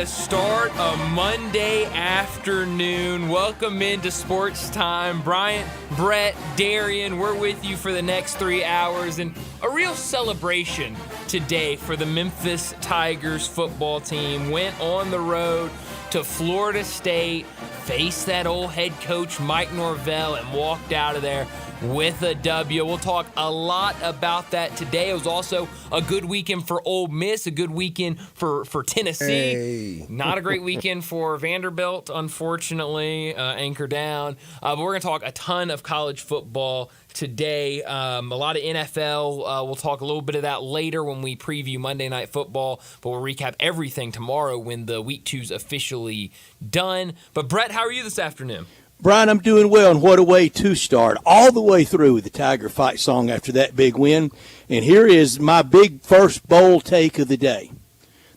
to start a Monday afternoon. Welcome into Sports Time. Bryant, Brett, Darian, we're with you for the next 3 hours. And a real celebration today for the Memphis Tigers football team. Went on the road to Florida State, faced that old head coach Mike Norvell, and walked out of there with a W. We'll talk a lot about that today. It was also a good weekend for Ole Miss, a good weekend for Tennessee. Hey. Not a great weekend for Vanderbilt, unfortunately, anchor down. But we're going to talk a ton of college football today. A lot of NFL. We'll talk a little bit of that later when we preview Monday Night Football, but we'll recap everything tomorrow when the Week 2's officially done. But Brett, how are you this afternoon? Brian, I'm doing well, and what a way to start. All the way through with the Tiger Fight song after that big win. And here is my big first bold take of the day.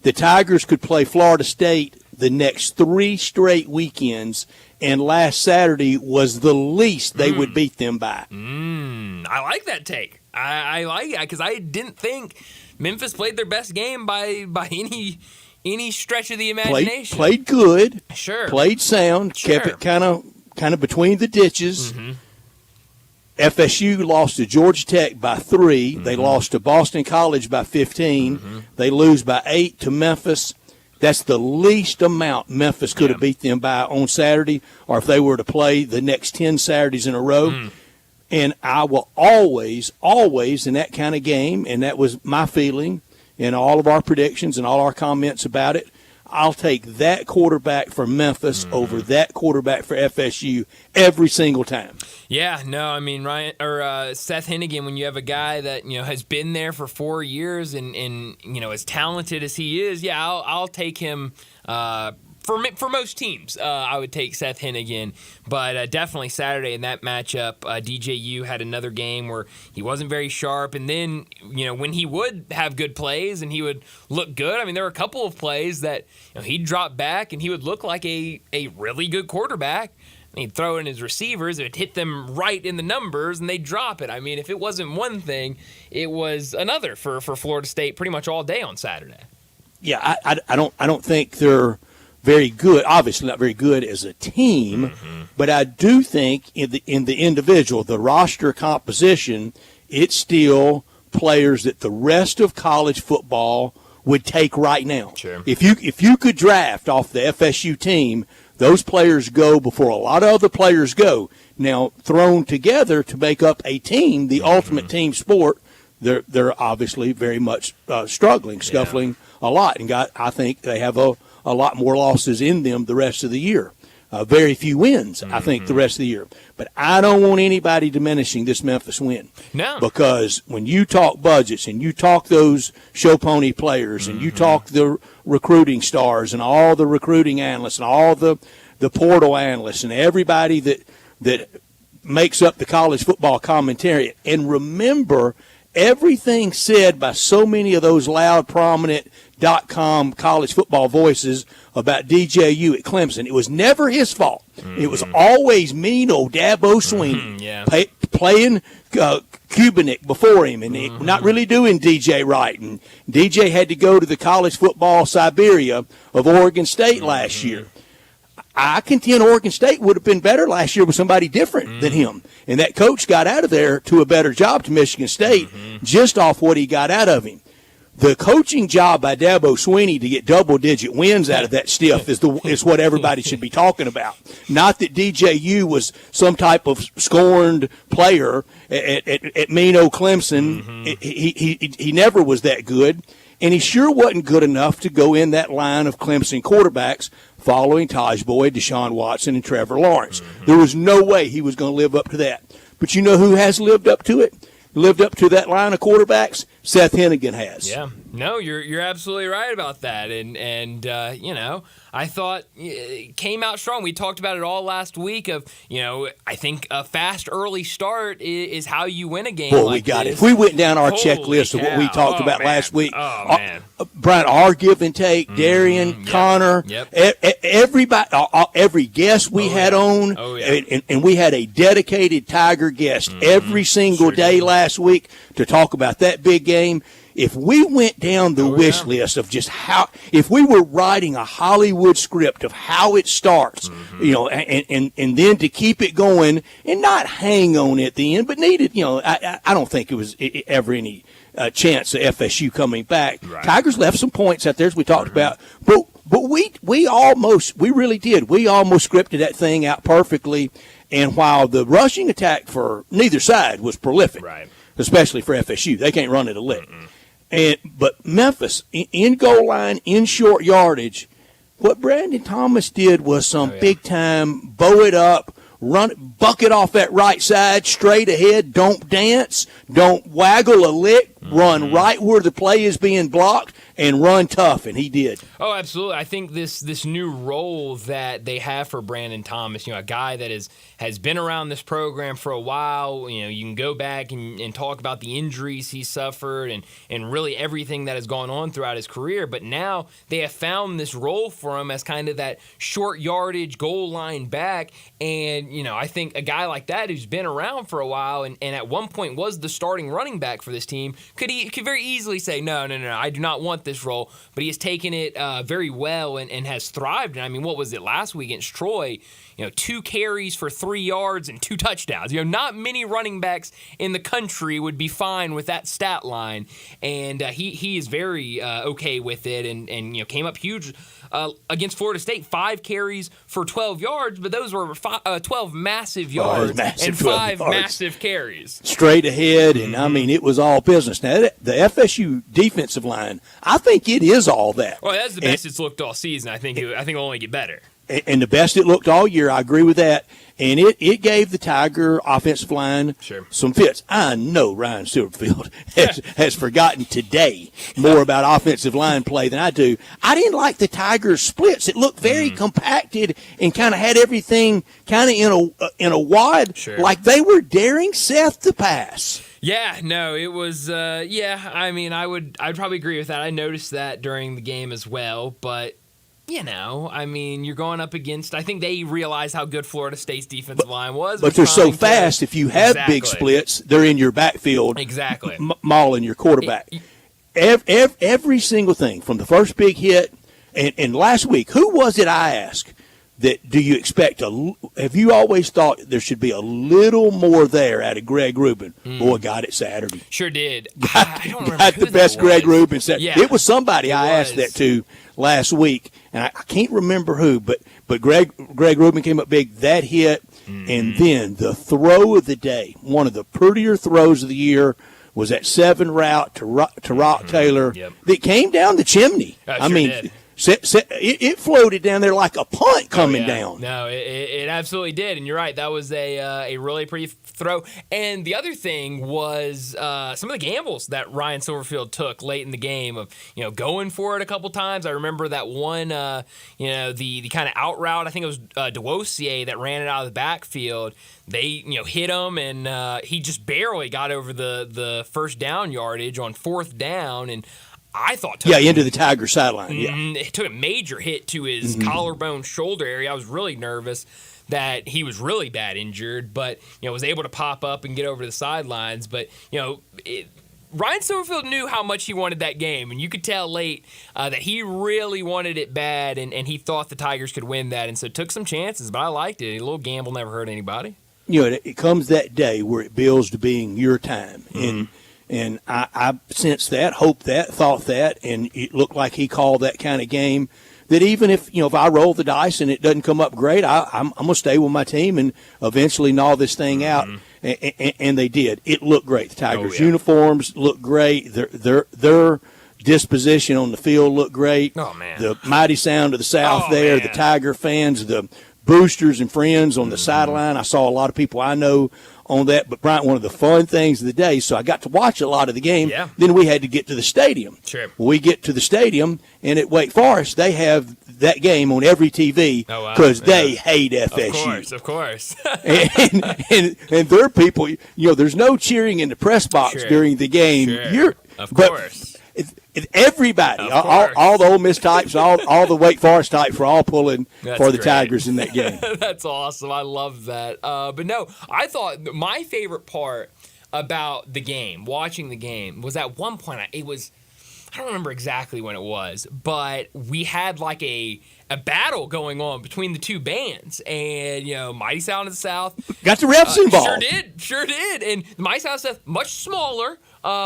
The Tigers could play Florida State the next 3 straight weekends, and last Saturday was the least they would beat them by. I like that take. I like it because I didn't think Memphis played their best game by any stretch of the imagination. Played good. Sure. Played sound. Sure. Kept it kind of between the ditches. FSU lost to Georgia Tech by 3. They lost to Boston College by 15. They lose by 8 to Memphis. That's the least amount Memphis could have beat them by on Saturday, or if they were to play the next 10 Saturdays in a row. And I will always in that kind of game, and that was my feeling in all of our predictions and all our comments about it, I'll take that quarterback for Memphis over that quarterback for FSU every single time. Yeah, no, I mean Seth Hennigan, when you have a guy that has been there for 4 years and as talented as he is, I'll take him. For most teams, I would take Seth Hennigan, but definitely Saturday in that matchup, DJU had another game where he wasn't very sharp, and then when he would have good plays and he would look good, I mean there were a couple of plays that he'd drop back and he would look like a really good quarterback. And he'd throw in his receivers, it would hit them right in the numbers, and they'd drop it. I mean, if it wasn't one thing, it was another for Florida State pretty much all day on Saturday. Yeah, I don't think they're very good, obviously not very good as a team, but I do think in the individual, the roster composition, it's still players that the rest of college football would take right now. Sure. If you could draft off the FSU team, those players go before a lot of other players go. Now, thrown together to make up a team, the ultimate team sport, they're obviously very much struggling, scuffling a lot, and I think they have a lot more losses in them the rest of the year. Very few wins, I think, the rest of the year. But I don't want anybody diminishing this Memphis win. No. Because when you talk budgets and you talk those show pony players and you talk the recruiting stars and all the recruiting analysts and all the portal analysts and everybody that makes up the college football commentary, and remember everything said by so many of those loud, prominent .com college football voices about DJU at Clemson. It was never his fault. It was always mean old Dabo Swinney playing Kubinik before him and not really doing DJ right. And DJ had to go to the college football Siberia of Oregon State last year. I contend Oregon State would have been better last year with somebody different than him. And that coach got out of there to a better job to Michigan State just off what he got out of him. The coaching job by Dabo Swinney to get double-digit wins out of that stiff is what everybody should be talking about. Not that DJU was some type of scorned player at mean old Clemson. He never was that good, and he sure wasn't good enough to go in that line of Clemson quarterbacks following Taj Boyd, Deshaun Watson, and Trevor Lawrence. There was no way he was going to live up to that. But you know who has lived up to it? Lived up to that line of quarterbacks? Seth Hennigan has. Yeah. No, you're absolutely right about that. And I thought it came out strong. We talked about it all last week of, I think a fast early start is how you win a game. Boy, like we got this. it. If we went down our Holy checklist of what we talked about last week, man. Brian, our give and take, Darian, Connor, everybody, every guest we had on, and we had a dedicated Tiger guest every single day last week to talk about that big game. if we went down the wish list of just how, if we were writing a Hollywood script of how it starts, and then to keep it going and not hang on at the end, but needed, I don't think it was ever any chance of FSU coming back. Right. Tigers left some points out there, as we talked about, but we really did. We almost scripted that thing out perfectly. And while the rushing attack for neither side was prolific, right, especially for FSU, they can't run it a lick. But Memphis, in goal line, in short yardage, what Brandon Thomas did was some big time, bow it up, bucket off that right side, straight ahead, don't dance, don't waggle a lick, run right where the play is being blocked, and run tough, and he did. Oh, absolutely. I think this new role that they have for Brandon Thomas, a guy that has been around this program for a while, you can go back and talk about the injuries he suffered and really everything that has gone on throughout his career, but now they have found this role for him as kind of that short yardage goal line back, and, I think a guy like that who's been around for a while and at one point was the starting running back for this team could very easily say, no, I do not want this role, but he has taken it very well and has thrived. And I mean, what was it last week against Troy? 2 carries for 3 yards and 2 touchdowns. Not many running backs in the country would be fine with that stat line, and he is very okay with it. And came up huge against Florida State, 5 carries for 12 yards, but those were 12 massive yards and 5 massive carries straight ahead. And I mean, it was all business. Now the FSU defensive line, I think it is all that. Well, that's the best it's looked all season. I think it'll only get better. And the best it looked all year, I agree with that. And it gave the Tiger offensive line some fits. I know Ryan Silverfield has forgotten today more about offensive line play than I do. I didn't like the Tigers' splits. It looked very compacted and kind of had everything kind of in a wad, like they were daring Seth to pass. Yeah, no, it was, I mean, I'd probably agree with that. I noticed that during the game as well, but I mean, you're going up against, I think they realized how good Florida State's defensive line was. But they're so fast, if you have big splits, they're in your backfield. Exactly. Mauling your quarterback. Every single thing, from the first big hit, and last week, who was it I asked that do you expect have you always thought there should be a little more there out of Greg Rubin? Boy, got it Saturday. Sure did. I don't remember got the best Greg Rubin Saturday. Yeah, it was somebody I asked that to last week, and I can't remember who, but Greg Rubin came up big, that hit, and then the throw of the day, one of the prettier throws of the year, was that 7 route to Rock Taylor that came down the chimney. I mean, did. It floated down there like a punt coming down. No, it absolutely did, and you're right. That was a really pretty throw. And the other thing was some of the gambles that Ryan Silverfield took late in the game of going for it a couple times. I remember that one, the kind of out route. I think it was DeWosier that ran it out of the backfield. They hit him, and he just barely got over the first down yardage on 4th down, and I thought into the Tiger sideline. It took a major hit to his collarbone shoulder area. I was really nervous that he was really bad injured, but was able to pop up and get over to the sidelines. But Ryan Silverfield knew how much he wanted that game, and you could tell late that he really wanted it bad, and he thought the Tigers could win that, and so took some chances. But I liked it. A little gamble never hurt anybody. It comes that day where it builds to being your time, and I sensed that, hoped that, thought that, and it looked like he called that kind of game that even if I roll the dice and it doesn't come up great, I'm going to stay with my team and eventually gnaw this thing out. And they did. It looked great. The Tigers' uniforms looked great. Their disposition on the field looked great. Oh, man. The mighty sound of the South the Tiger fans, the boosters and friends on the sideline. I saw a lot of people I know on that. But, Bryant, one of the fun things of the day, so I got to watch a lot of the game. Yeah. Then we had to get to the stadium. Sure. We get to the stadium, and at Wake Forest, they have that game on every TV because they hate FSU. Of course. and their people, there's no cheering in the press box during the game. Sure. Of course. Everybody, all the Ole Miss types, all the Wake Forest types were all pulling for the Tigers in that game. That's awesome. I love that. But no, I thought my favorite part about the game, watching the game, was at one point, I don't remember exactly when it was, but we had like a battle going on between the two bands. And, Mighty Sound of the South. Got the refs involved. Sure did. And the Mighty Sound of the South, much smaller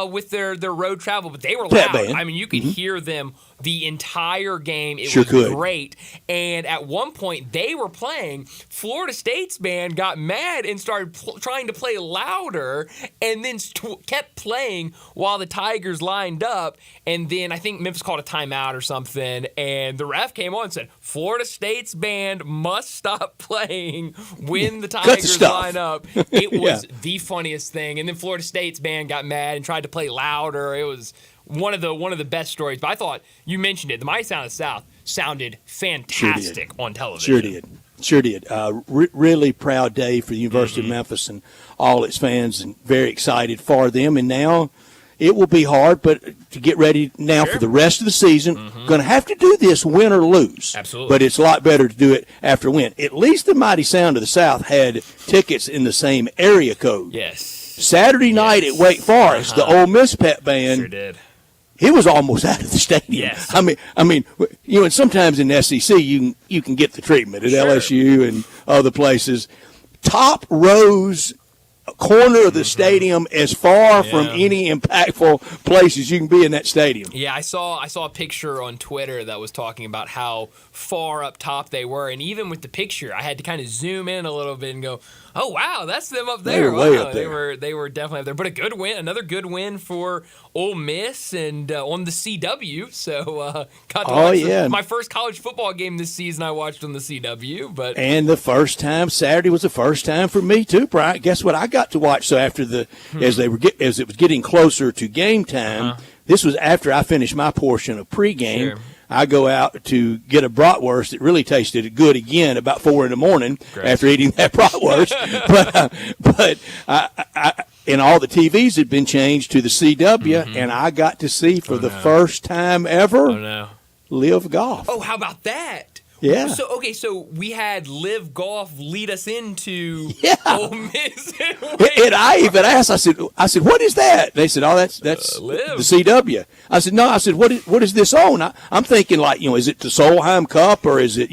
with their road travel, but they were Pet loud. band. I mean, you could hear them the entire game. It Sure was could. great. And at one point, they were playing. Florida State's band got mad and started trying to play louder, and then kept playing while the Tigers lined up. And then I think Memphis called a timeout or something, and the ref came on and said, Florida State's band must stop playing when the Tigers line up. It was the funniest thing. And then Florida State's band got mad and tried to play louder. It was one of the best stories. But I thought, you mentioned it, the Mighty Sound of the South sounded fantastic on television. Sure did. Really proud day for the University of Memphis and all its fans, and very excited for them. And now it will be hard, but to get ready now for the rest of the season, going to have to do this win or lose. Absolutely. But it's a lot better to do it after a win. At least the Mighty Sound of the South had tickets in the same area code. Yes. Saturday night at Wake Forest, the Ole Miss Pet Band. Sure did. He was almost out of the stadium. Yes. I mean, and sometimes in the SEC you can get the treatment at LSU and other places. Top rows, corner of the stadium, as far from any impactful places you can be in that stadium. Yeah, I saw a picture on Twitter that was talking about how far up top they were, and even with the picture, I had to kind of zoom in a little bit and go, "Oh wow, that's them up there." They were way up there. They were definitely up there. But a good win, another good win for Ole Miss, and on the CW. So got to watch my first college football game this season. I watched on the CW, and the first time Saturday was the first time for me too, Brian. Guess what I got to watch? So after as it was getting closer to game time, this was after I finished my portion of pregame. Sure. I go out to get a bratwurst that really tasted good again about 4 a.m. after eating that bratwurst. but and all the TVs had been changed to the CW, and I got to see for the first time ever Live Golf. Oh, how about that? Yeah. So we had Live Golf lead us into Ole Miss. And I even asked, I said, what is that? They said, oh, that's Live. the CW. I said, no. I said, what is this on? I'm thinking like, is it the Solheim Cup or is it,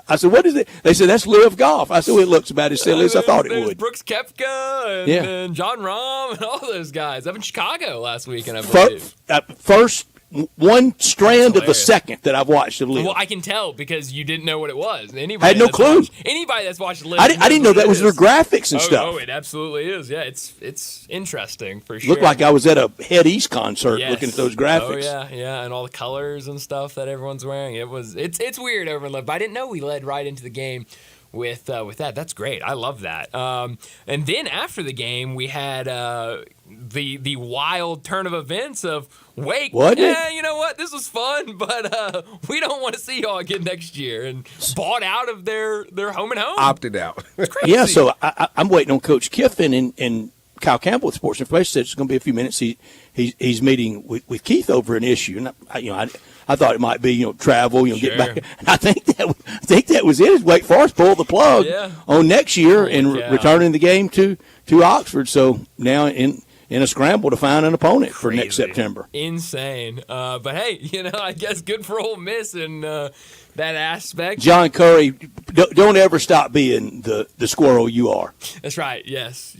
I said, what is it? They said, that's Live Golf. I said, well, it looks about as silly as I thought it would. Brooks Koepka and John Rahm and all those guys up in Chicago last weekend, I believe. First one strand of the second that I've watched of Live. Well, I can tell because you didn't know what it was. I had no clue. Anybody that's watched Live, I didn't know that was their graphics and stuff. Oh, it absolutely is. Yeah, it's interesting for sure. Looked like I was at a Head East concert looking at those graphics. Oh yeah, and all the colors and stuff that everyone's wearing. It's weird over in Live, but I didn't know we led right into the game with that. That's great. I love that. And then after the game, we had the wild turn of events of Wake. You know what? This was fun, but we don't want to see y'all again next year, and bought out of their home and home. Opted out. Yeah, so I'm waiting on Coach Kiffin and Kyle Campbell at Sports Information said it's going to be a few minutes. He's meeting with Keith over an issue, and I thought it might be travel, get back. And I think that was it. Wake Forest pulled the plug on next year and returning the game to Oxford. So now in a scramble to find an opponent for next September. Insane. But hey, I guess good for Ole Miss in that aspect. John Curry, don't ever stop being the squirrel you are. That's right. Yes.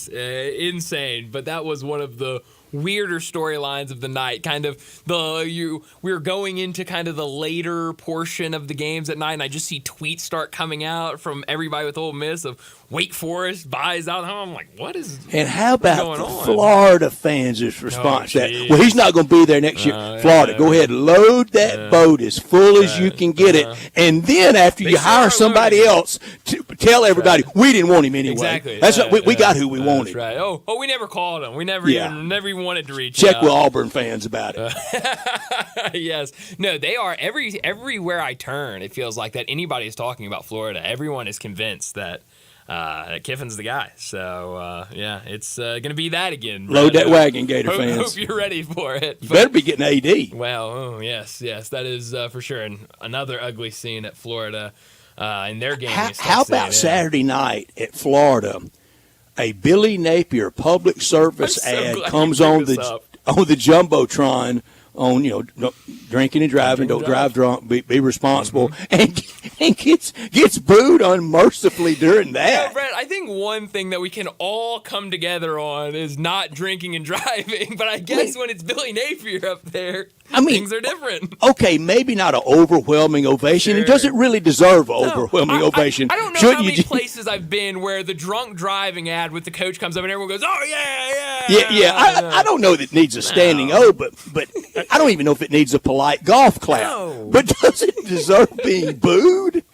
Insane. But that was one of the weirder storylines of the night. Kind of we were going into kind of the later portion of the games at night, and I just see tweets start coming out from everybody with Ole Miss of Wake Forest buys out. I'm like, what is and how about going the on? Florida fans' response to that? Well, he's not going to be there next year. Florida, go ahead, load that boat as full as you can get it, and then after you hire somebody else, to tell everybody we didn't want him anyway. Exactly. That's we got who we wanted. That's right. Oh, we never called him. We never even wanted to reach Check out. with Auburn fans about it. Yes. No, they are everywhere I turn. It feels like that anybody is talking about Florida. Everyone is convinced that Kiffin's the guy. So, it's going to be that again. Load that wagon, Gator fans. Hope you're ready for it. You better be getting AD. Well, yes, that is for sure. And another ugly scene at Florida in their game. How about Saturday night at Florida? a Billy Napier public service ad comes on the Jumbotron on, drinking and driving, don't drive drunk, be responsible, and gets booed unmercifully during that. Brett, I think one thing that we can all come together on is not drinking and driving, but I guess when it's Billy Napier up there, things are different. Okay, maybe not an overwhelming ovation. Sure. It doesn't really deserve an overwhelming ovation. I don't know how many places I've been where the drunk driving ad with the coach comes up and everyone goes, "Oh yeah." Yeah. I don't know that it needs a standing O, but I don't even know if it needs a polite golf clap. No. But does it deserve being booed?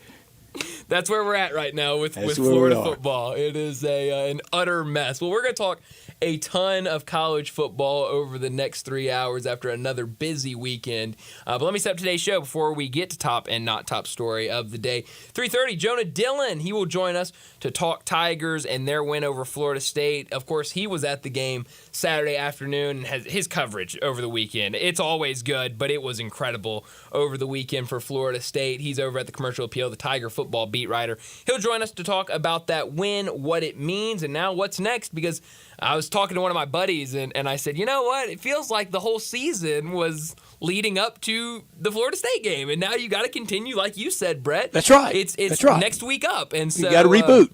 That's where we're at right now with Florida football. It is an utter mess. Well, we're going to talk a ton of college football over the next 3 hours after another busy weekend. But let me set up today's show before we get to top and not top story of the day. 3:30, Jonah Dillon. He will join us to talk Tigers and their win over Florida State. Of course, he was at the game Saturday afternoon and has his coverage over the weekend. It's always good, but it was incredible over the weekend for Florida State. He's over at the Commercial Appeal, the Tiger football beat writer. He'll join us to talk about that win, what it means, and now what's next, because I was talking to one of my buddies, and I said, you know what? It feels like the whole season was leading up to the Florida State game, and now you got to continue, like you said, Brett. That's right. It's That's right. Next week up, and so you got to reboot.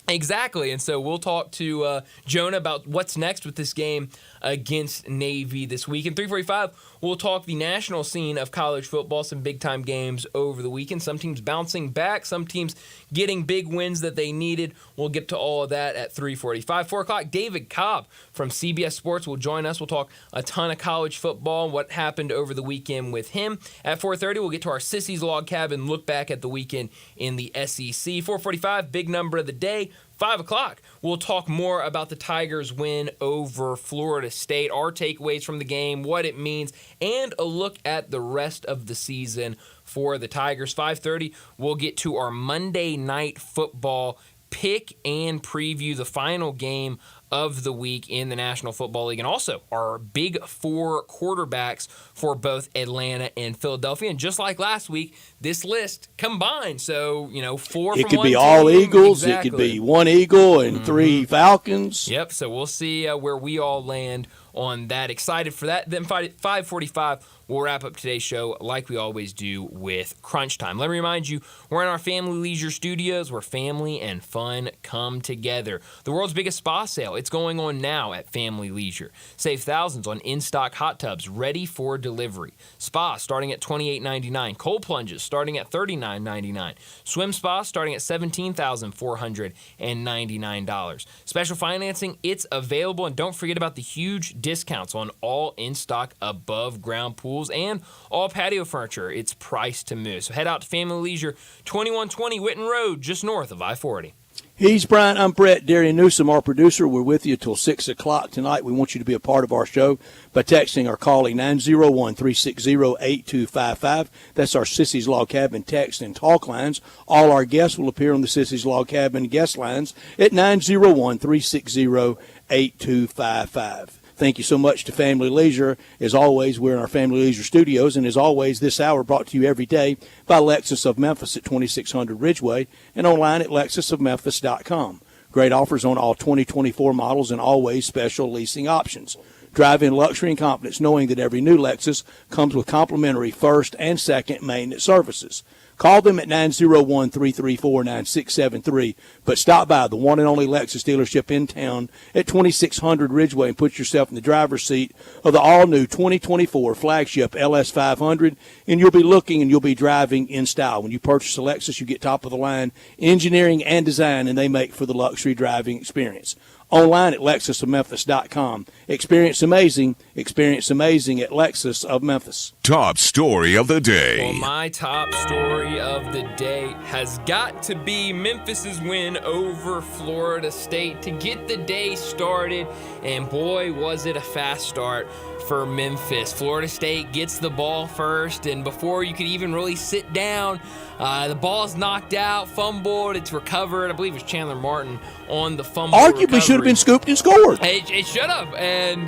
Exactly, and so we'll talk to Jonah about what's next with this game against Navy this week. In 3:45, we'll talk the national scene of college football, some big-time games over the weekend. Some teams bouncing back, some teams getting big wins that they needed. We'll get to all of that at 3:45. 4 o'clock, David Cobb from CBS Sports will join us. We'll talk a ton of college football and what happened over the weekend with him. At 4:30, we'll get to our Sissy's Log Cabin, look back at the weekend in the SEC. 4:45, big number of the day. 5 o'clock, we'll talk more about the Tigers' win over Florida State, our takeaways from the game, what it means, and a look at the rest of the season for the Tigers. 5:30, we'll get to our Monday Night Football pick and preview the final game of the week in the National Football League, and also our big four quarterbacks for both Atlanta and Philadelphia. And just like last week, this list combined. So, 4 from one team. It could be all Eagles. Exactly. It could be one Eagle and 3 Falcons. Yep, so we'll see where we all land on that. Excited for that. Then 5:45, we'll wrap up today's show like we always do with Crunch Time. Let me remind you, we're in our Family Leisure Studios where family and fun come together. The world's biggest spa sale. It's going on now at Family Leisure. Save thousands on in-stock hot tubs ready for delivery. Spa starting at $28.99. Cold plunges starting at $39.99. Swim spa starting at $17,499. Special financing, it's available. And don't forget about the huge discounts on all in-stock above-ground pools and all patio furniture. It's priced to move. So head out to Family Leisure, 2120 Whitten Road, just north of I-40. He's Brian. I'm Brett. Darian Newsom, our producer. We're with you till 6 o'clock tonight. We want you to be a part of our show by texting or calling 901-360-8255. That's our Sissy's Log Cabin text and talk lines. All our guests will appear on the Sissy's Log Cabin guest lines at 901-360-8255. Thank you so much to Family Leisure. As always, we're in our Family Leisure Studios, and as always, this hour brought to you every day by Lexus of Memphis at 2600 Ridgeway and online at lexusofmemphis.com. Great offers on all 2024 models and always special leasing options. Drive in luxury and confidence knowing that every new Lexus comes with complimentary first and second maintenance services. Call them at 901-334-9673, but stop by the one and only Lexus dealership in town at 2600 Ridgeway and put yourself in the driver's seat of the all-new 2024 flagship LS500, and you'll be looking and you'll be driving in style. When you purchase a Lexus, you get top-of-the-line engineering and design, and they make for the luxury driving experience. Online at lexusofmemphis.com. Experience amazing at Lexus of Memphis. Top story of the day. Well, my top story of the day has got to be Memphis's win over Florida State to get the day started. And boy, was it a fast start for Memphis. Florida State gets the ball first, and before you could even really sit down, the ball's knocked out, fumbled, it's recovered. I believe it was Chandler Martin on the fumble. Arguably should have been scooped and scored. It should have, and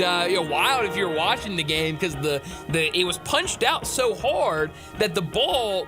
wild if you're watching the game because it was punched out so hard that the ball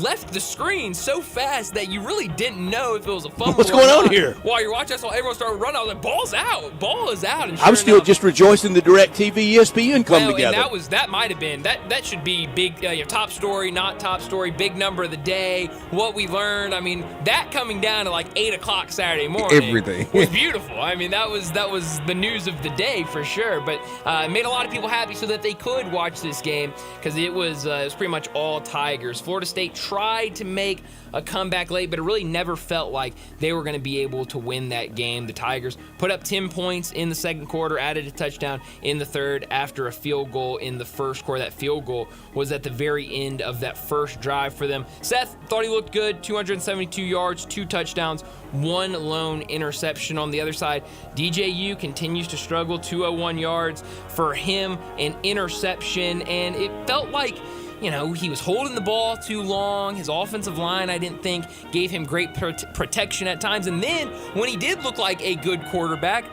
left the screen so fast that you really didn't know if it was a fumble. What's or going on not. here? While you're watching, I saw everyone start running. I was like, "Ball's out! Ball is out!" And I was sure still enough, just rejoicing the DirecTV ESPN come well, together. And that might have been that should be big. Your top story, not top story, big number of the day. What we learned. I mean, that coming down to like 8:00 Saturday morning. Everything was beautiful. I mean, that was the news of the day for sure. But it made a lot of people happy so that they could watch this game because it was pretty much all Tigers. Florida State tried to make a comeback late, but it really never felt like they were going to be able to win that game. The Tigers put up 10 points in the second quarter, added a touchdown in the third after a field goal in the first quarter. That field goal was at the very end of that first drive for them. Seth thought he looked good, 272 yards, 2 touchdowns, 1 lone interception. On the other side, DJU continues to struggle, 201 yards for him, an interception, and it felt like he was holding the ball too long. His offensive line, I didn't think, gave him great protection at times. And then when he did look like a good quarterback,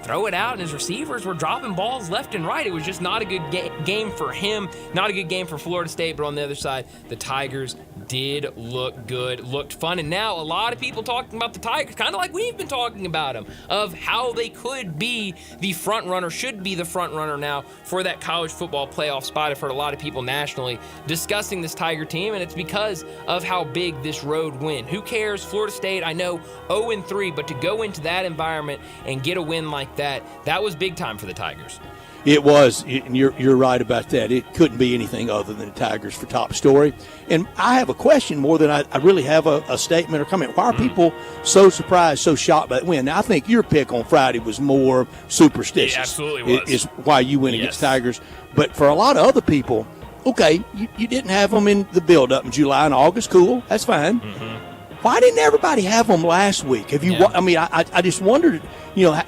throw it out, and his receivers were dropping balls left and right. It was just not a good game for him, not a good game for Florida State. But on the other side, the Tigers did look good, looked fun. And now a lot of people talking about the Tigers, kind of like we've been talking about them, of how they could be the front runner, should be the front runner now for that college football playoff spot. I've heard a lot of people nationally discussing this Tiger team, and it's because of how big this road win. Who cares? Florida State, I know 0-3, but to go into that environment and get a win like that was big time for the Tigers. It was, and you're right about that. It couldn't be anything other than the Tigers for top story. And I have a question more than I really have a statement or comment. Why are people so surprised, so shocked by that win? Now, I think your pick on Friday was more superstitious. It absolutely was. Is why you went against Tigers. But for a lot of other people, okay, you didn't have them in the build-up in July and August. Cool, that's fine. Why didn't everybody have them last week? Have you? Yeah. I mean, I just wondered,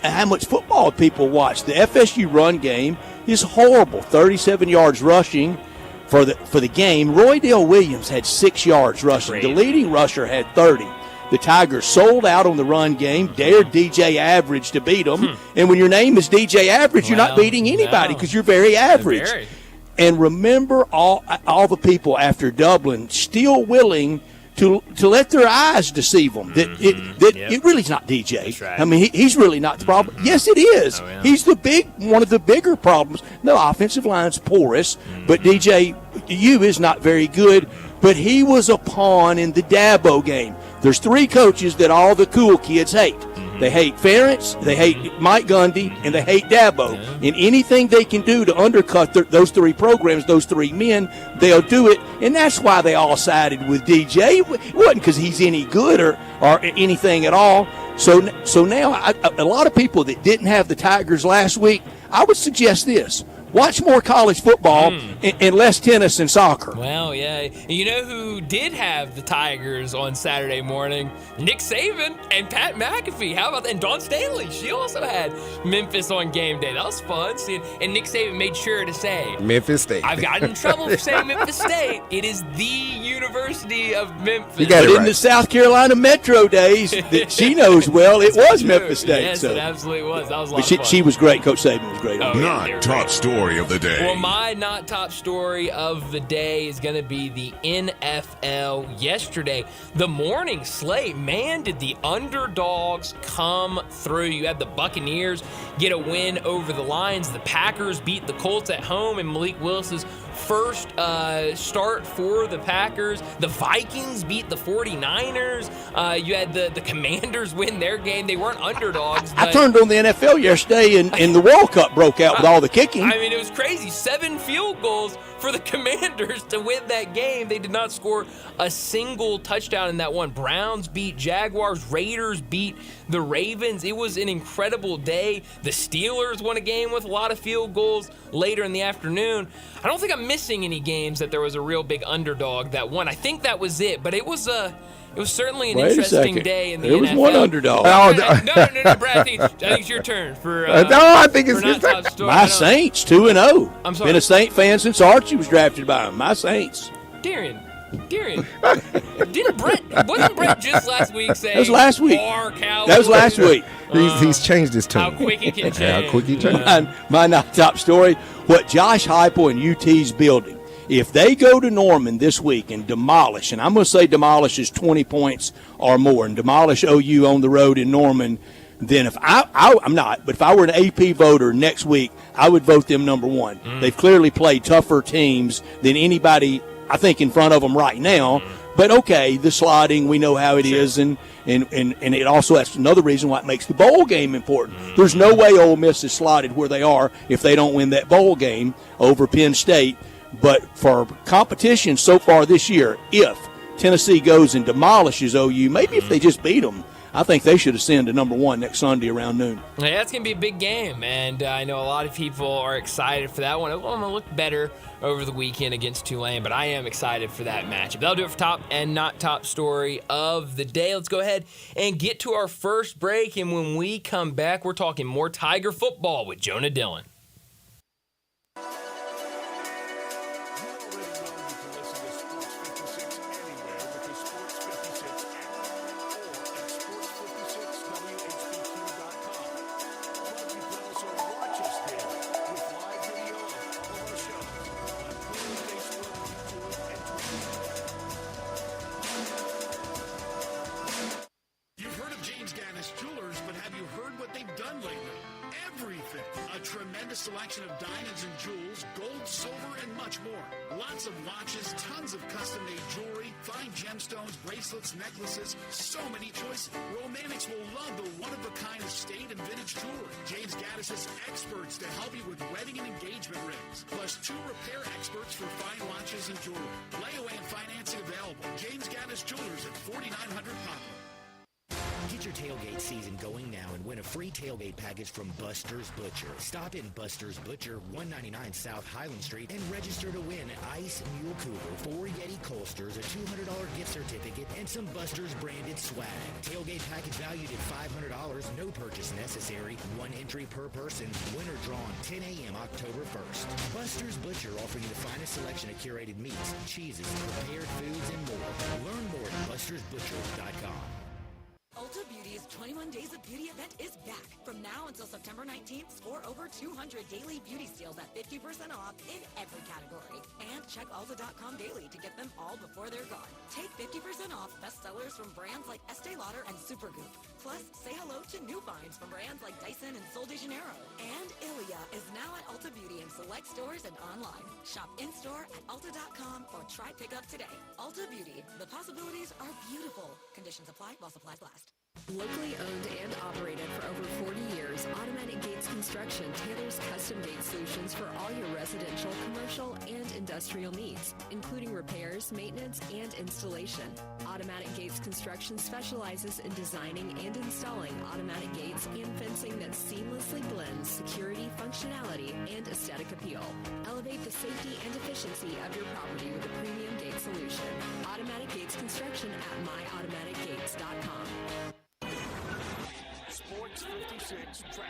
how much football people watch. The FSU run game is horrible. 37 yards rushing for the game. Roydale Williams had 6 yards rushing. Great. The leading rusher had 30. The Tigers sold out on the run game, dared DJ Average to beat them. And when your name is DJ Average, you're not beating anybody because you're very average. Very. And remember all the people after Dublin still willing to let their eyes deceive them. It really is not DJ. That's right. I mean, he's really not the problem. Yes, it is. Oh, yeah. He's one of the bigger problems. The offensive line's porous, but DJU is not very good. But he was a pawn in the Dabo game. There's 3 coaches that all the cool kids hate. They hate Ferentz, they hate Mike Gundy, and they hate Dabo. And anything they can do to undercut those 3 programs, those 3 men, they'll do it. And that's why they all sided with DJ. It wasn't because he's any good or anything at all. So now a lot of people that didn't have the Tigers last week, I would suggest this. Watch more college football and less tennis and soccer. Well, yeah. You know who did have the Tigers on Saturday morning? Nick Saban and Pat McAfee. How about that? And Dawn Stanley. She also had Memphis on game day. That was fun. And Nick Saban made sure to say, Memphis State. I've gotten in trouble for saying Memphis State. It is the University of Memphis. You got But it in right. the South Carolina Metro days that she knows well, it was Memphis State. Yes, it absolutely was. That was a lot But of fun. she was great. Coach Saban was great. Oh, On yeah. Not top story of the day. Well, my not top story of the day is going to be the NFL yesterday. The morning slate, man, did the underdogs come through. You had the Buccaneers get a win over the Lions. The Packers beat the Colts at home in Malik Willis's first start for the Packers. The Vikings beat the 49ers. You had the Commanders win their game. They weren't underdogs. I turned on the NFL yesterday, and the World Cup broke out with all the kicking. I mean, it was crazy. 7 field goals for the Commanders to win that game. They did not score a single touchdown in that one. Browns beat Jaguars. Raiders beat the Ravens. It was an incredible day. The Steelers won a game with a lot of field goals later in the afternoon. I don't think I'm missing any games that there was a real big underdog that won. I think that was it, but it was certainly an Wait a interesting second. day in the There NFL. was one underdog. No, Brad. I think it's your turn for. No, I think it's for not his top turn. story. My Saints, 2-0. I'm sorry. Been a Saint fan since Archie was drafted by him. My Saints. Darian, wasn't Brett just last week saying That was last week. More Cowboys? That was last week. He's changed his tone. How quick he can change. How quick he changed. My not top story, what Josh Heupel and UT's building. If they go to Norman this week and demolish, and I'm going to say demolish is 20 points or more, and demolish OU on the road in Norman, then if I'm not, but if I were an AP voter next week, I would vote them number one. They've clearly played tougher teams than anybody, I think, in front of them right now. But okay, the slotting, we know how it is, and it also, that's another reason why it makes the bowl game important. There's no way Ole Miss is slotted where they are if they don't win that bowl game over Penn State. But for competition so far this year, if Tennessee goes and demolishes OU, maybe if they just beat them, I think they should ascend to number one next Sunday around noon. Yeah, that's going to be a big game, and I know a lot of people are excited for that one. Oklahoma looked better over the weekend against Tulane, but I am excited for that matchup. That'll do it for top and not top story of the day. Let's go ahead and get to our first break, and when we come back, we're talking more Tiger football with Jonah Dillon. Selection of diamonds and jewels, gold, silver, and much more. Lots of watches, tons of custom-made jewelry, fine gemstones, bracelets, necklaces, so many choices. Romantics will love the one-of-a-kind estate and vintage jewelry. James Gaddis has experts to help you with wedding and engagement rings, plus 2 repair experts for fine watches and jewelry. Layaway and financing available. James Gaddis Jewelers at 4900 Poplar. Get your tailgate season going now and win a free tailgate package from Buster's Butcher. Stop in Buster's Butcher, 199 South Highland Street, and register to win Ice Mule Cooler, 4 Yeti Coasters, a $200 gift certificate, and some Buster's branded swag. Tailgate package valued at $500, no purchase necessary, 1 entry per person. Winner drawn 10 a.m. October 1st. Buster's Butcher offering the finest selection of curated meats, cheeses, prepared foods, and more. Learn more at bustersbutcher.com. Ulta Beauty's 21 Days of Beauty event is back. From now until September 19th, score over 200 daily beauty steals at 50% off in every category. And check Ulta.com daily to get them all before they're gone. Take 50% off bestsellers from brands like Estee Lauder and Supergoop. Plus, say hello to new finds from brands like Dyson and Sol de Janeiro. And Ilia is now at Ulta Beauty in select stores and online. Shop in-store at Ulta.com or try pickup today. Ulta Beauty. The possibilities are beautiful. Conditions apply while supplies last. Locally owned and operated for over 40 years, Automatic Gates Construction tailors custom gate solutions for all your residential, commercial, and industrial needs, including repairs, maintenance, and installation. Automatic Gates Construction specializes in designing and installing automatic gates and fencing that seamlessly blends security, functionality, and aesthetic appeal. Elevate the safety and efficiency of your property with a premium gate solution. Automatic Gates Construction at myautomaticgates.com. Sports 56 traffic.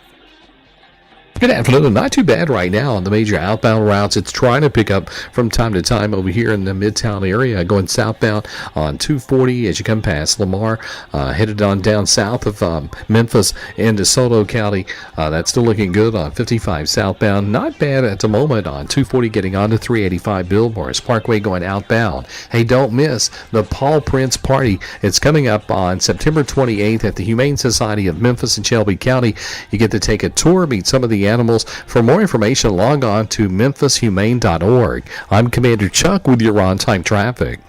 Good afternoon. Not too bad right now on the major outbound routes. It's trying to pick up from time to time over here in the Midtown area, going southbound on 240 as you come past Lamar, headed on down south of Memphis into DeSoto County. That's still looking good on 55 southbound. Not bad at the moment on 240 getting onto 385 Billboards Parkway going outbound. Hey, don't miss the Paul Prince Party. It's coming up on September 28th at the Humane Society of Memphis and Shelby County. You get to take a tour, meet some of the animals. For more information, log on to memphishumane.org. I'm Commander Chuck with your on-time traffic.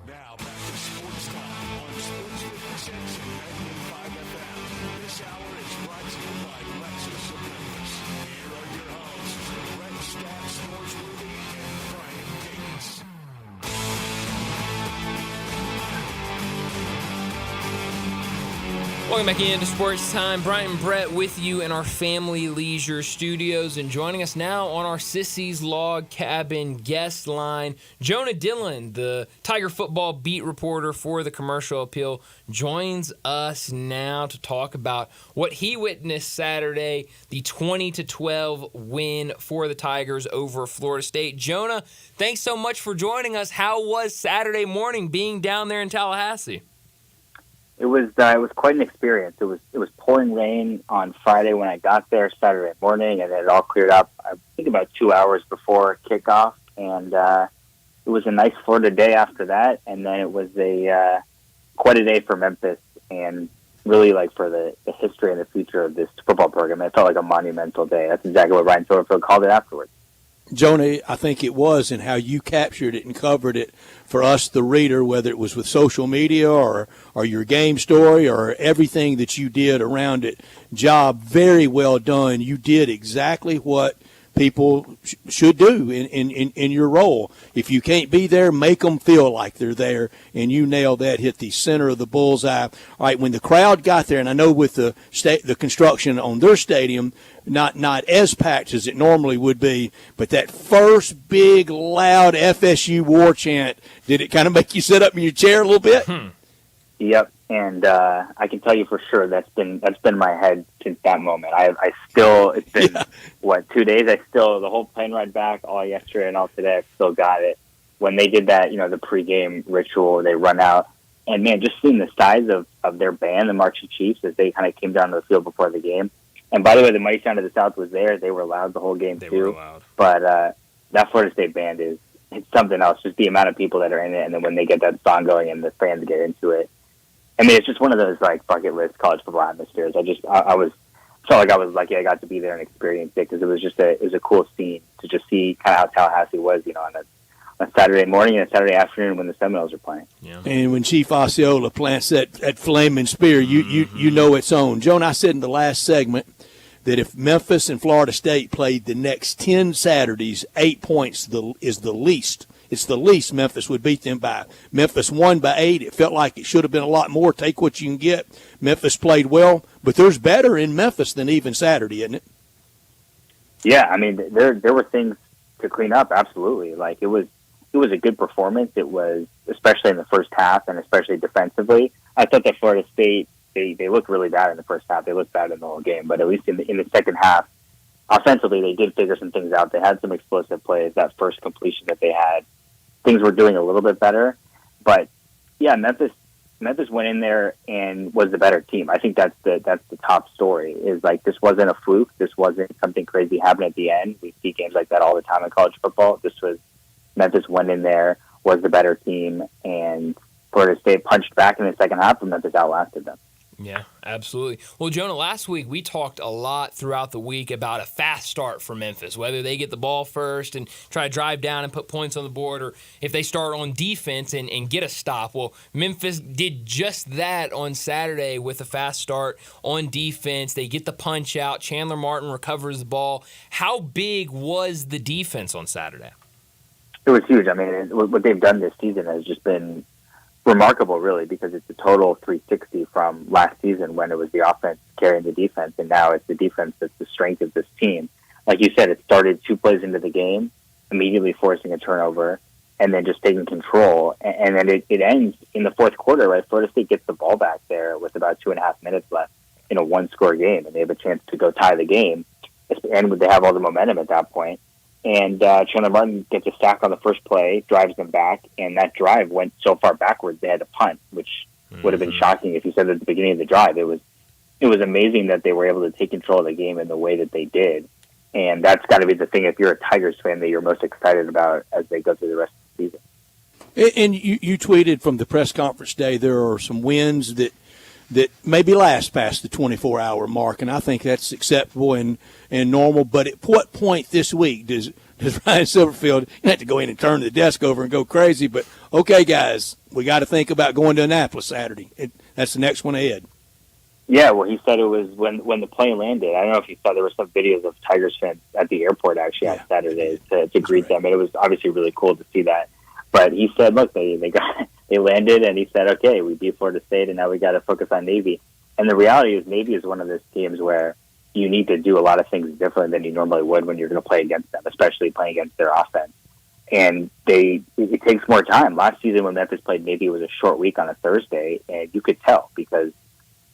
Now back to Sports Time on Sports 56 and 95 FM. This hour is brought to you by Lexus of Memphis. Here are your hosts, Brett Stacks, Norsworthy, and Brian Gates. Welcome back into Sports Time. Brian and Brett with you in our Family Leisure Studios, and joining us now on our Sissy's Log Cabin guest line, Jonah Dillon, the Tiger football beat reporter for the Commercial Appeal, joins us now to talk about what he witnessed Saturday, the 20-12 win for the Tigers over Florida State. Jonah, thanks so much for joining us. How was Saturday morning being down there in Tallahassee? It was quite an experience. It was pouring rain on Friday when I got there, Saturday morning, and it all cleared up, I think, about 2 hours before kickoff. And it was a nice Florida day after that. And then it was quite a day for Memphis, and really like for the history and the future of this football program. It felt like a monumental day. That's exactly what Ryan Silverfield called it afterwards. Jonah, I think it was, and how you captured it and covered it for us, the reader, whether it was with social media or your game story or everything that you did around it. Job very well done. You did exactly what people should do in your role. If you can't be there, make them feel like they're there, and you nailed that, hit the center of the bullseye. All right, when the crowd got there, and I know with the construction on their stadium, not as packed as it normally would be, but that first big, loud FSU war chant, did it kind of make you sit up in your chair a little bit? Yep, and I can tell you for sure that's been in my head since that moment. I still, it's been 2 days. I still, the whole plane ride back, all yesterday and all today, I still got it. When they did that, the pregame ritual, they run out, and man, just seeing the size of their band, the Marching Chiefs, as they kind of came down to the field before the game. And by the way, the Mighty Sound of the South was there. They were loud the whole game too. They were loud. But that Florida State band it's something else. Just the amount of people that are in it, and then when they get that song going and the fans get into it. I mean, it's just one of those like bucket list college football atmospheres. I felt like I was lucky I got to be there and experience it, because it was a cool scene to just see kind of how Tallahassee was, on a Saturday morning and a Saturday afternoon when the Seminoles are playing. Yeah. And when Chief Osceola plants that flaming spear, you know it's on. Joan, I said in the last segment that if Memphis and Florida State played the next 10 Saturdays, 8 points is the least. It's the least Memphis would beat them by. Memphis won by 8. It felt like it should have been a lot more. Take what you can get. Memphis played well, but there's better in Memphis than even Saturday, isn't it? Yeah, I mean, there were things to clean up, absolutely. Like, it was a good performance. It was, especially in the first half and especially defensively. I thought that Florida State, they looked really bad in the first half. They looked bad in the whole game, but at least in the second half, offensively, they did figure some things out. They had some explosive plays. That first completion that they had, things were doing a little bit better. But yeah, Memphis went in there and was the better team. I think that's the top story, is like, this wasn't a fluke. This wasn't something crazy happened at the end. We see games like that all the time in college football. This was Memphis went in there, was the better team, and Florida State punched back in the second half, and Memphis outlasted them. Yeah, absolutely. Well, Jonah, last week we talked a lot throughout the week about a fast start for Memphis, whether they get the ball first and try to drive down and put points on the board, or if they start on defense and get a stop. Well, Memphis did just that on Saturday with a fast start on defense. They get the punch out. Chandler Martin recovers the ball. How big was the defense on Saturday? It was huge. I mean, what they've done this season has just been remarkable, really, because it's a total 360 from last season when it was the offense carrying the defense, and now it's the defense that's the strength of this team. Like you said, it started 2 plays into the game, immediately forcing a turnover, and then just taking control. And then it ends in the fourth quarter, right? Florida State gets the ball back there with about 2.5 minutes left in a one-score game, and they have a chance to go tie the game, and they have all the momentum at that point. And Chandler Martin gets a sack on the first play, drives them back, and that drive went so far backwards they had to punt, which would have been shocking if you said at the beginning of the drive. It was amazing that they were able to take control of the game in the way that they did, and that's got to be the thing if you're a Tigers fan that you're most excited about as they go through the rest of the season. And you tweeted from the press conference day there are some wins that maybe last past the 24-hour mark, and I think that's acceptable and normal. But at what point this week does Ryan Silverfield, you have to go in and turn the desk over and go crazy, but okay, guys, we got to think about going to Annapolis Saturday. That's the next one ahead. Yeah, well, he said it was when the plane landed. I don't know if you saw, there were some videos of Tigers fans at the airport actually on Saturday to greet them, and it was obviously really cool to see that. But he said, look, they landed, and he said, okay, we beat Florida State, and now we got to focus on Navy. And the reality is Navy is one of those teams where you need to do a lot of things different than you normally would when you're going to play against them, especially playing against their offense. And it takes more time. Last season when Memphis played Navy, it was a short week on a Thursday, and you could tell because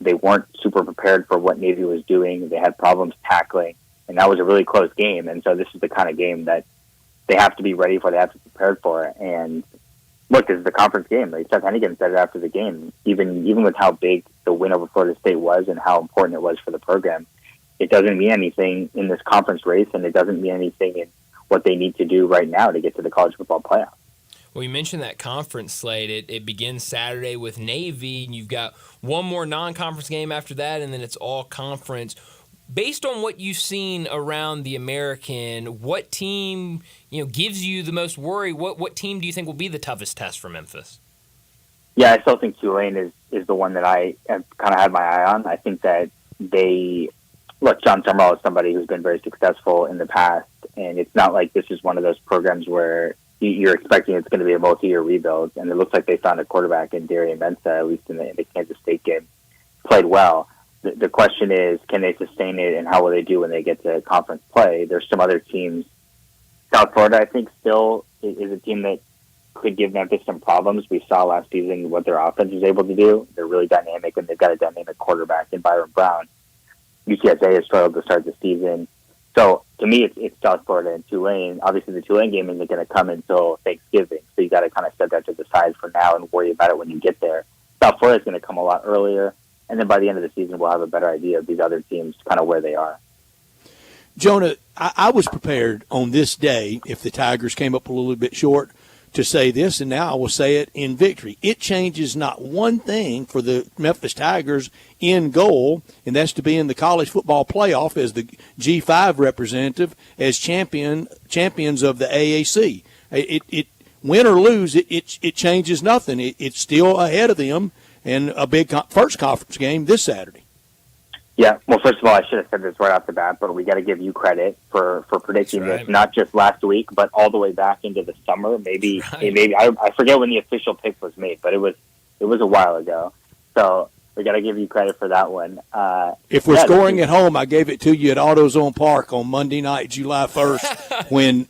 they weren't super prepared for what Navy was doing. They had problems tackling, and that was a really close game. And so this is the kind of game that they have to be ready for, they have to be prepared for. And look, this is the conference game. Like Seth Hennigan said it after the game. Even with how big the win over Florida State was and how important it was for the program, it doesn't mean anything in this conference race, and it doesn't mean anything in what they need to do right now to get to the college football playoff. Well, you mentioned that conference slate. It begins Saturday with Navy, and you've got one more non-conference game after that, and then it's all conference. Based on what you've seen around the American, what team gives you the most worry? What team do you think will be the toughest test for Memphis? Yeah, I still think Tulane is the one that I have kind of had my eye on. I think that John Summerall is somebody who's been very successful in the past, and it's not like this is one of those programs where you're expecting it's going to be a multi-year rebuild, and it looks like they found a quarterback in Darian Mensah, at least in the Kansas State game, played well. The question is, can they sustain it, and how will they do when they get to conference play? There's some other teams. South Florida, I think, still is a team that could give Memphis some problems. We saw last season what their offense was able to do. They're really dynamic, and they've got a dynamic quarterback in Byron Brown. UTSA has struggled to start the season. So, to me, it's South Florida and Tulane. Obviously, the Tulane game isn't going to come until Thanksgiving, so you got to kind of set that to the side for now and worry about it when you get there. South Florida is going to come a lot earlier. And then by the end of the season, we'll have a better idea of these other teams, kind of where they are. Jonah, I was prepared on this day, if the Tigers came up a little bit short, to say this, and now I will say it in victory. It changes not one thing for the Memphis Tigers in goal, and that's to be in the college football playoff as the G5 representative, as champions of the AAC. It win or lose, it changes nothing. It's still ahead of them. And a big first conference game this Saturday. Yeah, well, first of all, I should have said this right off the bat, but we got to give you credit for predicting this, not just last week, but all the way back into the summer. Maybe I forget when the official pick was made, but it was a while ago. So we got to give you credit for that one. If we're scoring at home, I gave it to you at AutoZone Park on Monday night, July 1st, when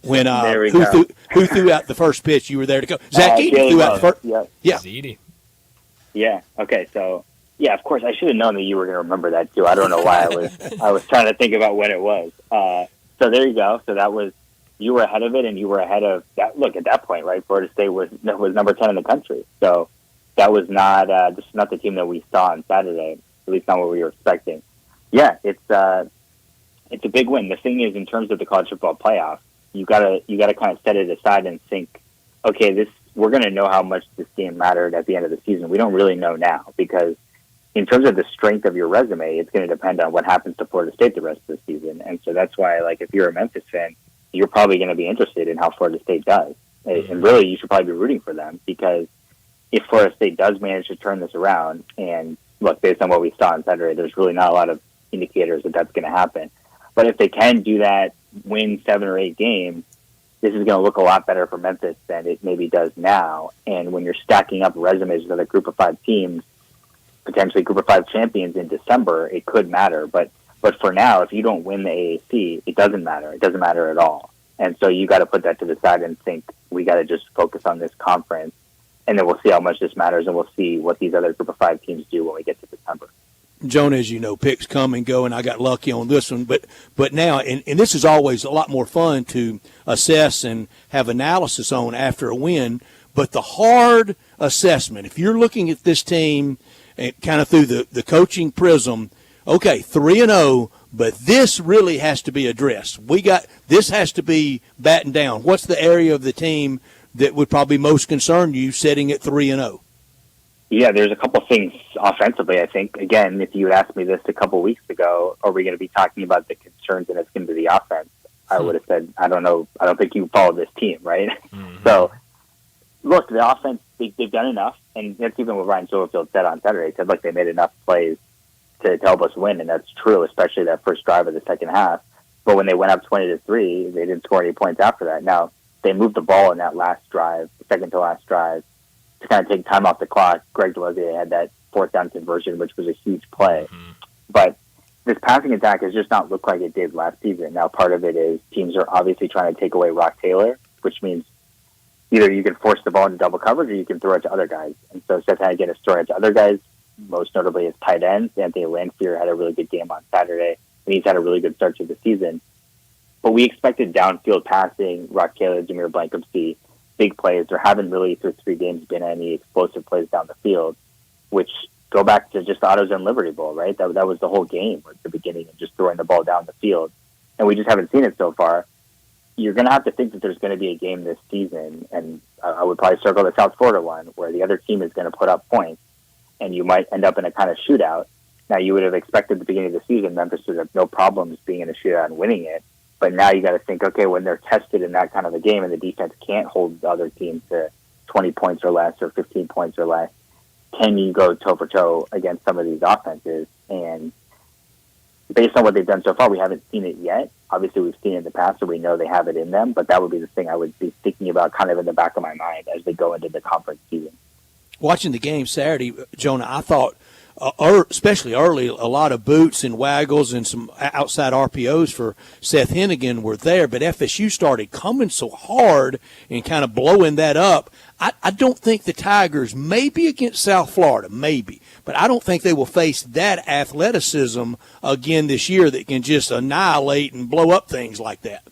who threw out the first pitch? You were there to go. Zach Eady threw out the first. Yeah. Yeah. Okay. So, yeah, of course, I should have known that you were going to remember that too. I don't know why I was trying to think about when it was. So there you go. So you were ahead of it, and you were ahead of that. Look, at that point, right? Florida State was number 10 in the country. So that was not the team that we saw on Saturday. At least not what we were expecting. Yeah, it's a big win. The thing is, in terms of the college football playoff, you gotta kind of set it aside and think, okay, we're going to know how much this game mattered at the end of the season. We don't really know now, because in terms of the strength of your resume, it's going to depend on what happens to Florida State the rest of the season. And so that's why, if you're a Memphis fan, you're probably going to be interested in how Florida State does. And really, you should probably be rooting for them, because if Florida State does manage to turn this around, and look, based on what we saw on Saturday, there's really not a lot of indicators that that's going to happen. But if they can do that, win 7 or 8 games, this is going to look a lot better for Memphis than it maybe does now. And when you're stacking up resumes with a group of 5 teams, potentially group of 5 champions in December, it could matter. But for now, if you don't win the AAC, it doesn't matter. It doesn't matter at all. And so you got to put that to the side and think, we got to just focus on this conference, and then we'll see how much this matters, and we'll see what these other group of 5 teams do when we get to December. Jonah, as you know, picks come and go, and I got lucky on this one. But now, and this is always a lot more fun to assess and have analysis on after a win. But the hard assessment, if you're looking at this team kind of through the coaching prism, okay, 3-0, but this really has to be addressed. This has to be battened down. What's the area of the team that would probably most concern you sitting at 3-0? Yeah, there's a couple things offensively, I think. Again, if you had asked me this a couple weeks ago, are we going to be talking about the concerns and it's going to be the offense? I would have said, I don't know. I don't think you follow this team, right? Mm-hmm. So, look, the offense, they've done enough. And that's even what Ryan Silverfield said on Saturday. He said, look, they made enough plays to help us win. And that's true, especially that first drive of the second half. But when they went up 20-3, they didn't score any points after that. Now, they moved the ball in that last drive, the second to last drive, to kind of take time off the clock. Greg DeLozier had that 4th down conversion, which was a huge play. Mm-hmm. But this passing attack has just not looked like it did last season. Now, part of it is teams are obviously trying to take away Rock Taylor, which means either you can force the ball into double coverage or you can throw it to other guys. And so Seth Hennigan is throwing it to other guys, most notably his tight ends. Anthony Lanphier had a really good game on Saturday, and he's had a really good start to the season. But we expected downfield passing, Rock Taylor, Jameer Blankumsey, big plays. There haven't really through 3 games been any explosive plays down the field, which go back to just the AutoZone Liberty Bowl, right? That was the whole game at the beginning of just throwing the ball down the field. And we just haven't seen it so far. You're going to have to think that there's going to be a game this season, and I would probably circle the South Florida one, where the other team is going to put up points, and you might end up in a kind of shootout. Now, you would have expected at the beginning of the season Memphis would have no problems being in a shootout and winning it, but now you got to think, okay, when they're tested in that kind of a game and the defense can't hold the other team to 20 points or less or 15 points or less, can you go toe-for-toe against some of these offenses? And based on what they've done so far, we haven't seen it yet. Obviously, we've seen it in the past, so we know they have it in them, but that would be the thing I would be thinking about kind of in the back of my mind as they go into the conference season. Watching the game Saturday, Jonah, I thought, especially early, a lot of boots and waggles and some outside RPOs for Seth Hennigan were there, but FSU started coming so hard and kind of blowing that up. I don't think the Tigers, maybe against South Florida, maybe, but I don't think they will face that athleticism again this year that can just annihilate and blow up things like that.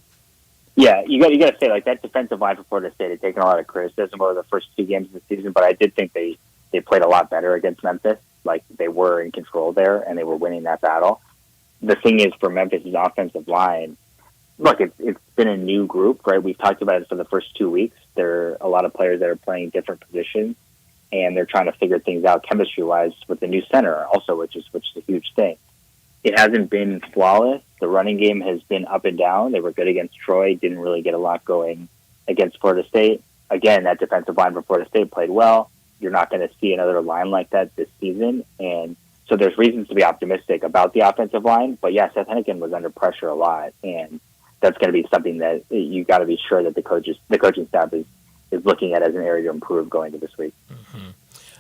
Yeah, you got to say, like, that defensive line for Florida State had taken a lot of criticism over the first 2 games of the season, but I did think they played a lot better against Memphis. Like, they were in control there, and they were winning that battle. The thing is, for Memphis' offensive line, look, it's been a new group, right? We've talked about it for the first 2 weeks. There are a lot of players that are playing different positions, and they're trying to figure things out chemistry-wise with the new center also, which is a huge thing. It hasn't been flawless. The running game has been up and down. They were good against Troy, didn't really get a lot going against Florida State. Again, that defensive line for Florida State played well. You're not going to see another line like that this season. And so there's reasons to be optimistic about the offensive line. But, yeah, Seth Hennigan was under pressure a lot. And that's going to be something that you got to be sure that the coaching staff is looking at as an area to improve going into this week. Mm-hmm.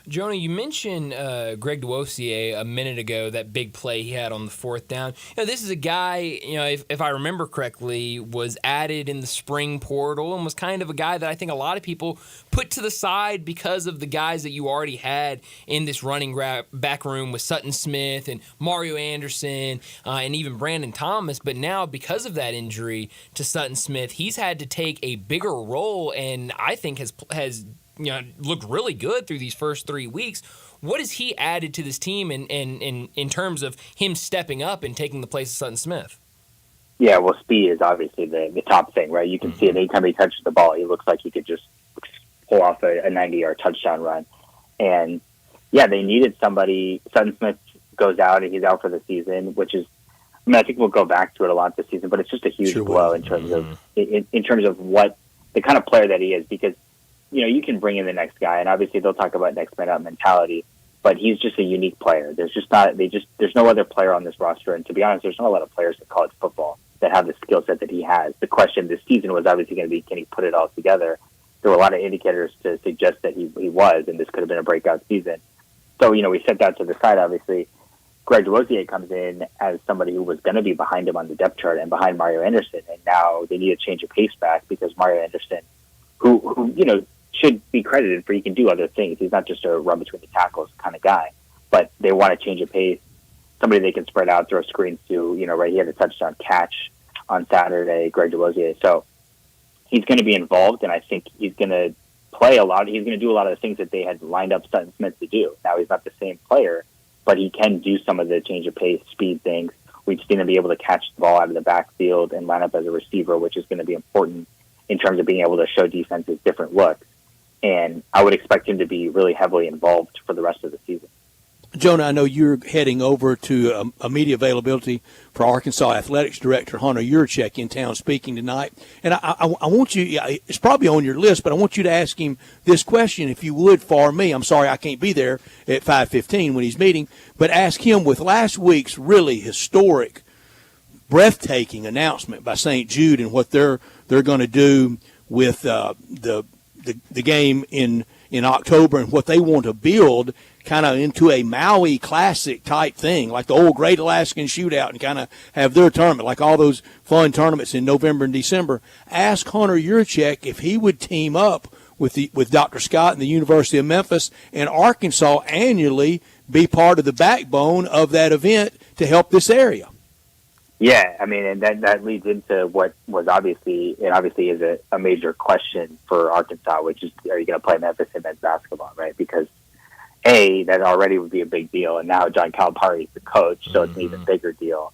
Jonah, you mentioned Greg Duosier a minute ago, that big play he had on the 4th down. This is a guy, if I remember correctly, was added in the spring portal and was kind of a guy that I think a lot of people put to the side because of the guys that you already had in this running back room with Sutton Smith and Mario Anderson and even Brandon Thomas. But now, because of that injury to Sutton Smith, he's had to take a bigger role and I think has looked really good through these first 3 weeks. What has he added to this team in terms of him stepping up and taking the place of Sutton Smith? Yeah, well, speed is obviously the top thing, right? You can see it anytime he touches the ball, he looks like he could just pull off a 90-yard touchdown run. And, yeah, they needed somebody. Sutton Smith goes out, and he's out for the season, which is, I think we'll go back to it a lot this season, but it's just a huge blow in terms of in terms of what the kind of player that he is, because you can bring in the next guy, and obviously they'll talk about next man up mentality, but he's just a unique player. There's no other player on this roster, and to be honest, there's not a lot of players in college football that have the skill set that he has. The question this season was obviously going to be, can he put it all together? There were a lot of indicators to suggest that he was, and this could have been a breakout season. So, we set that to the side, obviously. Greg Duosier comes in as somebody who was going to be behind him on the depth chart and behind Mario Anderson, and now they need a change of pace back because Mario Anderson, who should be credited for he can do other things. He's not just a run between the tackles kind of guy, but they want to change of pace. Somebody they can spread out, throw screens to, right? He had a touchdown catch on Saturday, Greg Duosier. So he's going to be involved, and I think he's going to play a lot. He's going to do a lot of the things that they had lined up Sutton Smith to do. Now he's not the same player, but he can do some of the change of pace, speed things. We've seen him be able to catch the ball out of the backfield and line up as a receiver, which is going to be important in terms of being able to show defenses different looks. And I would expect him to be really heavily involved for the rest of the season. Jonah, I know you're heading over to a media availability for Arkansas Athletics Director Hunter Yurchek in town speaking tonight. And I want you, it's probably on your list, but I want you to ask him this question, if you would, for me. I'm sorry I can't be there at 5:15 when he's meeting, but ask him with last week's really historic, breathtaking announcement by St. Jude and what they're going to do with the game in October and what they want to build kind of into a Maui Classic type thing, like the old Great Alaskan Shootout, and kind of have their tournament, like all those fun tournaments in November and December. Ask Hunter Yurchek if he would team up with Dr. Scott and the University of Memphis and Arkansas annually be part of the backbone of that event to help this area. Yeah, I mean, and that leads into what was obviously is a major question for Arkansas, which is, are you going to play Memphis in men's basketball, right? Because that already would be a big deal, and now John Calipari is the coach, so it's an even bigger deal.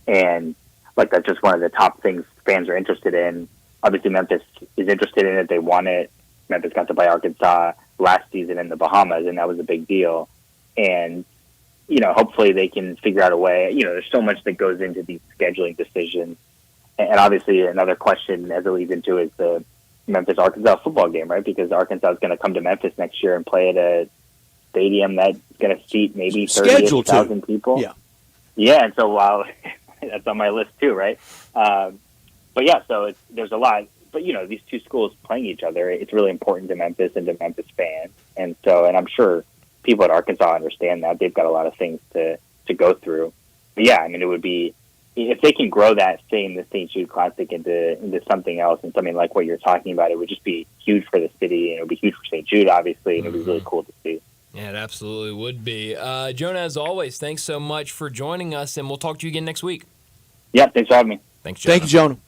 And like, that's just one of the top things fans are interested in. Obviously, Memphis is interested in it; they want it. Memphis got to play Arkansas last season in the Bahamas, and that was a big deal. And hopefully they can figure out a way. There's so much that goes into these scheduling decisions. And obviously another question as it leads into is the Memphis-Arkansas football game, right? Because Arkansas is going to come to Memphis next year and play at a stadium that's going to seat maybe 30,000 people. Yeah. Yeah, and so while that's on my list too, right? But yeah, so there's a lot. But, these two schools playing each other, it's really important to Memphis and to Memphis fans. And I'm sure people at Arkansas understand that. They've got a lot of things to go through. But yeah, I mean, it would be, if they can grow that thing, the St. Jude Classic, into something else and something like what you're talking about, it would just be huge for the city, and it would be huge for St. Jude, obviously, and it would be really cool to see. Yeah, it absolutely would be. Jonah, as always, thanks so much for joining us, and we'll talk to you again next week. Yeah, thanks for having me. Thanks, Jonah. Thank you, Jonah.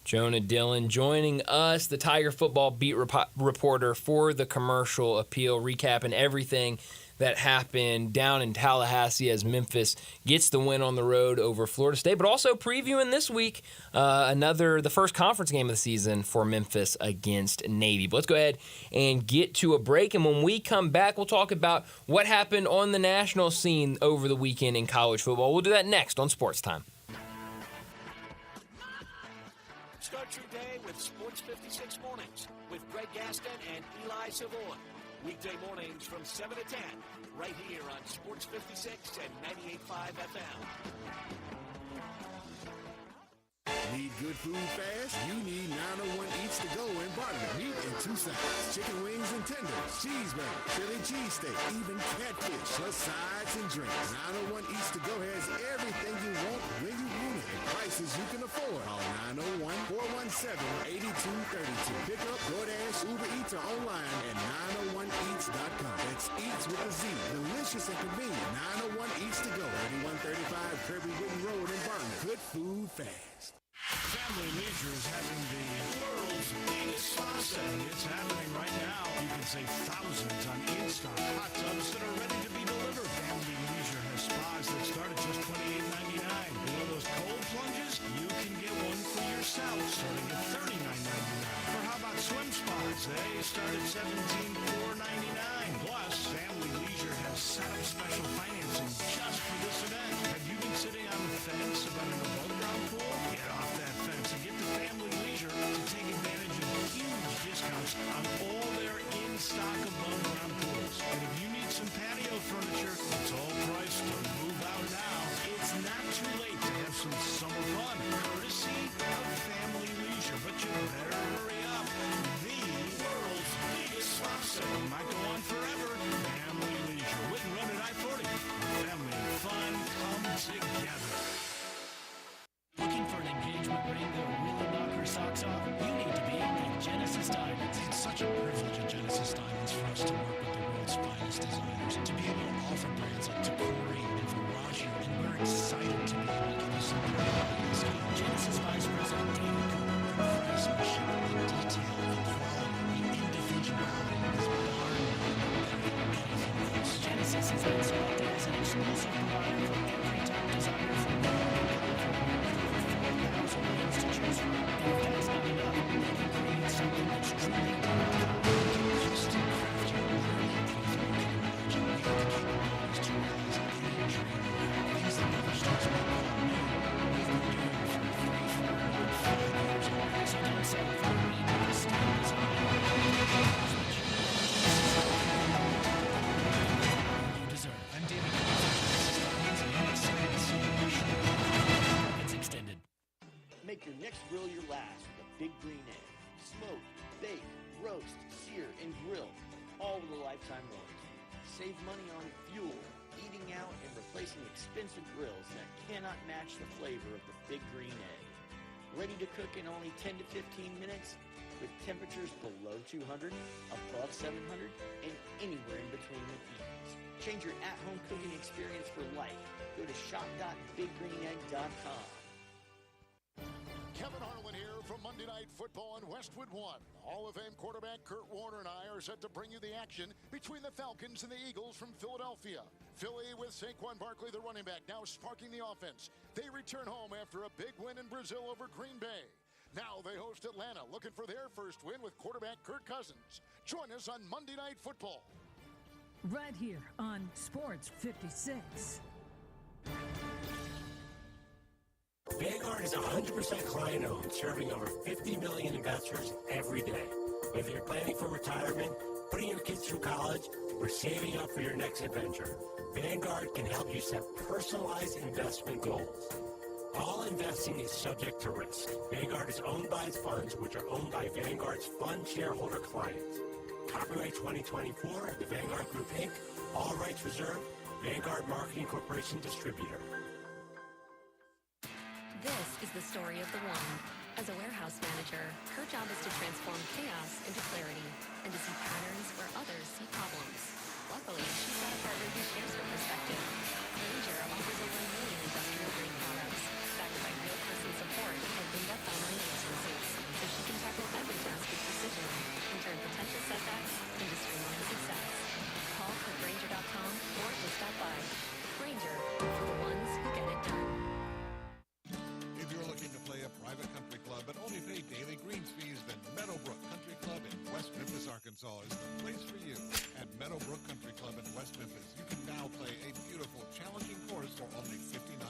Jonah Dillon joining us, the Tiger football beat reporter for the Commercial Appeal, recapping everything that happened down in Tallahassee as Memphis gets the win on the road over Florida State, but also previewing this week the first conference game of the season for Memphis against Navy. But let's go ahead and get to a break, and when we come back, we'll talk about what happened on the national scene over the weekend in college football. We'll do that next on Sports Time. Start your day with Sports 56 Mornings with Greg Gaston and Eli Savoy. Weekday mornings from 7 to 10, right here on Sports 56 and 98.5 FM. Need good food fast? You need 901 Eats to Go in Bartlett. Meat in two sides, chicken wings and tenders, cheeseburger, Philly cheesesteak, even catfish, plus sides and drinks. 901 Eats to Go has everything you want when you want it at prices you can afford. Call 901-417-8232. Pick up, DoorDash, Uber Eats, or online at 901eats.com. That's Eats with a Z. Delicious and convenient. 901 Eats to Go. 3135 Kirby Wooden Road in Bartlett. Good food fast. Family Leisure is having the world's biggest spa set. It's happening right now. You can save thousands on in-stock hot tubs that are ready to be delivered. Family Leisure has spas that start at just $28.99. You know those cold plunges? You can get one for yourself starting at $39.99. Or how about swim spas? They start at $17,499. Plus, Family Leisure has set up special financing just for this event. Have you been sitting on the fence about an above-ground pool? Get off that fence and get to Family Leisure to take advantage of huge discounts on all their in-stock above-ground pools. And if you need some patio furniture, it's all priced to move out now. It's not too late to have some summer fun, courtesy of Family Leisure. But you better hurry up. The world's biggest spa sale might go on forever. Family Leisure, Whitten Road at I-40. Family and fun come together. Looking for an engagement ring that will really knock her socks off? You need to be at Genesis Diamonds. It's such a privilege at Genesis Diamonds for us to work with the world's finest designers, to be able to offer brands like Tacori and Verragio, and we're excited to be able to do something like this. Genesis Vice President David Cooper, the craftsmanship, the detail, the quality, the individuality is anything else. Genesis has been selected as an exclusive provider for every top designer from New York, California, with 4,000 names to choose from. And if that's not enough, they can create something that's truly custom craft your literally anything you can imagine. You have the capabilities to realize any dream. These are never stars we call new. We've been doing it for 5 years already. So don't settle for a read. Stay design. You deserve. I'm David Cooper from Genesis Diamonds, and I'm excited to see you show. It's extended. Make your next grill your last with a Big Green Egg. Smoke, bake, roast, sear, and grill, all with a lifetime warranty. Save money on fuel, eating out, and replacing expensive grills that cannot match the flavor of the Big Green Egg. Ready to cook in only 10 to 15 minutes with temperatures below 200, above 700, and anywhere in between with ease. Change your at-home cooking experience for life. Go to shop.biggreenegg.com. Monday Night Football on Westwood One. Hall of Fame quarterback Kurt Warner and I are set to bring you the action between the Falcons and the Eagles from Philadelphia. Philly with Saquon Barkley, the running back, now sparking the offense. They return home after a big win in Brazil over Green Bay. Now they host Atlanta, looking for their first win with quarterback Kirk Cousins. Join us on Monday Night Football. Right here on Sports 56. Vanguard is 100% client-owned, serving over 50 million investors every day. Whether you're planning for retirement, putting your kids through college, or saving up for your next adventure, Vanguard can help you set personalized investment goals. All investing is subject to risk. Vanguard is owned by its funds, which are owned by Vanguard's fund shareholder clients. Copyright 2024, the Vanguard Group, Inc., all rights reserved, Vanguard Marketing Corporation Distributor. This is the story of the one. As a warehouse manager, her job is to transform chaos into clarity and to see patterns where others see problems. Luckily, she's got a partner who shares her perspective. Ranger offers over 1 million industrial-grade products, backed by real-person support and in-depth online resources, so she can tackle every task with precision and turn potential setbacks into streamlined success. Call clickgranger.com or just stop by. Granger, for the ones who get it done. If you're looking to play a private country club but only pay daily greens fees, then Meadowbrook Country Club in West Memphis, Arkansas is the place for you. At Meadowbrook Country Club in West Memphis, you can now play a beautiful, challenging course for only $59.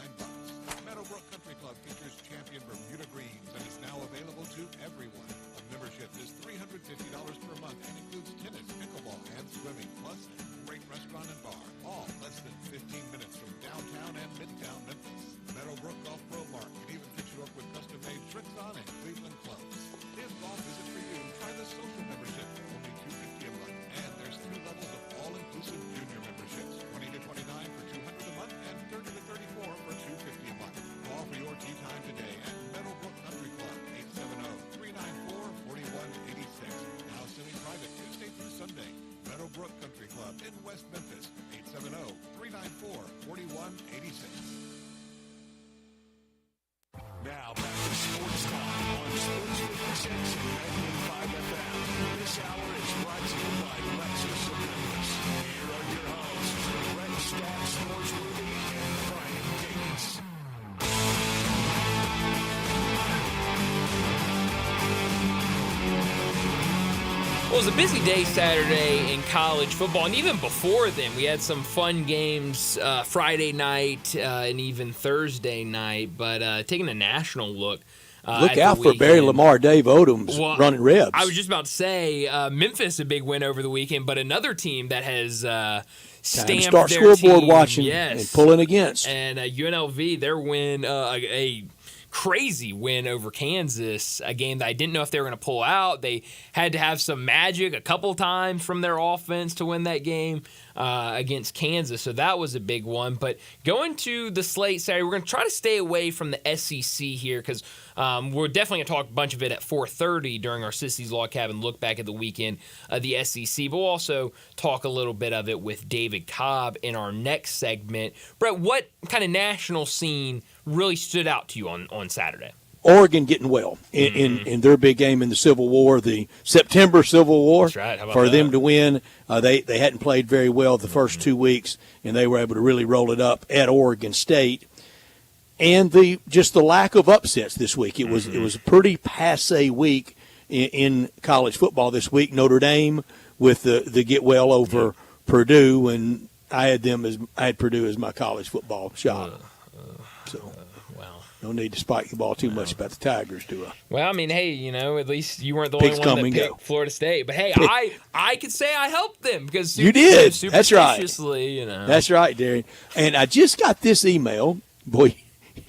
Meadowbrook Country Club features champion Bermuda greens and is now available to everyone. A membership is $350 per month and includes tennis, pickleball, and swimming, plus a great restaurant and bar, all less than 15 minutes from downtown and midtown Memphis. Meadowbrook Golf Pro Mark can even fix you up with custom-made tricks on and Cleveland clubs. If golf isn't for you, try the social membership for only $250 a month. And there's 2 levels of all-inclusive junior memberships, $20 to $29 for $200 a month and $30 to $34 for $250 a month. Call for your tee time today at Meadowbrook Country Club, 870-394-4186. Now semi-private Tuesday through Sunday. Meadowbrook Country Club in West Memphis, 870-394-4186. Now back to Sports Time on Sports 56 and 95 FM. This hour is brought to you by Lexus of Memphis. Here are your hosts, Red Stat Sportsworthy and Brian Gates. Well, it was a busy day Saturday in college football, and even before then, we had some fun games Friday night and even Thursday night. But taking a national look, look out for Barry Lamar, Dave Odom's running ribs. I was just about to say Memphis, a big win over the weekend, but another team that has stamped start their scoreboard team, watching yes, and pulling against. And UNLV, their win, a crazy win over Kansas, a game that I didn't know if they were going to pull out. They had to have some magic a couple times from their offense to win that game against Kansas, so that was a big one. But going to the slate Saturday, we're going to try to stay away from the SEC here because we're definitely going to talk a bunch of it at 4:30 during our Sissy's Log Cabin look back at the weekend of the SEC. But we'll also talk a little bit of it with David Cobb in our next segment. Brett, what kind of national scene really stood out to you on Saturday? Oregon getting well in their big game in the Civil War, the September Civil War. That's right. How about for that? them to win. They hadn't played very well the first 2 weeks, and they were able to really roll it up at Oregon State. And the lack of upsets this week. It was a pretty passé week in college football this week. Notre Dame with the get well over Purdue, and I had Purdue as my college football shop. No need to spike the ball too much about the Tigers, do I? Well, I mean, hey, at least you weren't the only one that picked Florida State. But hey, I could say I helped them because you did. That's right. That's right, Darren. And I just got this email. Boy,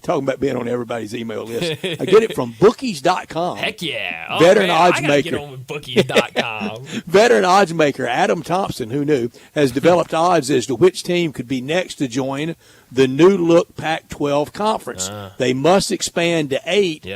talking about being on everybody's email list. I get it from bookies.com. Heck yeah. Veteran odds I gotta maker. get on with bookies.com. Veteran odds maker Adam Thompson, who knew, has developed odds as to which team could be next to join the new look Pac-12 conference. They must expand to 8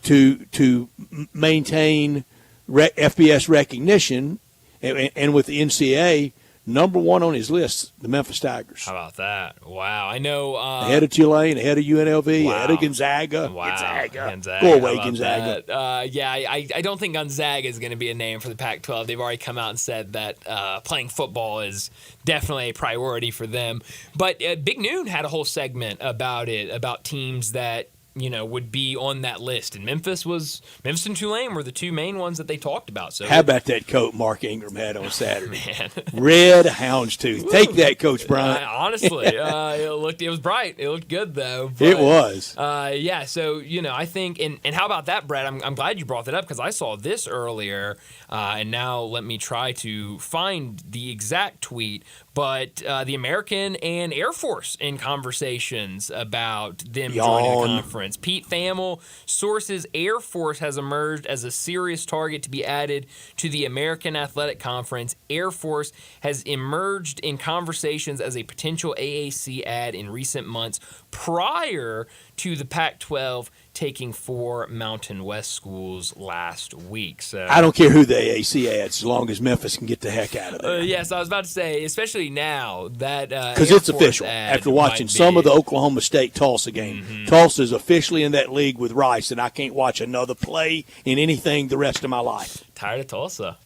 to maintain FBS recognition, and with the NCAA number one on his list, the Memphis Tigers. How about that? Wow. I know. Ahead of Tulane, ahead of UNLV, Wow. ahead of Gonzaga. Wow. Gonzaga. Go away, How about Gonzaga. that? Yeah, I don't think Gonzaga is going to be a name for the Pac-12. They've already come out and said that playing football is definitely a priority for them. But Big Noon had a whole segment about it, about teams that would be on that list. And Memphis and Tulane were the two main ones that they talked about. So how about that coat Mark Ingram had on Saturday? Man. Red houndstooth. Take that, Coach Bryant. Honestly, it was bright. It looked good, though. But, it was. Yeah, so, I think, and how about that, Brad? I'm glad you brought that up because I saw this earlier, and now let me try to find the exact tweet. But the American and Air Force in conversations about them joining the conference. Pete Thamel sources Air Force has emerged as a serious target to be added to the American Athletic Conference. Air Force has emerged in conversations as a potential AAC ad in recent months prior to the Pac-12 taking 4 Mountain West schools last week. So I don't care who the AAC adds as long as Memphis can get the heck out of there. Yes, I was about to say, especially now that because it's official. After watching some of the Oklahoma State-Tulsa game, Tulsa is officially in that league with Rice, and I can't watch another play in anything the rest of my life. Tired of Tulsa.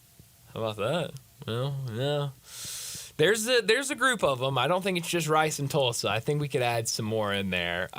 How about that? Well, yeah. There's a group of them. I don't think it's just Rice and Tulsa. I think we could add some more in there.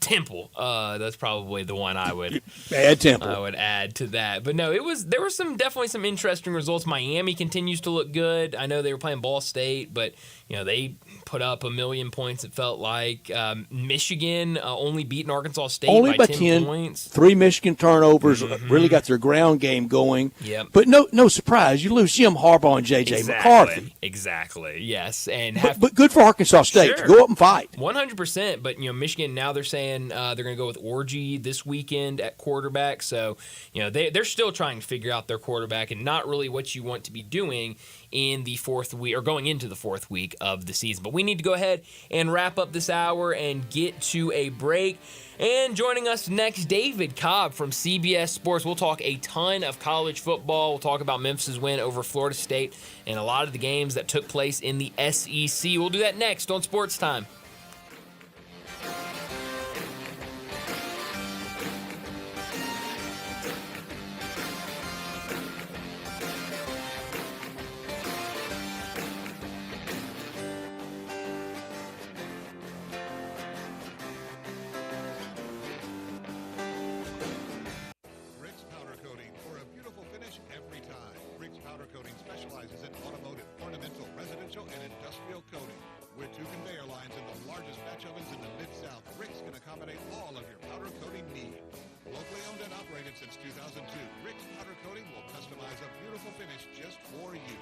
Temple. That's probably the one I would add. Temple. I would add to that. But no, there were definitely some interesting results. Miami continues to look good. I know they were playing Ball State, but they put up 1 million points. It felt like Michigan only beaten Arkansas State only by 10 points. 3 Michigan turnovers really got their ground game going. Yep. But no surprise, you lose Jim Harbaugh and J.J. McCarthy. Exactly. Yes, and but good for Arkansas State to go up and fight. 100%. But Michigan now they're saying they're going to go with Orji this weekend at quarterback. So they're still trying to figure out their quarterback and not really what you want to be doing in the 4th week or going into the 4th week of the season. But we need to go ahead and wrap up this hour and get to a break. And joining us next, David Cobb from CBS Sports. We'll talk a ton of college football. We'll talk about Memphis' win over Florida State and a lot of the games that took place in the SEC. We'll do that next on Sports Time. Since 2002, Rick's Powder Coating will customize a beautiful finish just for you.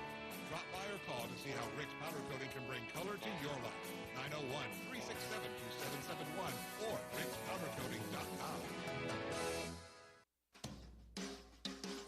Drop by or call to see how Rick's Powder Coating can bring color to your life. 901-367-2771 or rickspowdercoating.com.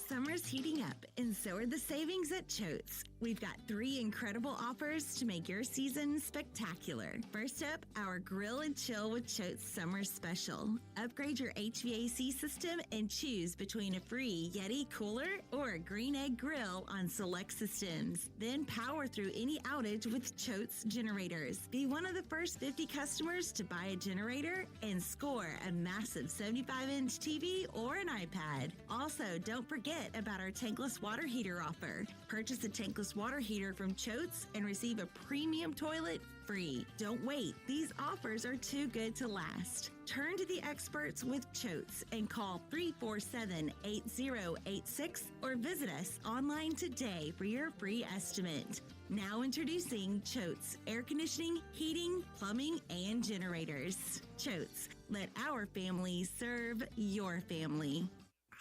Summer's heating up, and so are the savings at Choate's. We've got 3 incredible offers to make your season spectacular. First up, our Grill and Chill with Choate's Summer Special. Upgrade your HVAC system and choose between a free Yeti cooler or a Green Egg grill on select systems. Then power through any outage with Choate's generators. Be one of the first 50 customers to buy a generator and score a massive 75-inch TV or an iPad. Also, don't forget about our tankless water heater offer. Purchase a tankless water heater from Choate's and receive a premium toilet free. Don't wait. These offers are too good to last. Turn to the experts with Choate's and call 347-8086 or visit us online today for your free estimate. Now introducing Choate's Air Conditioning, Heating, Plumbing, and Generators. Choate's. Let our family serve your family.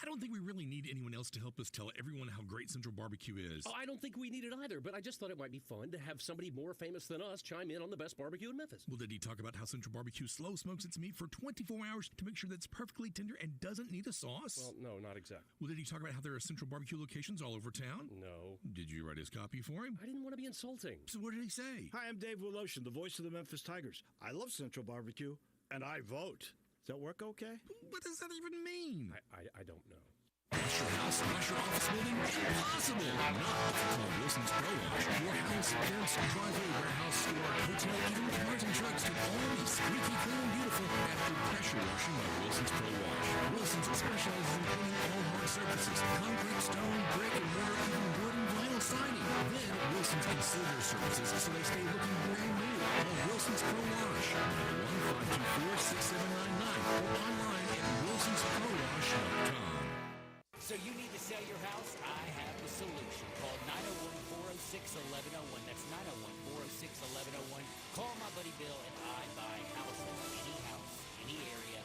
I don't think we really need anyone else to help us tell everyone how great Central Barbecue is. Oh, I don't think we need it either, but I just thought it might be fun to have somebody more famous than us chime in on the best barbecue in Memphis. Well, did he talk about how Central Barbecue slow smokes its meat for 24 hours to make sure that it's perfectly tender and doesn't need a sauce? Well, no, not exactly. Well, did he talk about how there are Central Barbecue locations all over town? No. Did you write his copy for him? I didn't want to be insulting. So what did he say? Hi, I'm Dave Woloshin, the voice of the Memphis Tigers. I love Central Barbecue, and I vote. Does that work okay? What does that even mean? I don't know. Is your house slash your office building? Impossible! Not with the call Wilson's Pro Wash. Your house office, fence, driveway, warehouse, store, hotel, even cars and trucks to always squeaky clean and beautiful after pressure washing by Wilson's Pro Wash. Wilson's specializes in cleaning all hard surfaces, concrete, stone, brick, and mortar, even wood and vinyl siding. Then Wilson's can seal their surfaces so they stay looking brand new. Call Wilson's Pro Wash, 901-524-6799, or online at wilsonsprowash.com. So you need to sell your house? I have the solution. Call 901-406-1101. That's 901-406-1101. Call my buddy Bill and I buy houses. Any house, any area,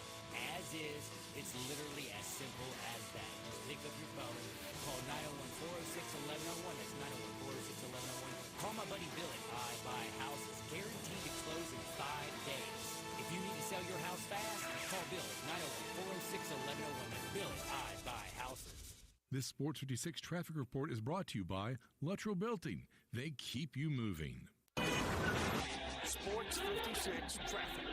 as is. It's literally as simple as that. Just pick up your phone. Call 901-406-1101. That's 901-406-1101. Call my buddy Bill and I buy houses. Guaranteed to close in 5 days. If you need to sell your house fast, call Bill at 901-406-1101. That's Bill and I buy houses. This Sports 56 traffic report is brought to you by Luttrell Belting. They keep you moving. Sports 56 traffic.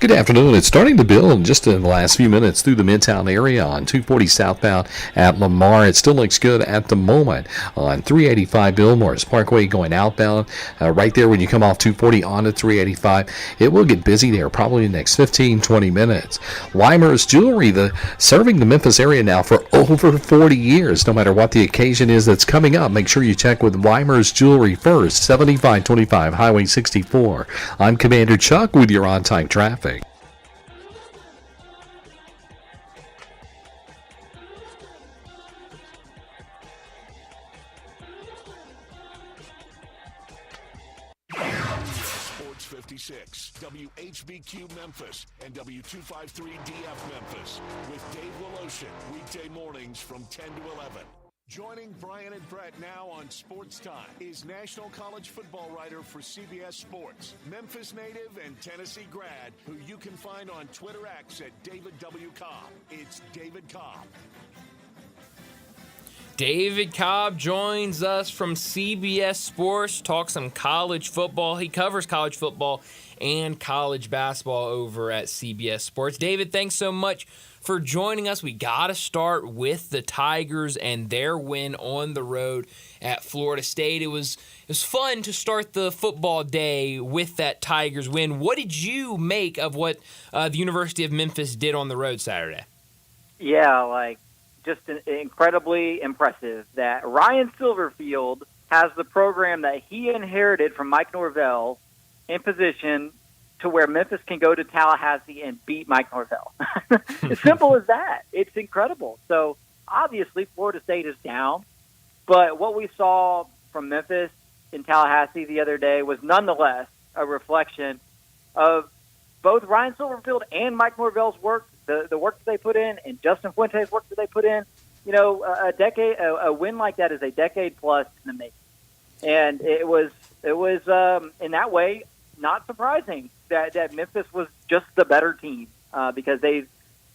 Good afternoon. It's starting to build just in the last few minutes through the Midtown area on 240 southbound at Lamar. It still looks good at the moment on 385 Billmores Parkway going outbound. Right there when you come off 240 onto 385, it will get busy there probably in the next 15-20 minutes. Weimer's Jewelry, serving the Memphis area now for over 40 years. No matter what the occasion is that's coming up, make sure you check with Weimer's Jewelry first, 7525 Highway 64. I'm Commander Chuck with your on-time traffic. Sports 56, WHBQ Memphis, and W253DF Memphis with Dave Woloshin, weekday mornings from 10 to 11. Joining Brian and Brett now on Sports Time is National College Football writer for CBS Sports, Memphis native and Tennessee grad, who you can find on Twitter X at David W. Cobb. It's David Cobb. David Cobb joins us from CBS Sports, talk some college football. He covers college football and college basketball over at CBS Sports. David, thanks so much for joining us. We got to start with the Tigers and their win on the road at Florida State. It was fun to start the football day with that Tigers win. What did you make of what the University of Memphis did on the road Saturday? Yeah, just incredibly impressive that Ryan Silverfield has the program that he inherited from Mike Norvell in position to where Memphis can go to Tallahassee and beat Mike Norvell. As simple as that. It's incredible. So, obviously, Florida State is down, but what we saw from Memphis in Tallahassee the other day was nonetheless a reflection of both Ryan Silverfield and Mike Norvell's work, the work that they put in, and Justin Fuente's work that they put in. You know, a win like that is a decade plus in the making. And it was in that way not surprising that Memphis was just the better team because they've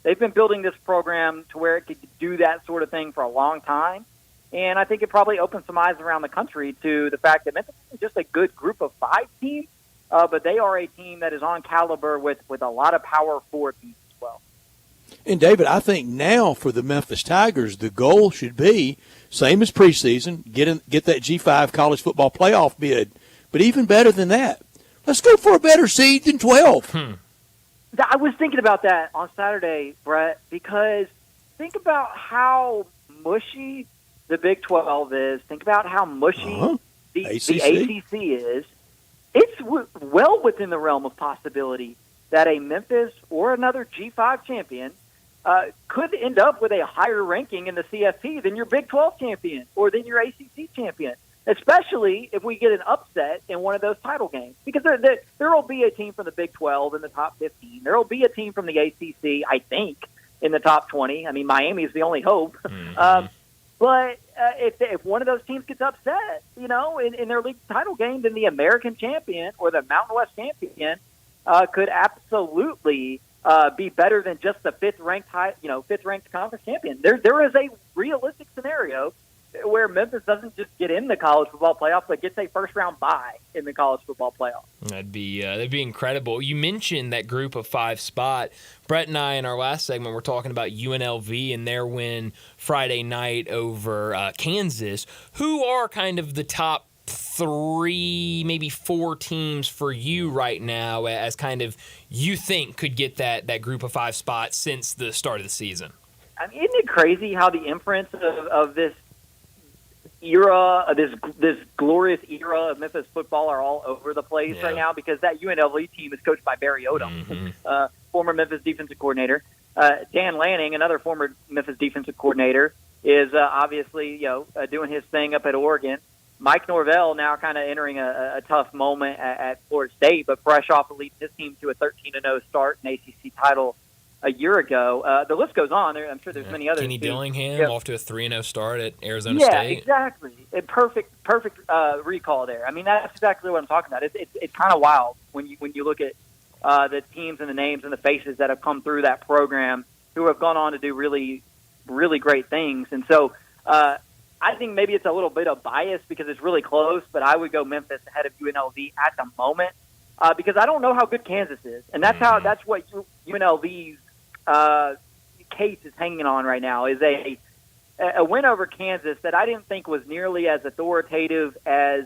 been building this program to where it could do that sort of thing for a long time. And I think it probably opened some eyes around the country to the fact that Memphis is just a good group of 5 teams, but they are a team that is on caliber with a lot of power forward teams as well. And, David, I think now for the Memphis Tigers, the goal should be, same as preseason, get that G5 college football playoff bid. But even better than that, let's go for a better seed than 12. I was thinking about that on Saturday, Brett, because think about how mushy the Big 12 is. Think about how mushy the ACC is. It's well within the realm of possibility that a Memphis or another G5 champion could end up with a higher ranking in the CFP than your Big 12 champion or than your ACC champion, especially if we get an upset in one of those title games. Because there will be a team from the Big 12 in the top 15. There will be a team from the ACC, I think, in the top 20. I mean, Miami is the only hope. But if one of those teams gets upset, you know, in their league title game, then the American champion or the Mountain West champion could absolutely be better than just the fifth ranked conference champion. There is a realistic scenario where Memphis doesn't just get in the college football playoff, but gets a first round bye in the college football playoff. That'd be incredible. You mentioned that group of 5 spot. Brett and I, in our last segment, were talking about UNLV and their win Friday night over Kansas, who are kind of the top 3, maybe 4 teams for you right now as kind of you think could get that group of 5 spot since the start of the season? I mean, isn't it crazy how the imprints of this era, this glorious era of Memphis football are all over the place right now? Because that UNLV team is coached by Barry Odom, former Memphis defensive coordinator. Dan Lanning, another former Memphis defensive coordinator, is obviously doing his thing up at Oregon. Mike Norvell now kind of entering a tough moment at Florida State, but fresh off of leading his team to a 13-0 start in ACC title a year ago. The list goes on. I'm sure there's many others. Kenny too. Dillingham off to a 3-0 start at Arizona Yeah, State. exactly. Perfect recall there. I mean, that's exactly what I'm talking about. It's kind of wild when you look at the teams and the names and the faces that have come through that program who have gone on to do really, really great things. And so I think maybe it's a little bit of bias because it's really close, but I would go Memphis ahead of UNLV at the moment because I don't know how good Kansas is, and that's what UNLV's case is hanging on right now is a win over Kansas that I didn't think was nearly as authoritative as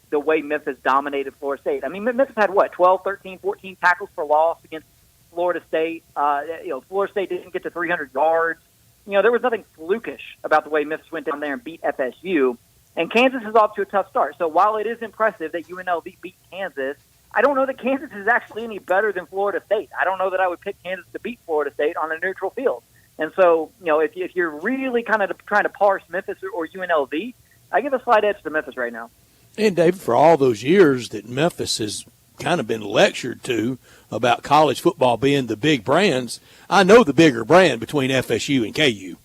the way Memphis dominated Florida State. I mean, Memphis had 12, 13, 14 tackles for loss against Florida State. Florida State didn't get to 300 yards. There was nothing flukish about the way Memphis went down there and beat FSU. And Kansas is off to a tough start. So while it is impressive that UNLV beat Kansas, I don't know that Kansas is actually any better than Florida State. I don't know that I would pick Kansas to beat Florida State on a neutral field. And so, if you're really kind of trying to parse Memphis or UNLV, I give a slight edge to Memphis right now. And, David, for all those years that Memphis has kind of been lectured to about college football being the big brands, I know the bigger brand between FSU and KU.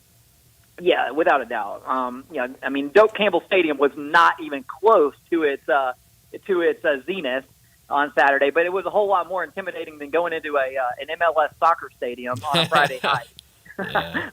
Yeah, without a doubt. I mean, Doak Campbell Stadium was not even close to its zenith on Saturday, but it was a whole lot more intimidating than going into an MLS soccer stadium on a Friday night.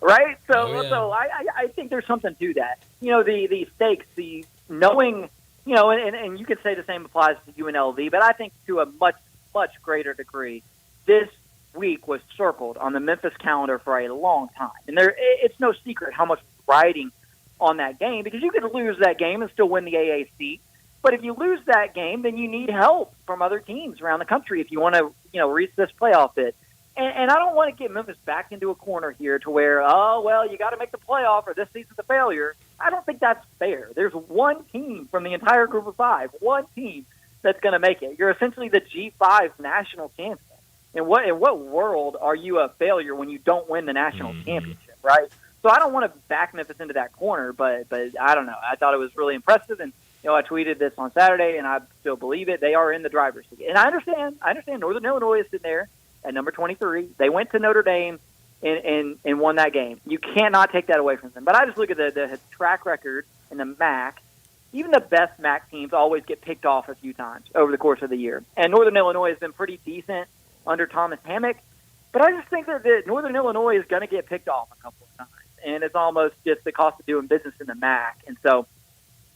Right? So I think there's something to that. The stakes, the knowing, and you could say the same applies to UNLV, but I think to a much, much greater degree, this week was circled on the Memphis calendar for a long time. And it's no secret how much riding on that game because you could lose that game and still win the AAC. But if you lose that game, then you need help from other teams around the country if you want to reach this playoff bid. And I don't want to get Memphis back into a corner here to where, you got to make the playoff or this season's a failure. I don't think that's fair. There's one team from the entire group of 5, one team that's going to make it. You're essentially the G5 national champion. In what world are you a failure when you don't win the national championship, right? So I don't want to back Memphis into that corner, but I don't know. I thought it was really impressive, and I tweeted this on Saturday, and I still believe it. They are in the driver's seat, and I understand. Northern Illinois is sitting there at number 23. They went to Notre Dame and won that game. You cannot take that away from them. But I just look at the track record in the MAC. Even the best MAC teams always get picked off a few times over the course of the year, and Northern Illinois has been pretty decent under Thomas Hammock, but I just think that Northern Illinois is going to get picked off a couple of times, and it's almost just the cost of doing business in the MAC. And so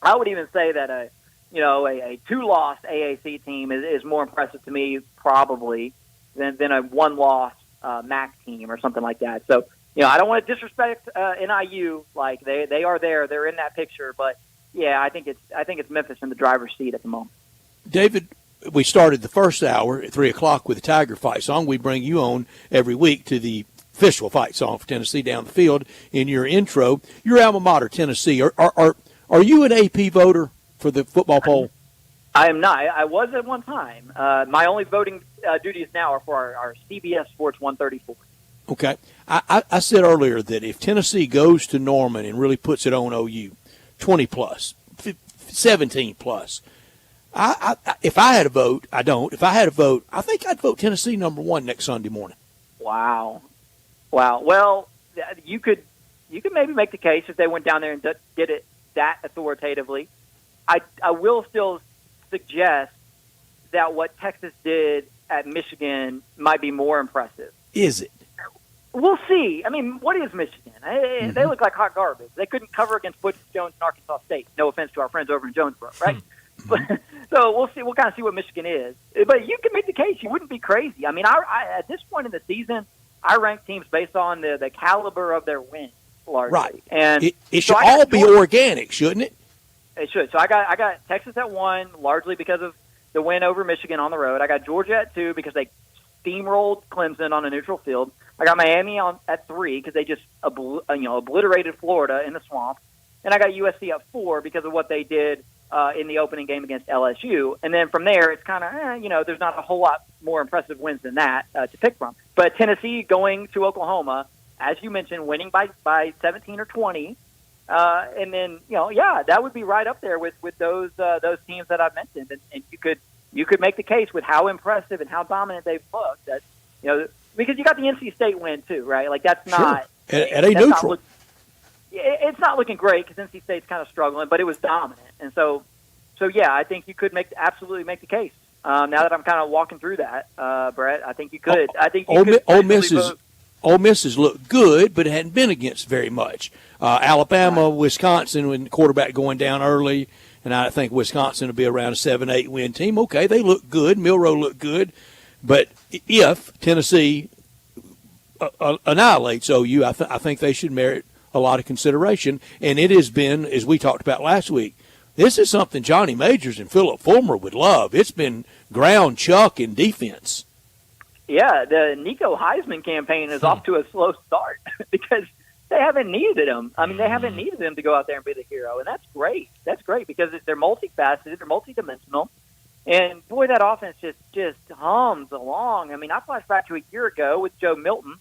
I would even say that a 2-loss AAC team is more impressive to me probably than a 1-loss MAC team or something like that. So, I don't want to disrespect NIU. Like they are there, they're in that picture, but yeah, I think it's Memphis in the driver's seat at the moment. David, we started the first hour at 3 o'clock with the Tiger Fight Song. We bring you on every week to the official fight song for Tennessee down the field. In your intro, your alma mater, Tennessee. Are you an AP voter for the football poll? I am not. I was at one time. My only voting duties now are for our CBS Sports 134. Okay. I said earlier that if Tennessee goes to Norman and really puts it on OU, 20-plus, 17-plus, if I had a vote, I don't. If I had a vote, I think I'd vote Tennessee number 1 next Sunday morning. Wow. Well, you could maybe make the case if they went down there and did it that authoritatively. I will still suggest that what Texas did at Michigan might be more impressive. Is it? We'll see. I mean, what is Michigan? They look like hot garbage. They couldn't cover against Butch Jones and Arkansas State. No offense to our friends over in Jonesboro, right? So we'll see. We'll kind of see what Michigan is. But you can make the case. You wouldn't be crazy. I mean, I at this point in the season, I rank teams based on the caliber of their wins, largely. Right. And it should all be organic, shouldn't it? It should. So I got Texas at 1, largely because of the win over Michigan on the road. I got Georgia at 2 because they steamrolled Clemson on a neutral field. I got Miami at 3 because they just obliterated Florida in the swamp. And I got USC at 4 because of what they did in the opening game against LSU. And then from there, it's kind of, there's not a whole lot more impressive wins than that to pick from. But Tennessee going to Oklahoma, as you mentioned, winning by 17 or 20. And then, that would be right up there with those teams that I've mentioned. And you could make the case with how impressive and how dominant they've looked. That, because you got the NC State win too, right? Like that's not at a neutral. It's not looking great because NC State's kind of struggling, but it was dominant. And so yeah, I think you could absolutely make the case. Now that I'm kind of walking through that, Brett, I think you could. I think you could. Ole Miss has looked good, but it hadn't been against very much. Alabama, Wisconsin, when the quarterback going down early, and I think Wisconsin will be around a 7-8 win team. Okay, they look good. Milroe looked good. But if Tennessee annihilates OU, I think they should merit a lot of consideration. And it has been, as we talked about last week, this is something Johnny Majors and Philip Fulmer would love. It's been ground chuck in defense. Yeah, the Nico Heisman campaign is off to a slow start because they haven't needed him. I mean, they haven't needed him to go out there and be the hero, and that's great. That's great because they're multifaceted, they're multidimensional, and boy, that offense just hums along. I mean, I flash back to a year ago with Joe Milton.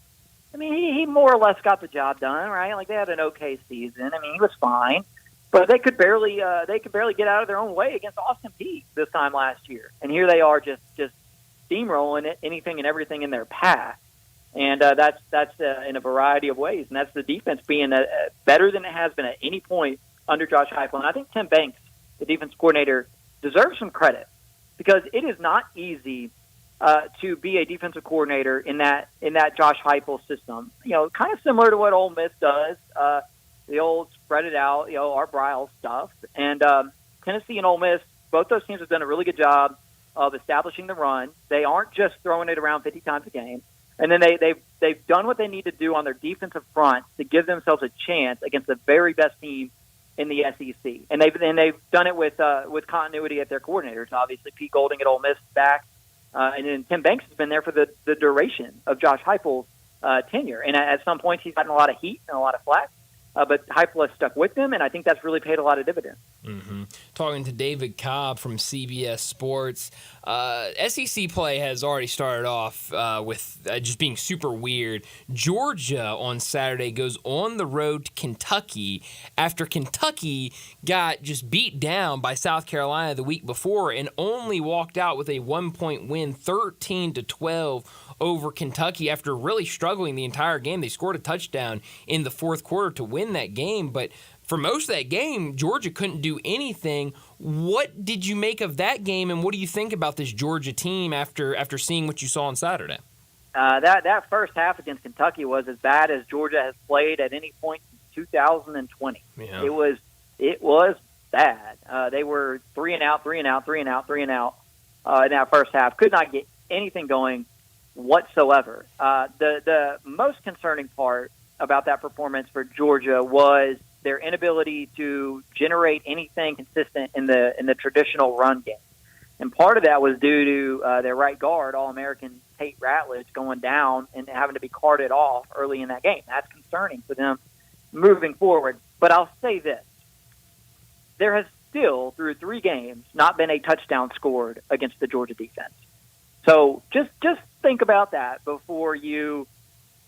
I mean, he more or less got the job done, right? Like they had an okay season. I mean, he was fine, but they could barely get out of their own way against Austin Peay this time last year, and here they are just steamrolling anything and everything in their path. And that's in a variety of ways. And that's the defense being better than it has been at any point under Josh Heupel. And I think Tim Banks, the defense coordinator, deserves some credit because it is not easy to be a defensive coordinator in that Josh Heupel system. Kind of similar to what Ole Miss does, the old spread it out, Art Briles stuff. And Tennessee and Ole Miss, both those teams have done a really good job of establishing the run. They aren't just throwing it around 50 times a game. And then they've done what they need to do on their defensive front to give themselves a chance against the very best team in the SEC. And they've done it with continuity at their coordinators. Obviously, Pete Golding at Ole Miss is back, and then Tim Banks has been there for the duration of Josh Heupel's tenure. And at some points, he's gotten a lot of heat and a lot of flack. But Heupel has stuck with them, and I think that's really paid a lot of dividends. Mm-hmm. Talking to David Cobb from CBS Sports, SEC play has already started off with just being super weird. Georgia on Saturday goes on the road to Kentucky after Kentucky got just beat down by South Carolina the week before and only walked out with a 1-point win, 13-12 over Kentucky after really struggling the entire game. They scored a touchdown in the fourth quarter to win that game, but for most of that game, Georgia couldn't do anything. What did you make of that game, and what do you think about this Georgia team after seeing what you saw on Saturday? That first half against Kentucky was as bad as Georgia has played at any point in 2020. Yeah. It was bad. They were 3-and-out in that first half. Could not get anything going whatsoever. The most concerning part about that performance for Georgia was their inability to generate anything consistent in the traditional run game. And part of that was due to their right guard, All-American Tate Ratledge, going down and having to be carted off early in that game. That's concerning for them moving forward. But I'll say this. There has still, through 3 games, not been a touchdown scored against the Georgia defense. So just think about that before you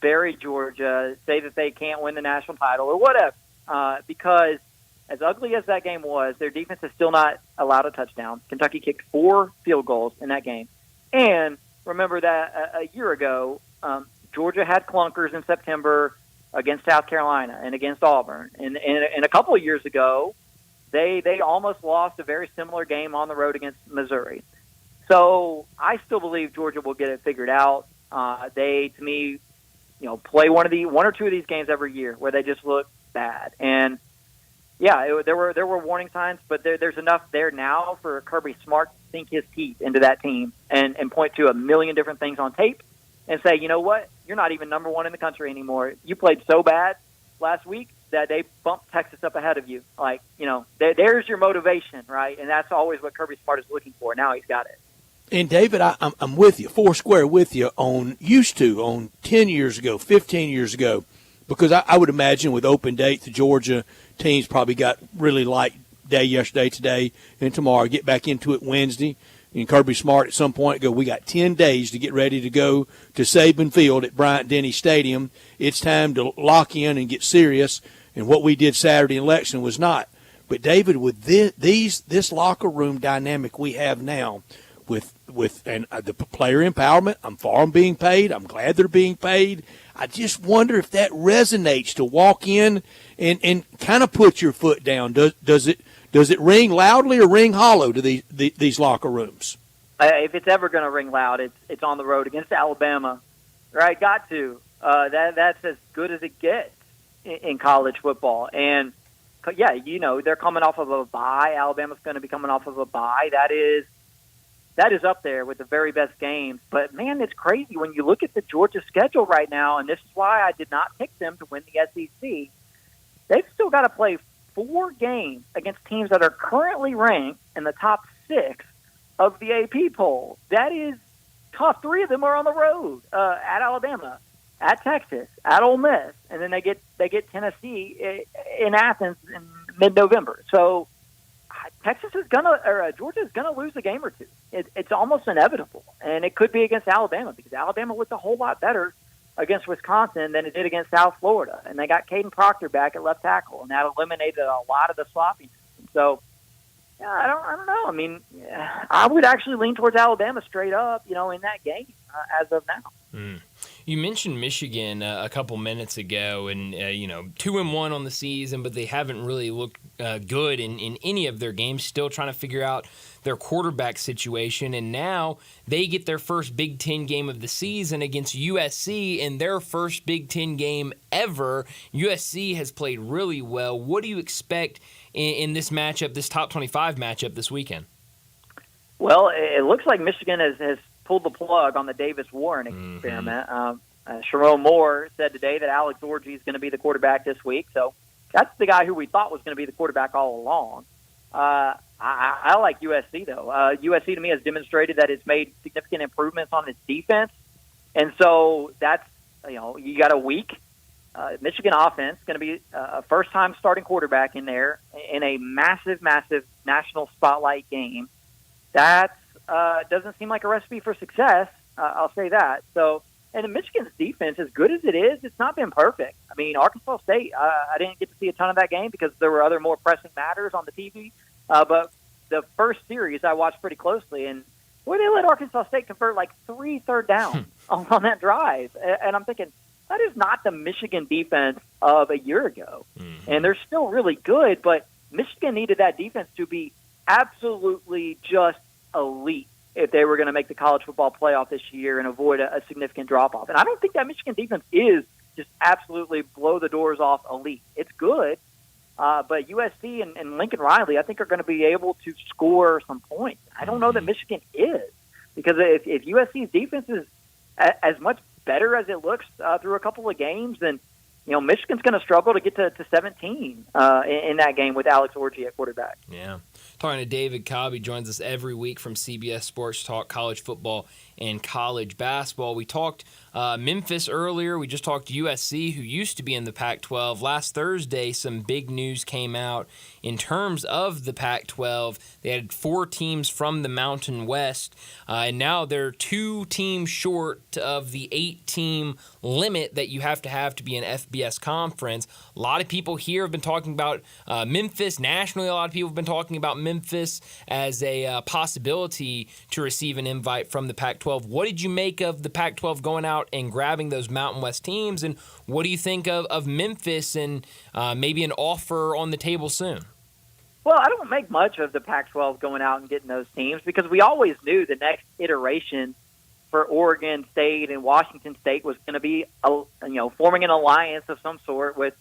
bury Georgia, say that they can't win the national title or whatever. Because as ugly as that game was, their defense has still not allowed a touchdown. Kentucky kicked 4 field goals in that game. And remember that a year ago, Georgia had clunkers in September against South Carolina and against Auburn. And a couple of years ago, they almost lost a very similar game on the road against Missouri. So I still believe Georgia will get it figured out. They, to me, play one or two of these games every year where they just look bad. And yeah, there were warning signs, but there's enough there now for Kirby Smart to sink his teeth into that team and point to a million different things on tape and say, you know what, you're not even number 1 in the country anymore. You played so bad last week, that they bumped Texas up ahead of you. Like, there's your motivation, right? And that's always what Kirby Smart is looking for. Now he's got it. And David, I'm with you, four square with you on 10 years ago, 15 years ago, because I would imagine with open date, the Georgia teams probably got really light day yesterday, today, and tomorrow. Get back into it Wednesday. And Kirby Smart at some point go, we got 10 days to get ready to go to Saban Field at Bryant-Denny Stadium. It's time to lock in and get serious. And what we did Saturday in Lexington was not. But, David, with this locker room dynamic we have now, with the player empowerment, I'm for them being paid. I'm glad they're being paid. I just wonder if that resonates to walk in and kind of put your foot down. Does it ring loudly or ring hollow to these locker rooms? If it's ever going to ring loud, it's on the road against Alabama, right? Got to. That's as good as it gets in college football. And, yeah, they're coming off of a bye. Alabama's going to be coming off of a bye. That is up there with the very best games. But, man, it's crazy when you look at the Georgia schedule right now, and this is why I did not pick them to win the SEC. They've still got to play 4 games against teams that are currently ranked in the top 6 of the AP poll. That is tough. 3 of them are on the road, at Alabama, at Texas, at Ole Miss, and then they get Tennessee in Athens in mid-November. So Georgia is gonna lose a game or two. It's almost inevitable, and it could be against Alabama because Alabama looked a whole lot better against Wisconsin than it did against South Florida, and they got Caden Proctor back at left tackle, and that eliminated a lot of the sloppiness. So, yeah, I don't know. I mean, I would actually lean towards Alabama straight up, in that game as of now. You mentioned Michigan a couple minutes ago, and 2-1 on the season, but they haven't really looked good in any of their games. Still trying to figure out their quarterback situation, and now they get their first Big Ten game of the season against USC in their first Big Ten game ever. USC has played really well. What do you expect in this matchup, this top 25 matchup this weekend? Well, it looks like Michigan has pulled the plug on the Davis-Warren experiment. Sharon Moore said today that Alex Orji is going to be the quarterback this week, so that's the guy who we thought was going to be the quarterback all along. I like USC, though. USC, to me, has demonstrated that it's made significant improvements on its defense, and so that's, you got a week. Michigan offense going to be a first-time starting quarterback in there in a massive, massive national spotlight game. That doesn't seem like a recipe for success. I'll say that. So, and Michigan's defense, as good as it is, it's not been perfect. I mean, Arkansas State, I didn't get to see a ton of that game because there were other more pressing matters on the TV. But the first series I watched pretty closely, and boy, they let Arkansas State convert like 3 third downs on that drive. And I'm thinking, that is not the Michigan defense of a year ago. And they're still really good, but Michigan needed that defense to be absolutely just elite if they were going to make the college football playoff this year and avoid a significant drop-off. And I don't think that Michigan defense is just absolutely blow the doors off elite. It's good, but USC and Lincoln Riley, I think, are going to be able to score some points. I don't know that Michigan is, because if USC's defense is as much better as it looks through a couple of games, then Michigan's going to struggle to get to 17 in that game with Alex Orji at quarterback. Yeah. Talking to David Cobb, he joins us every week from CBS Sports Talk, college football and college basketball. We talked Memphis earlier. We just talked USC, who used to be in the Pac-12. Last Thursday, some big news came out in terms of the Pac-12. They had 4 teams from the Mountain West, and now they're 2 teams short of the 8-team limit that you have to be an FBS conference. A lot of people here have been talking about Memphis. Nationally, a lot of people have been talking about Memphis as a possibility to receive an invite from the Pac-12. What did you make of the Pac-12 going out and grabbing those Mountain West teams, and what do you think of Memphis and maybe an offer on the table soon? Well, I don't make much of the Pac-12 going out and getting those teams because we always knew the next iteration for Oregon State and Washington State was going to be, forming an alliance of some sort with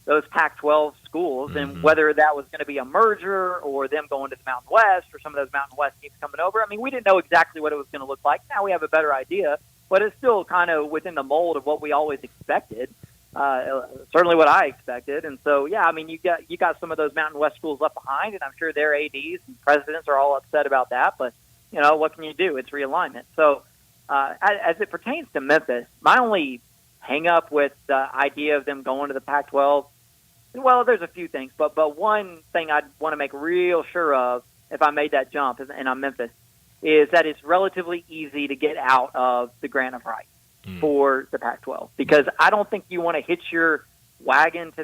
those Pac-12 schools, and whether that was going to be a merger or them going to the Mountain West or some of those Mountain West teams coming over. I mean, we didn't know exactly what it was going to look like. Now we have a better idea, but it's still kind of within the mold of what we always expected. certainly what I expected. And so, yeah, I mean, you got some of those Mountain West schools left behind, and I'm sure their ADs and presidents are all upset about that. But, what can you do? It's realignment. So as it pertains to Memphis, my only hang-up with the idea of them going to the Pac-12, well, there's a few things. But one thing I'd want to make real sure of if I made that jump and I'm Memphis is that it's relatively easy to get out of the grant of rights for the Pac-12, because I don't think you want to hitch your wagon to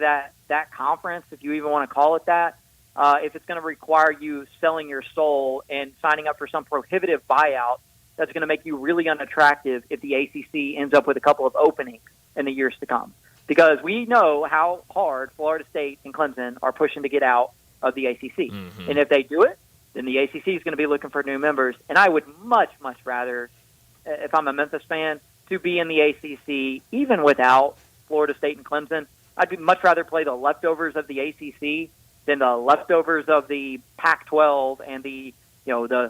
that conference, if you even want to call it that, if it's going to require you selling your soul and signing up for some prohibitive buyout that's going to make you really unattractive if the ACC ends up with a couple of openings in the years to come. Because we know how hard Florida State and Clemson are pushing to get out of the ACC. And if they do it, then the ACC is going to be looking for new members. And I would much, much rather, if I'm a Memphis fan, to be in the ACC, even without Florida State and Clemson. I'd much rather play the leftovers of the ACC than the leftovers of the Pac-12 and the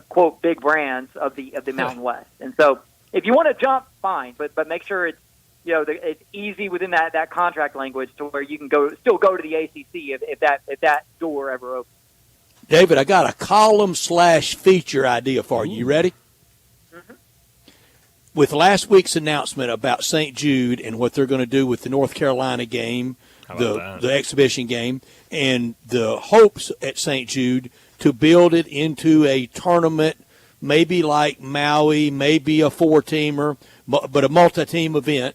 quote big brands of the Mountain West. And so, if you want to jump, fine, but make sure it's it's easy within that contract language to where you can still go to the ACC if that door ever opens. David, I got a column/feature idea for you. You ready? With last week's announcement about St. Jude and what they're going to do with the North Carolina game, the exhibition game, and the hopes at St. Jude to build it into a tournament, maybe like Maui, maybe a 4-teamer, but a multi-team event.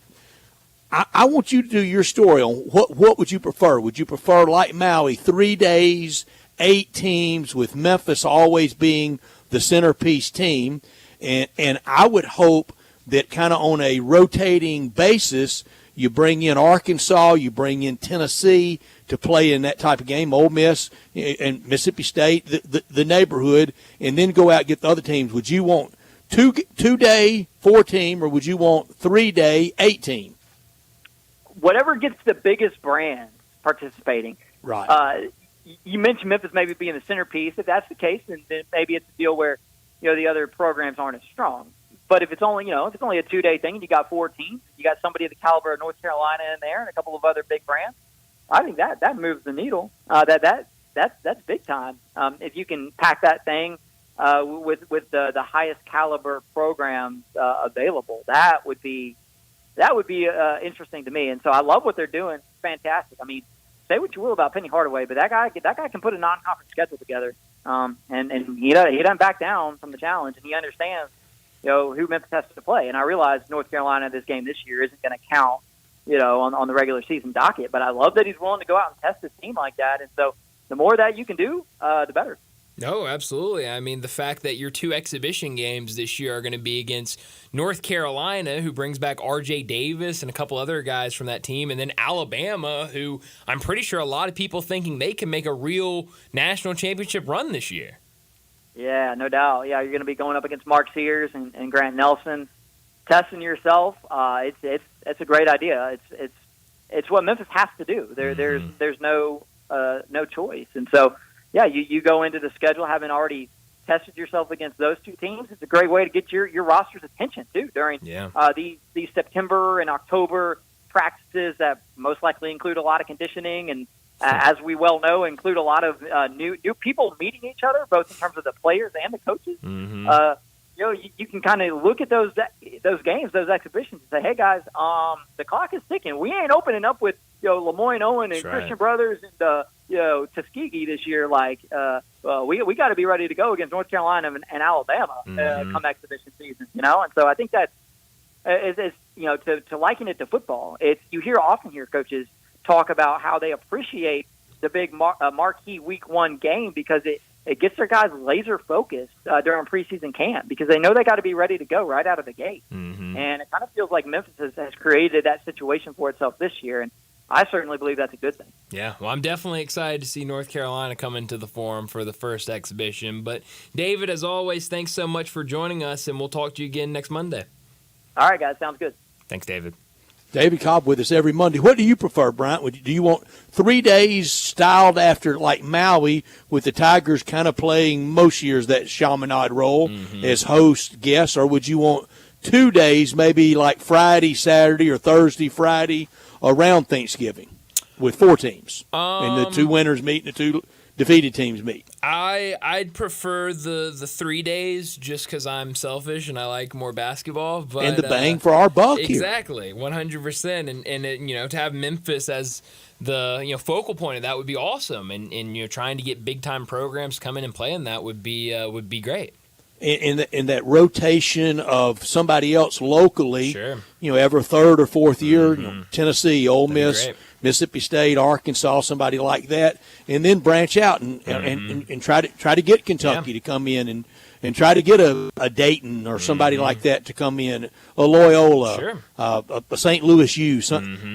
I want you to do your story on what would you prefer? Would you prefer, like Maui, 3 days, 8 teams, with Memphis always being the centerpiece team? And I would hope that kind of on a rotating basis, you bring in Arkansas, you bring in Tennessee to play in that type of game, Ole Miss and Mississippi State, the neighborhood, and then go out and get the other teams. Would you want 2-day 4-team, or would you want 3-day 8-team? Whatever gets the biggest brands participating. Right. You mentioned Memphis maybe being the centerpiece. If that's the case, then maybe it's a deal where the other programs aren't as strong. But if it's only a 2-day thing and you got 4 teams, you got somebody of the caliber of North Carolina in there and a couple of other big brands, I think that moves the needle. That's big time. If you can pack that thing with the highest caliber programs available, that would be interesting to me. And so I love what they're doing. It's fantastic. I mean, say what you will about Penny Hardaway, but that guy can put a non-conference schedule together. And he doesn't back down from the challenge, and he understands who Memphis has to play. And I realize North Carolina, this game this year, isn't going to count, on the regular season docket. But I love that he's willing to go out and test his team like that. And so the more that you can do, the better. No, absolutely. I mean, the fact that your 2 exhibition games this year are going to be against North Carolina, who brings back R.J. Davis and a couple other guys from that team, and then Alabama, who I'm pretty sure a lot of people thinking they can make a real national championship run this year. Yeah, no doubt. Yeah, you're going to be going up against Mark Sears and Grant Nelson, testing yourself. It's a great idea. It's what Memphis has to do. There's no choice. And so, yeah, you go into the schedule having already tested yourself against those 2 teams. It's a great way to get your roster's attention too during these September and October practices that most likely include a lot of conditioning and. As we well know, include a lot of new people meeting each other, both in terms of the players and the coaches. You can kind of look at those games, those exhibitions, and say, "Hey guys, the clock is ticking. We ain't opening up with Lemoyne Owen and Christian Brothers and Tuskegee this year. Like we got to be ready to go against North Carolina and Alabama come exhibition season. And so I think that is to liken it to football. You often hear coaches talk about how they appreciate the big marquee week 1 game because it gets their guys laser focused during preseason camp because they know they got to be ready to go right out of the gate. And it kind of feels like Memphis has created that situation for itself this year. And I certainly believe that's a good thing. Yeah, well, I'm definitely excited to see North Carolina come into the Forum for the first exhibition. But David, as always, thanks so much for joining us, and we'll talk to you again next Monday. All right, guys. Sounds good. Thanks, David. David Cobb with us every Monday. What do you prefer, Bryant? Do you want 3 days styled after like Maui with the Tigers kind of playing most years that Chaminade role as host guests, or would you want 2 days, maybe like Friday, Saturday, or Thursday, Friday, around Thanksgiving with 4 teams. And the 2 winners meet and the 2 defeated teams meet. I'd prefer the 3 days just because I'm selfish and I like more basketball. But, and the bang for our buck here. Exactly, 100%. And it, to have Memphis as the focal point of that would be awesome. And trying to get big time programs come in and play in that would be great. In that rotation of somebody else locally, sure. Every 3rd or 4th year, Tennessee, Ole Miss, Mississippi State, Arkansas, somebody like that, and then branch out and try to get Kentucky to come in and try to get a Dayton or somebody like that to come in, a Loyola, a St. Louis U.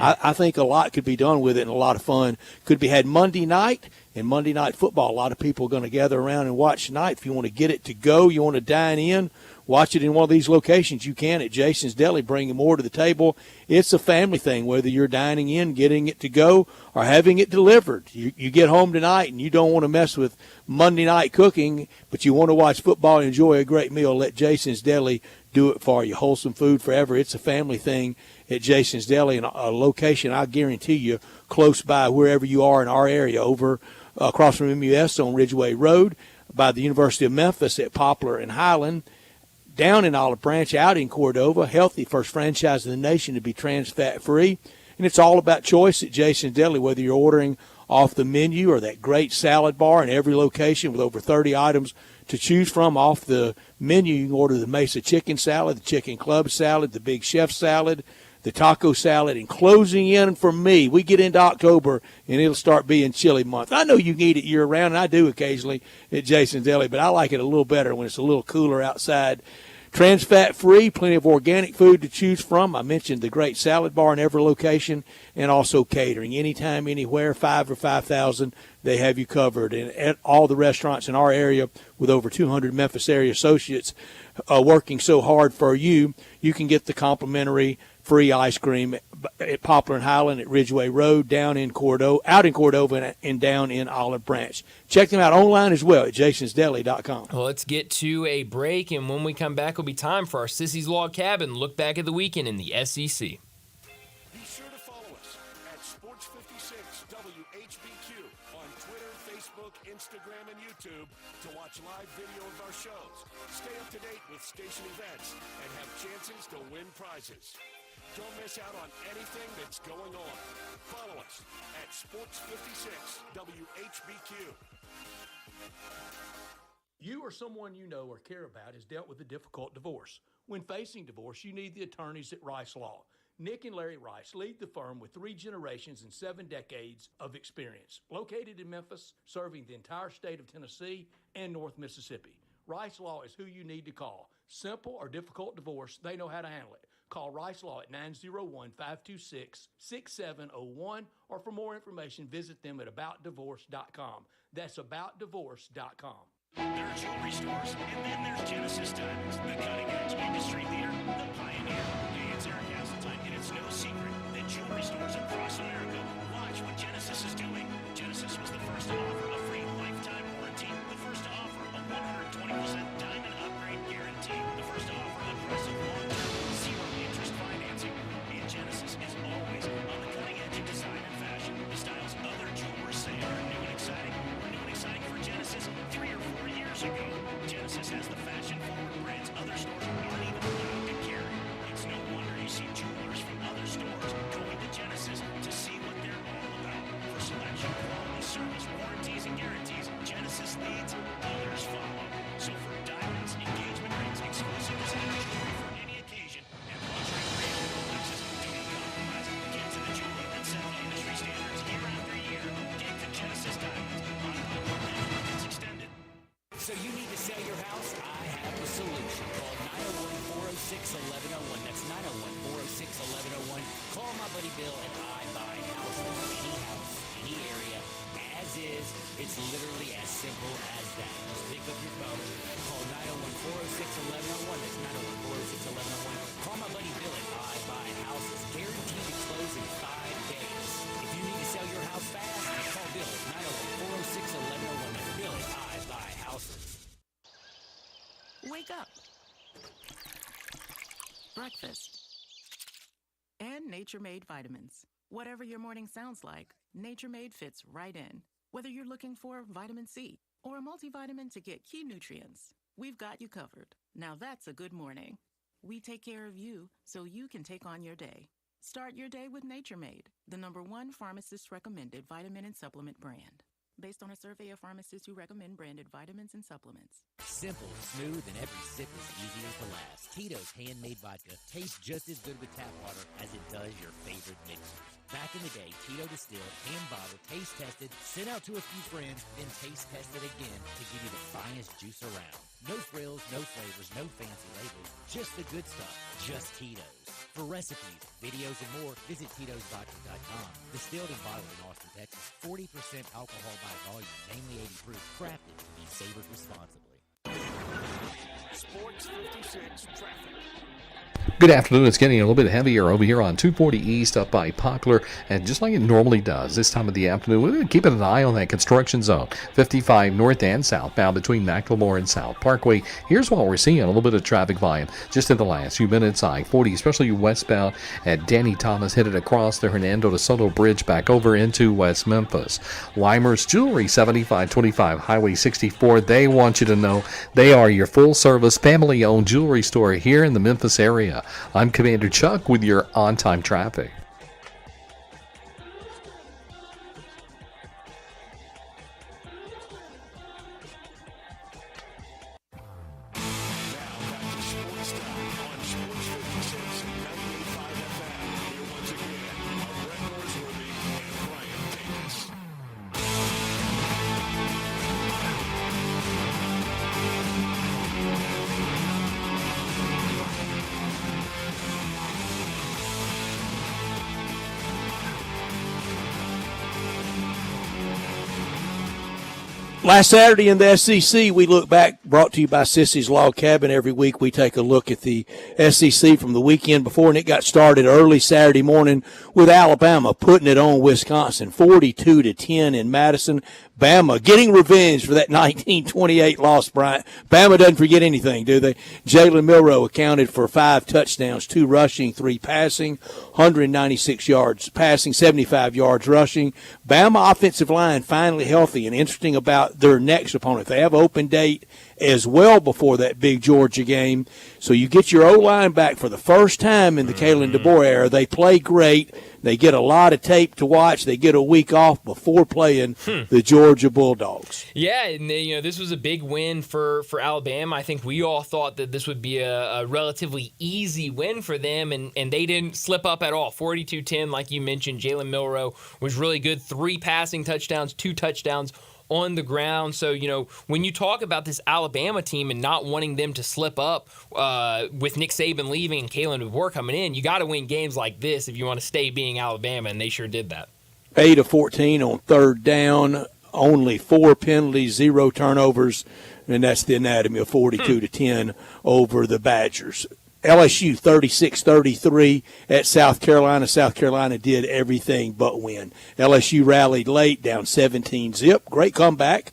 I think a lot could be done with it and a lot of fun could be had Monday night. And Monday Night Football, a lot of people are going to gather around and watch tonight. If you want to get it to go, you want to dine in, watch it in one of these locations, you can at Jason's Deli, bringing more to the table. It's a family thing, whether you're dining in, getting it to go, or having it delivered. You get home tonight and you don't want to mess with Monday night cooking, but you want to watch football and enjoy a great meal, let Jason's Deli do it for you. Wholesome food forever. It's a family thing at Jason's Deli, and a location, I guarantee you, close by wherever you are in our area, over across from MUS on Ridgeway Road, by the University of Memphis at Poplar and Highland, down in Olive Branch, out in Cordova, healthy, first franchise in the nation to be trans fat free. And it's all about choice at Jason's Deli, whether you're ordering off the menu or that great salad bar in every location with over 30 items to choose from off the menu. You can order the Mesa chicken salad, the chicken club salad, the big chef salad, the taco salad, and closing in for me, we get into October and it'll start being chili month. I know you can eat it year round, and I do occasionally at Jason's Deli, but I like it a little better when it's a little cooler outside. Trans fat free, plenty of organic food to choose from. I mentioned the great salad bar in every location, and also catering. Anytime, anywhere, 5 or 5,000, they have you covered. And at all the restaurants in our area, with over 200 Memphis area associates working so hard for you, you can get the complimentary free ice cream at Poplar and Highland at Ridgeway Road, out in Cordova, and down in Olive Branch. Check them out online as well at jasonsdeli.com. Well, let's get to a break, and when we come back, it'll be time for our Sissy's Log Cabin look back at the weekend in the SEC. Be sure to follow us at Sports56 WHBQ on Twitter, Facebook, Instagram, and YouTube to watch live video of our shows. Stay up to date with station events and have chances to win prizes. Don't miss out on anything that's going on. Follow us at Sports56 WHBQ. You or someone you know or care about has dealt with a difficult divorce. When facing divorce, you need the attorneys at Rice Law. Nick and Larry Rice lead the firm with 3 generations and 7 decades of experience. Located in Memphis, serving the entire state of Tennessee and North Mississippi. Rice Law is who you need to call. Simple or difficult divorce, they know how to handle it. Call Rice Law at 901-526-6701, or for more information, visit them at aboutdivorce.com. That's aboutdivorce.com. There are jewelry stores, and then there's Genesis Diamonds, the cutting-edge industry leader, the pioneer. Hey, it's Eric Hasseltine, and it's no secret that jewelry stores across America watch what Genesis is doing. Genesis was the first to offer a free lifetime warranty, the first to offer a 120% diamond upgrade guarantee, the first to offer aggressive long-term zero-interest financing. And Genesis is always on the cutting edge of design and fashion. The styles other jewelers say are new and exciting were new and exciting for Genesis 3 or 4 years ago. Genesis has the fashion-forward brands other stores aren't even allowed to carry. It's no wonder you see jewelers from other stores going to Genesis to see what they're all about. For selection, quality, service, warranties, and guarantees, Genesis leads, others follow. So for diamonds, engagement rings, exclusive designer jewelry for any occasion, and luxury brand access, don't compromise. Get to the jewelry that set the industry standards year after year. Get to Genesis Diamonds on Markets Extended. So you need to sell your house? I have the solution. Call 901-406-1101. That's 901-406-1101. Call my buddy Bill and I buy houses. Any house, any area, as is. It's literally as simple as that. Just pick up your phone. Call 901-406-1101. That's 901-406-1101. Call my buddy Bill and I buy houses. Guaranteed to close in 5 days. If you need to sell your house fast, call Bill at 901-406-1101. That's Bill and I buy houses. Wake up. breakfast, and Nature Made vitamins. Whatever your morning sounds like, Nature Made fits right in. Whether you're looking for vitamin C or a multivitamin to get key nutrients, we've got you covered. Now that's a good morning. We take care of you so you can take on your day. Start your day with Nature Made, the #1 pharmacist-recommended vitamin and supplement brand. Based on a survey of pharmacists who recommend branded vitamins and supplements. Simple, smooth, and every sip is easy as the last. Tito's handmade vodka tastes just as good with tap water as it does your favorite mixers. Back in the day, Tito distilled, hand-bottled, taste-tested, sent out to a few friends, then taste-tested again to give you the finest juice around. No frills, no flavors, no fancy labels, just the good stuff, just Tito's. For recipes, videos, and more, visit Tito'sVodka.com. Distilled and bottled in Austin, Texas. 40% alcohol by volume, mainly 80 proof. Crafted to be savored responsibly. Sports 56 traffic. Good afternoon. It's getting a little bit heavier over here on 240 East up by Poplar, and just like it normally does this time of the afternoon, we're keeping an eye on that construction zone. 55 north and southbound between McLemore and South Parkway. Here's what we're seeing: a little bit of traffic volume just in the last few minutes. I-40, especially westbound at Danny Thomas, headed across the Hernando de Soto Bridge back over into West Memphis. Weimer's Jewelry, 7525 Highway 64. They want you to know they are your full-service, family-owned jewelry store here in the Memphis area. I'm Commander Chuck with your on-time traffic. Last Saturday in the SEC, we look back, brought to you by Sissy's Log Cabin. Every week we take a look at the SEC from the weekend before, and it got started early Saturday morning with Alabama putting it on Wisconsin, 42-10 in Madison. Bama getting revenge for that 1928 loss, Bryant. Bama doesn't forget anything, do they? Jalen Milroe accounted for 5 touchdowns, 2 rushing, 3 passing, 196 yards passing, 75 yards rushing. Bama offensive line finally healthy, and interesting about their next opponent. They have open date as well before that big Georgia game. So you get your O-line back for the first time in the Kalen DeBoer era. They play great. They get a lot of tape to watch. They get a week off before playing the Georgia Bulldogs. Yeah, and this was a big win for Alabama. I think we all thought that this would be a relatively easy win for them, and they didn't slip up at all. 42-10, like you mentioned. Jalen Milroe was really good. 3 passing touchdowns, 2 touchdowns on the ground. So, when you talk about this Alabama team and not wanting them to slip up with Nick Saban leaving and Kalen DeBoer coming in, you got to win games like this if you want to stay being Alabama, and they sure did that. 8 of 14 on third down, only 4 penalties, 0 turnovers, and that's the anatomy of 42-10 over the Badgers. LSU 36-33 at South Carolina. South Carolina did everything but win. LSU rallied late, down 17-zip. Great comeback.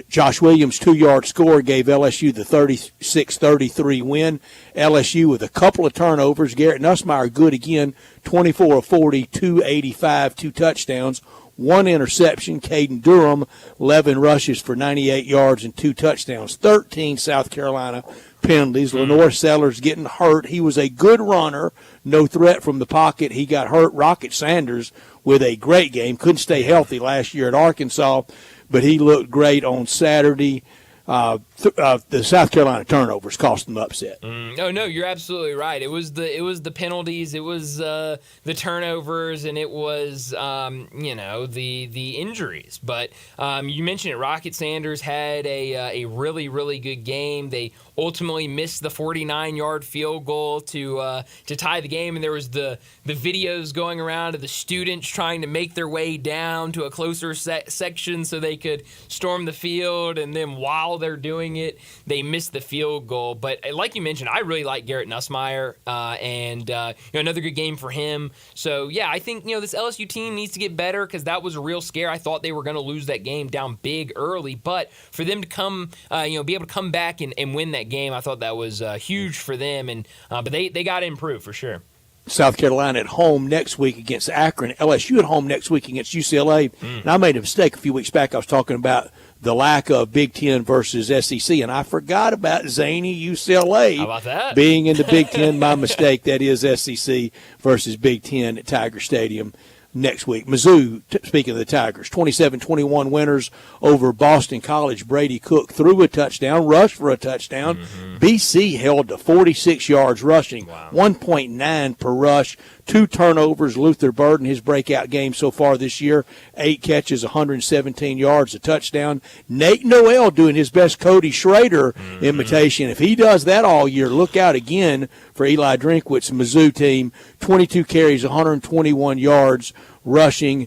Josh Williams' 2-yard score gave LSU the 36-33 win. LSU with a couple of turnovers. Garrett Nussmeier good again, 24 of 40, 285, 2 touchdowns. 1 interception. Caden Durham, 11 rushes for 98 yards and 2 touchdowns. 13 South Carolina penalties. Lenore Sellers getting hurt. He was a good runner, no threat from the pocket. He got hurt. Rocket Sanders with a great game. Couldn't stay healthy last year at Arkansas, but he looked great on Saturday. The South Carolina turnovers cost them upset. No, you're absolutely right. It was the penalties, it was the turnovers, and it was the injuries. But you mentioned it. Rocket Sanders had a really, really good game. They ultimately missed the 49-yard field goal to tie the game, and there was the videos going around of the students trying to make their way down to a closer section so they could storm the field, and then while how they're doing it. They missed the field goal. But like you mentioned, I really like Garrett Nussmeier, and another good game for him. So, yeah, I think this LSU team needs to get better because that was a real scare. I thought they were going to lose that game down big early. But for them to come, be able to come back and win that game, I thought that was huge for them. And but they got to improve for sure. South Carolina at home next week against Akron. LSU at home next week against UCLA. And I made a mistake a few weeks back. I was talking about the lack of Big Ten versus SEC, and I forgot about zany UCLA How about that? being in the Big Ten. My mistake. That is SEC versus Big Ten at Tiger Stadium next week. Mizzou, speaking of the Tigers, 27-21 winners over Boston College. Brady Cook threw a touchdown, rushed for a touchdown. BC held to 46 yards rushing, 1.9 per rush, 2 turnovers. Luther Burden, his breakout game so far this year, 8 catches, 117 yards, a touchdown. Nate Noel doing his best Cody Schrader imitation. If he does that all year, look out again for Eli Drinkwitz's Mizzou team. 22 carries, 121 yards rushing,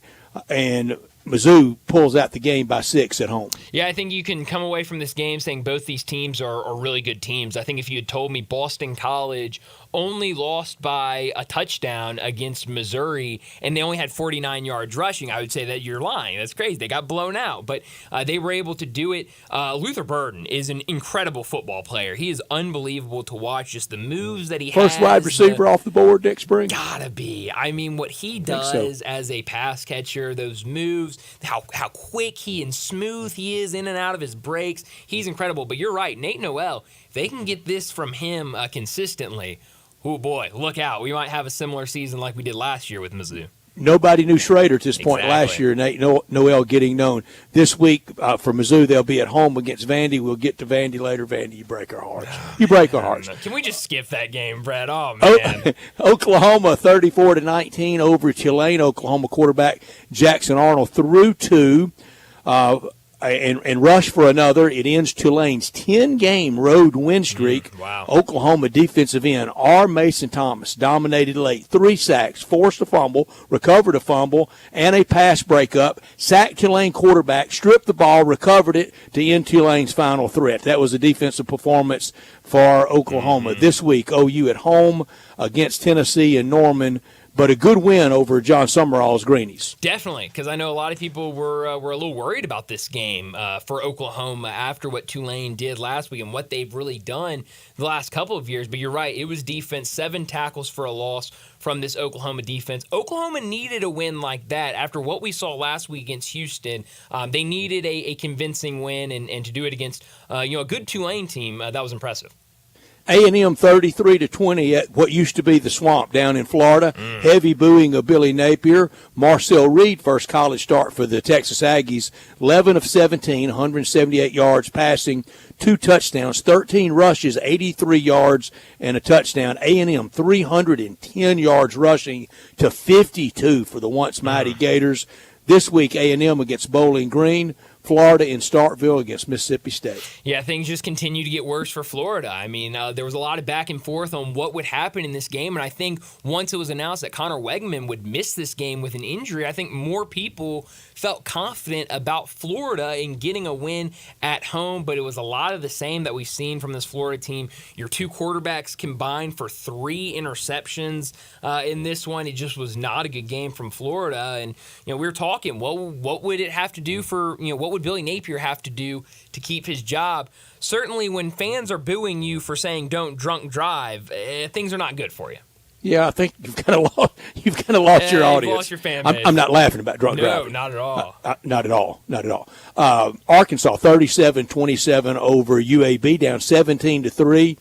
and Mizzou pulls out the game by 6 at home. Yeah, I think you can come away from this game saying both these teams are really good teams. I think if you had told me Boston College only lost by a touchdown against Missouri and they only had 49 yards rushing, I would say that you're lying. That's crazy. They got blown out, but they were able to do it. Luther Burden is an incredible football player. He is unbelievable to watch, just the moves that he has. First wide receiver off the board next spring? Gotta be. I mean, what he does as a pass catcher, those moves, how quick and smooth he is in and out of his breaks, he's incredible. But you're right, Nate Noel, if they can get this from him consistently, oh boy, look out. We might have a similar season like we did last year with Mizzou. Nobody knew Schrader at this point last year. Nate Noel getting known. This week for Mizzou, they'll be at home against Vandy. We'll get to Vandy later. Vandy, you break our hearts. You break our hearts. Can we just skip that game, Brad? Oh, man. Oklahoma 34-19 over Tulane. Oklahoma quarterback Jackson Arnold threw 2. And rush for another. It ends Tulane's 10-game road win streak. Wow. Oklahoma defensive end R. Mason Thomas dominated late. 3 sacks, forced a fumble, recovered a fumble, and a pass breakup. Sacked Tulane quarterback, stripped the ball, recovered it to end Tulane's final threat. That was a defensive performance for Oklahoma. This week, OU at home against Tennessee and Norman. But a good win over John Summerall's Greenies. Definitely, because I know a lot of people were a little worried about this game for Oklahoma after what Tulane did last week and what they've really done the last couple of years. But you're right, it was defense, 7 tackles for a loss from this Oklahoma defense. Oklahoma needed a win like that after what we saw last week against Houston. They needed a convincing win, and to do it against a good Tulane team, that was impressive. A&M 33-20 at what used to be the Swamp down in Florida. Heavy booing of Billy Napier. Marcel Reed, first college start for the Texas Aggies. 11 of 17, 178 yards passing, 2 touchdowns, 13 rushes, 83 yards, and a touchdown. A&M 310 yards rushing to 52 for the once mighty Gators. This week, A&M against Bowling Green. Florida in Starkville against Mississippi State. Yeah, things just continue to get worse for Florida. I mean, there was a lot of back and forth on what would happen in this game, and I think once it was announced that Connor Wegman would miss this game with an injury, I think more people felt confident about Florida in getting a win at home, but it was a lot of the same that we've seen from this Florida team. Your 2 quarterbacks combined for 3 interceptions in this one. It just was not a good game from Florida, and we were talking, what would it have to do for, what would Billy Napier have to do to keep his job? Certainly when fans are booing you for saying don't drunk drive, things are not good for you. Yeah, I think you've kind of lost your audience. You've lost your fan base. I'm not laughing about drunk driving. No, not at all. Not at all. Arkansas 37-27 over UAB, down 17-3.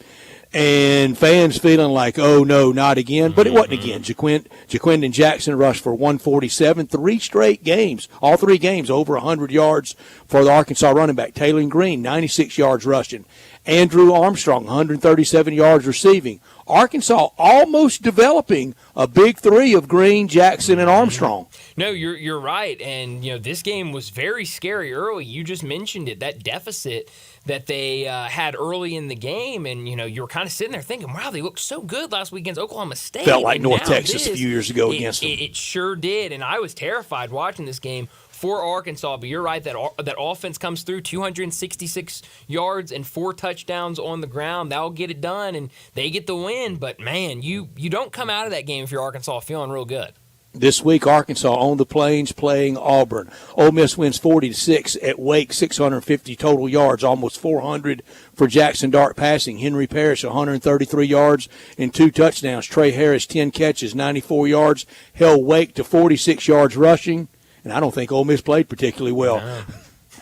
And fans feeling like, oh, no, not again. But it wasn't again. Jaquindon Jackson rushed for 147, 3 straight games, all 3 games over 100 yards for the Arkansas running back. Taylor Green, 96 yards rushing. Andrew Armstrong, 137 yards receiving. Arkansas almost developing a big 3 of Green, Jackson, and Armstrong. No, you're right. And, this game was very scary early. You just mentioned it, that deficit that they had early in the game. And, you were kind of sitting there thinking, wow, they looked so good last week against Oklahoma State. Felt like North Texas a few years ago against them. It sure did. And I was terrified watching this game. for Arkansas. But you're right, that offense comes through, 266 yards and 4 touchdowns on the ground. That'll get it done, and they get the win. But, man, you don't come out of that game if you're Arkansas feeling real good. This week, Arkansas on the Plains playing Auburn. Ole Miss wins 40-6 at Wake, 650 total yards, almost 400 for Jackson Dart passing. Henry Parrish, 133 yards and 2 touchdowns. Trey Harris, 10 catches, 94 yards, held Wake to 46 yards rushing. And I don't think Ole Miss played particularly well. No.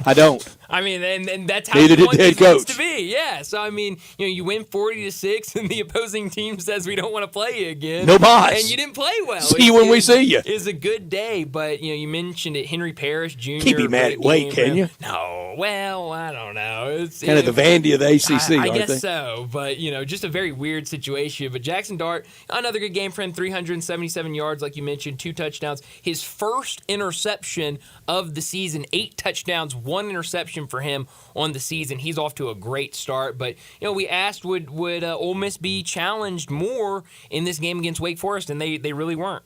I don't. I mean, and that's how Neither you did want the head these games coach. to be. Yeah. So I mean, you win 40-6, and the opposing team says we don't want to play you again. No mas. And you didn't play well. See you when we see you. It's a good day, but you mentioned it. Henry Parrish Jr. Keep him mad at Wake, can you? No. Well, I don't know. It's Kind of the Vandy of the ACC, I aren't guess they? so, but just a very weird situation. But Jackson Dart, another good game for him, 377 yards, like you mentioned, 2 touchdowns. His first interception of the season, 8 touchdowns, 1 interception for him on the season. He's off to a great start. But we asked would Ole Miss be challenged more in this game against Wake Forest, and they really weren't.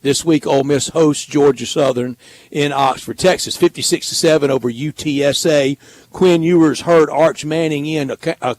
This week, Ole Miss hosts Georgia Southern in Oxford, Texas, 56-7 over UTSA. Quinn Ewers hurt Arch Manning in, accounted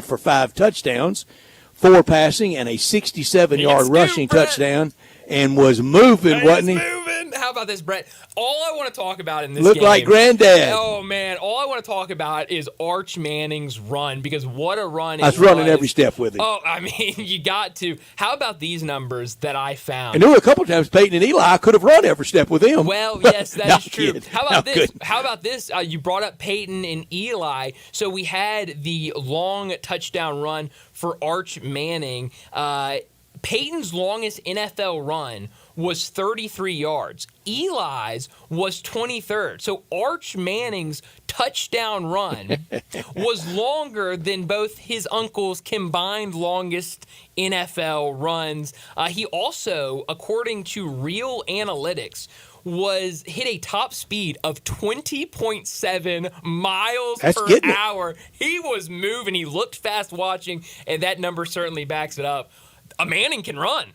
for 5 touchdowns, 4 passing, and a 67-yard rushing touchdown, and was moving, wasn't he? Moving. How about this, Brett? All I want to talk about in this Looked game. like Granddad. Oh, man. All I want to talk about is Arch Manning's run, because what a run it I was running every step with him. Oh, I mean, you got to. How about these numbers that I found? And there were a couple of times Peyton and Eli could have run every step with him. Well, yes, that is true. Kidding. How about No, this? good. How about this? You brought up Peyton and Eli. So we had the long touchdown run for Arch Manning. Peyton's longest NFL run was 33 yards. Eli's was 23rd. So Arch Manning's touchdown run was longer than both his uncle's combined longest NFL runs. He also, according to Real Analytics, hit a top speed of 20.7 miles per hour. He was moving. He looked fast watching, and that number certainly backs it up. A Manning can run.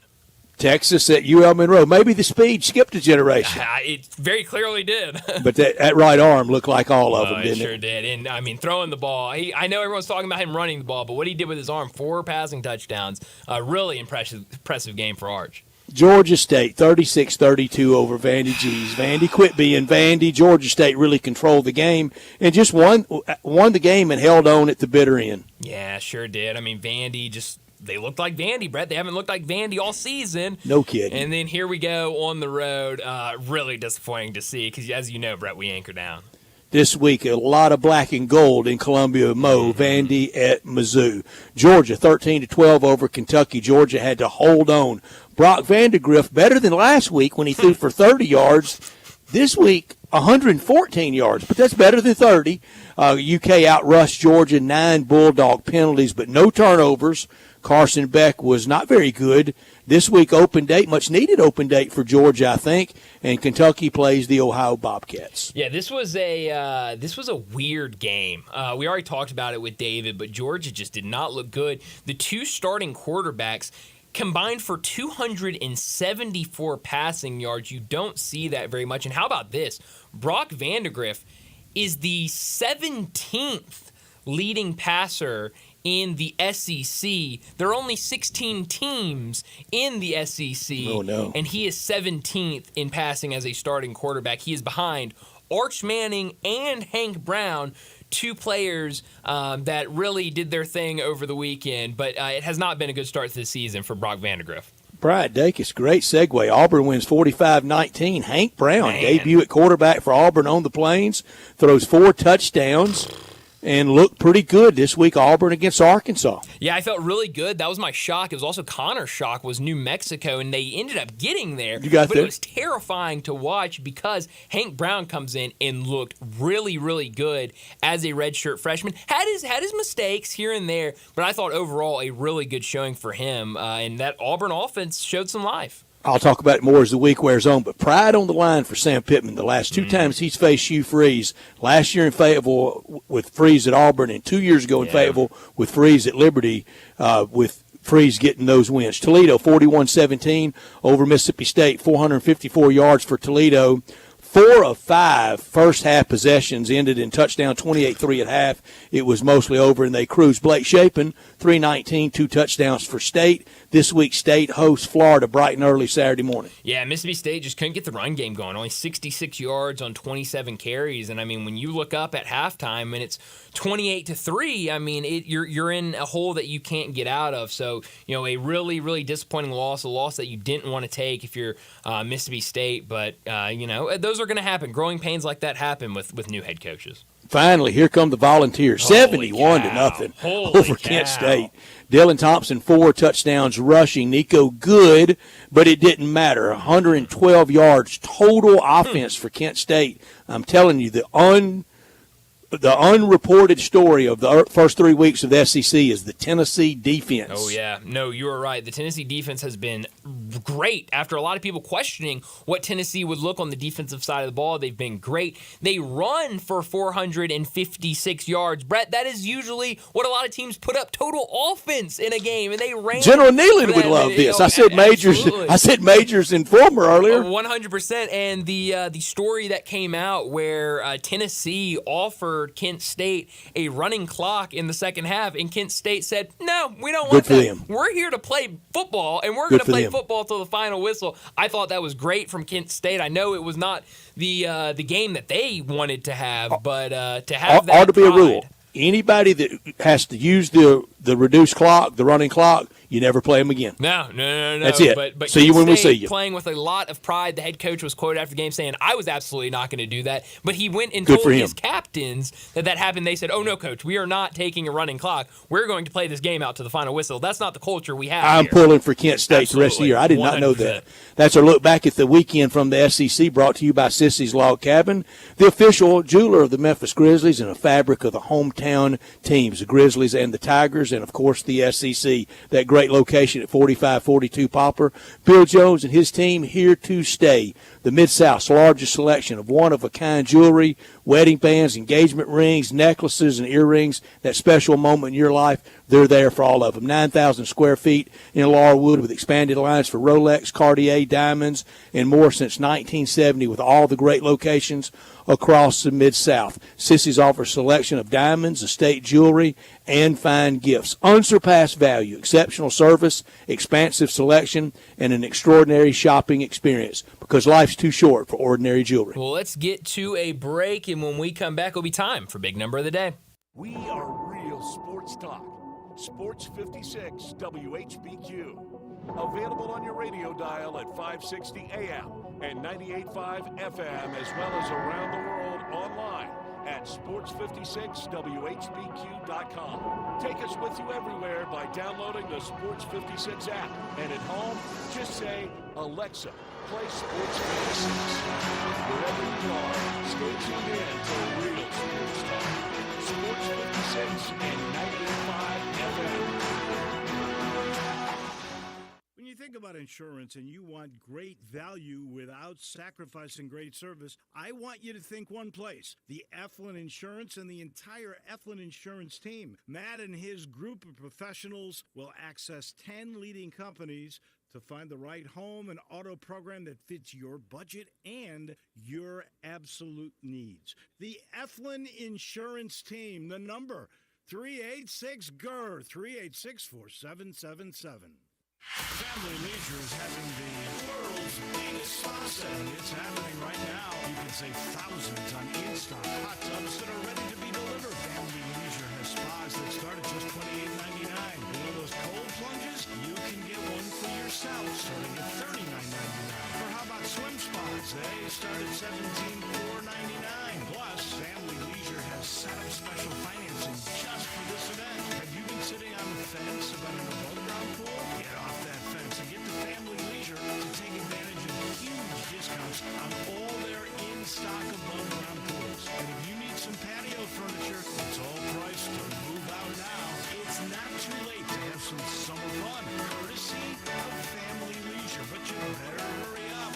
Texas at UL Monroe. Maybe the speed skipped a generation. It very clearly did. But that right arm looked like all of them, It didn't sure it? did. And, I mean, throwing the ball. I know everyone's talking about him running the ball, but what he did with his arm, 4 passing touchdowns, really impressive game for Arch. Georgia State, 36-32 over Vandy G's. Vandy quit being Vandy. Georgia State really controlled the game and just won the game and held on at the bitter end. Yeah, sure did. I mean, Vandy they looked like Vandy, Brett. They haven't looked like Vandy all season. No kidding. And then here we go on the road. Really disappointing to see because, as you know, Brett, we anchor down. This week, a lot of black and gold in Columbia Mo, Vandy at Mizzou. Georgia, 13-12 over Kentucky. Georgia had to hold on. Brock Vandegrift, better than last week when he threw for 30 yards. This week, 114 yards, but that's better than 30. UK outrushed Georgia, 9 Bulldog penalties, but no turnovers. Carson Beck was not very good. This week, open date, much needed open date for Georgia, I think, and Kentucky plays the Ohio Bobcats. Yeah, this was a weird game. We already talked about it with David, but Georgia just did not look good. The 2 starting quarterbacks combined for 274 passing yards. You don't see that very much. And how about this? Brock Vandegrift is the 17th leading passer in the SEC. There are only 16 teams in the SEC. Oh, no. And he is 17th in passing as a starting quarterback. He is behind Arch Manning and Hank Brown, 2 players that really did their thing over the weekend. But it has not been a good start to the season for Brock Vandegrift. Bryant Dacus, great segue. Auburn wins 45-19. Hank Brown, debut at quarterback for Auburn on the Plains, throws 4 touchdowns. And looked pretty good this week, Auburn against Arkansas. Yeah, I felt really good. That was my shock. It was also Connor's shock was New Mexico, and they ended up getting there. But it was terrifying to watch because Hank Brown comes in and looked really, really good as a redshirt freshman. Had his mistakes here and there, but I thought overall a really good showing for him, and that Auburn offense showed some life. I'll talk about it more as the week wears on, but pride on the line for Sam Pittman. The last 2 times he's faced Hugh Freeze, last year in Fayetteville with Freeze at Auburn and 2 years ago in Fayetteville with Freeze at Liberty, with Freeze getting those wins. Toledo, 41-17 over Mississippi State, 454 yards for Toledo, 4 of 5 first half possessions ended in touchdown, 28-3 at half. It was mostly over, and they cruised. Blake Shapen, 319, 2 touchdowns for State. This week, State hosts Florida bright and early Saturday morning. Yeah, Mississippi State just couldn't get the run game going. Only 66 yards on 27 carries. And, I mean, when you look up at halftime and it's 28-3, I mean, you're in a hole that you can't get out of. So, a really, really disappointing loss, a loss that you didn't want to take if you're Mississippi State. But, those are going to happen. Growing pains like that happen with new head coaches. Finally, here come the Volunteers, 71-0 over Kent State. Dylan Thompson, 4 touchdowns rushing. Nico Good, but it didn't matter. 112 yards total offense for Kent State. I'm telling you, the unreported story of the first 3 weeks of the SEC is the Tennessee defense. Oh, yeah. No, you were right. The Tennessee defense has been great. After a lot of people questioning what Tennessee would look on the defensive side of the ball, they've been great. They run for 456 yards. Brett, that is usually what a lot of teams put up total offense in a game, and they ran. General Nealon would love this. I said Majors. I said Majors Informer earlier. 100%. And the story that came out where Tennessee offered Kent State a running clock in the second half, and Kent State said, no, we don't want that. Them. We're here to play football, and we're going to play football till the final whistle. I thought that was great from Kent State. I know it was not the game that they wanted to have, but to have that ought to be pride. a rule. Anybody that has to use the reduced clock, the running clock, you never play them again. No. That's it. But see you when we see you. Playing with a lot of pride. The head coach was quoted after the game saying, I was absolutely not going to do that. But he went and told his captains that happened. They said, oh, no, coach, we are not taking a running clock. We're going to play this game out to the final whistle. That's not the culture we have I'm here. pulling for Kent State the rest of the year. I did not know that. That's our look back at the weekend from the SEC, brought to you by Sissy's Log Cabin, the official jeweler of the Memphis Grizzlies and a fabric of the hometown teams, the Grizzlies and the Tigers, and, of course, the SEC, that great location at 4542 Poplar. Bill Jones and his team here to stay. The Mid-South's largest selection of one-of-a-kind jewelry, wedding bands, engagement rings, necklaces, and earrings. That special moment in your life, they're there for all of them. 9,000 square feet in Laurelwood with expanded lines for Rolex, Cartier, diamonds, and more since 1970 with all the great locations across the Mid-South. Sissy's offers selection of diamonds, estate jewelry, and fine gifts. Unsurpassed value, exceptional service, expansive selection, and an extraordinary shopping experience, because life's too short for ordinary jewelry. Well, let's get to a break, and when we come back, it'll be time for Big Number of the Day. We are real sports talk. Sports 56 WHBQ. Available on your radio dial at 560 AM and 98.5 FM, as well as around the world online at sports56whbq.com. Take us with you everywhere by downloading the Sports 56 app. And at home, just say, Alexa, play Sports 56. Wherever you are, stay tuned in to real sports talk. Sports 56 and 98.5 FM. When you think about insurance and you want great value without sacrificing great service, I want you to think one place: the Eflin Insurance and the entire Eflin Insurance team. Matt and his group of professionals will access 10 leading companies to find the right home and auto program that fits your budget and your absolute needs. The Eflin Insurance team, the number 386-GER, 386-4777. Family Leisure is having the world's biggest spa set. It's happening right now. You can save thousands on in-stock hot tubs that are ready to be delivered. Family Leisure has spas that start at just $28.99. You know those cold plunges? You can get one for yourself starting at $39.99. Or how about swim spas? They start at $17,499. Plus, Family Leisure has set up special financing just for this event. Have you been sitting on the fence about an above-ground pool? Get off that fence and get to Family Leisure to take advantage of huge discounts on all their in-stock above-ground pools. And if you need some patio furniture, it's all priced to move out now. It's not too late to have some summer fun, courtesy of Family Leisure. But you better hurry up.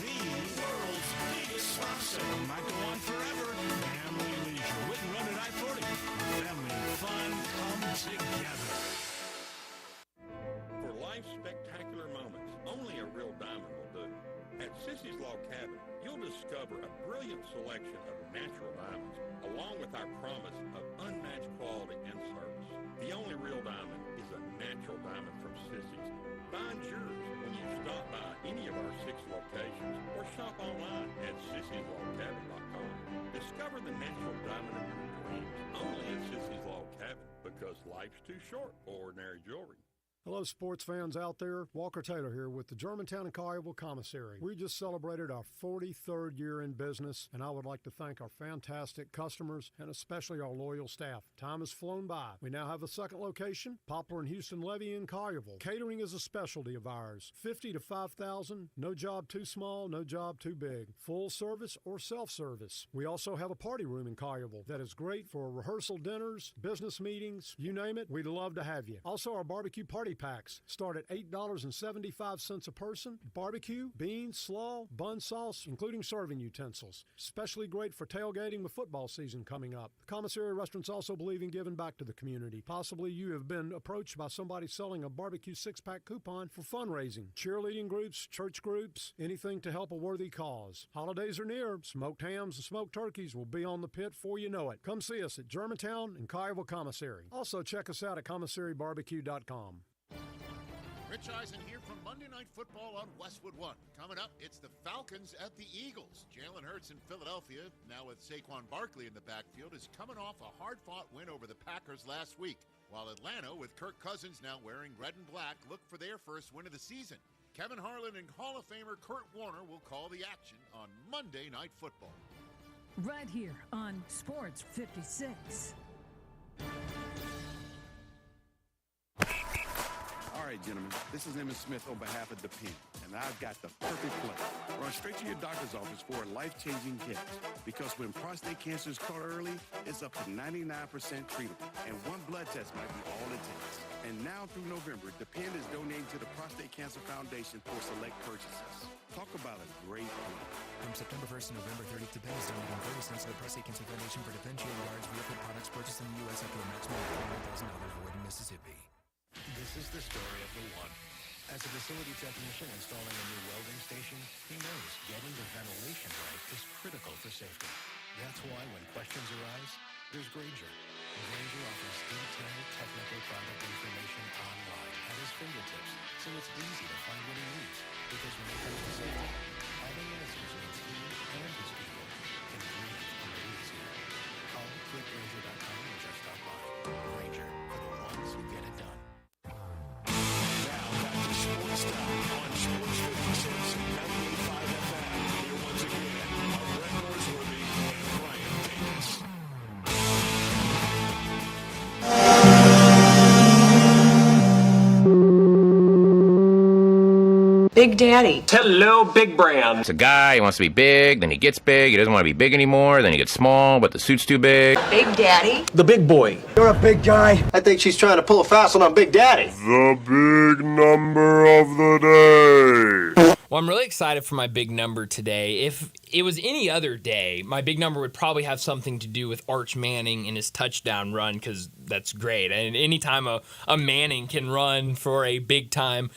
The world's biggest spa sale might go on forever. Family Leisure. With and run at I-40. Family and fun come together. For life's spectacular moments, only a real diamond will do. At Sissy's Log Cabin, you'll discover a brilliant selection of natural diamonds, along with our promise of unmatched quality and service. The only real diamond is a natural diamond from Sissy's. Find yours when you stop by any of our 6 locations or shop online at sissyslogcabin.com. Discover the natural diamond of your dreams only at Sissy's Log Cabin, because life's too short for ordinary jewelry. Hello, sports fans out there. Walker Taylor here with the Germantown and Collierville Commissary. We just celebrated our 43rd year in business, and I would like to thank our fantastic customers and especially our loyal staff. Time has flown by. We now have a second location, Poplar and Houston Levy in Collierville. Catering is a specialty of ours. 50 to 5,000, no job too small, no job too big. Full service or self-service. We also have a party room in Collierville that is great for rehearsal dinners, business meetings, you name it, we'd love to have you. Also, our barbecue party packs start at $8.75 a person. Barbecue, beans, slaw, bun sauce, including serving utensils. Especially great for tailgating with football season coming up. Commissary restaurants also believe in giving back to the community. Possibly you have been approached by somebody selling a barbecue 6-pack coupon for fundraising. Cheerleading groups, church groups, anything to help a worthy cause. Holidays are near. Smoked hams and smoked turkeys will be on the pit before you know it. Come see us at Germantown and Collierville Commissary. Also check us out at commissarybarbecue.com. Rich Eisen here from Monday Night Football on Westwood One. Coming up, it's the Falcons at the Eagles. Jalen Hurts in Philadelphia, now with Saquon Barkley in the backfield, is coming off a hard-fought win over the Packers last week. While Atlanta, with Kirk Cousins now wearing red and black, look for their first win of the season. Kevin Harlan and Hall of Famer Kurt Warner will call the action on Monday Night Football. Right here on Sports 56. All right, gentlemen, this is Emmett Smith on behalf of Depend, and I've got the perfect play. Run straight to your doctor's office for a life-changing gift, because when prostate cancer is caught early, it's up to 99% treatable, and one blood test might be all it takes. And now through November, Depend is donating to the Prostate Cancer Foundation for select purchases. Talk about a great play. From September 1st to November 30th, Depend is donating 30 cents to the Prostate Cancer Foundation for Depend Shield large vehicle products purchased in the U.S. up to a maximum of $21,000 void in Mississippi. This is the story of the one. As a facility technician installing a new welding station, he knows getting the ventilation right is critical for safety. That's why when questions arise, there's Granger. Granger offers detailed technical product information online at his fingertips, so it's easy to find what he needs. Because when it comes to safety, having answers means he and his people can breathe a little easier. Call clickgranger.com or just stop by. Granger, for the ones who get it done. Sportstime on Sports 56 and 98.5 FM. Here once again are Brett Norsworthy and Brian Davis. Big Daddy. Hello, Big Brand. It's a guy, he wants to be big, then he gets big, he doesn't want to be big anymore, then he gets small, but the suit's too big. Big Daddy. The big boy. You're a big guy. I think she's trying to pull a fast one on Big Daddy. The big number of the day. Well, I'm really excited for my big number today. If it was any other day, my big number would probably have something to do with Arch Manning and his touchdown run, because that's great. And anytime a Manning can run for a big-time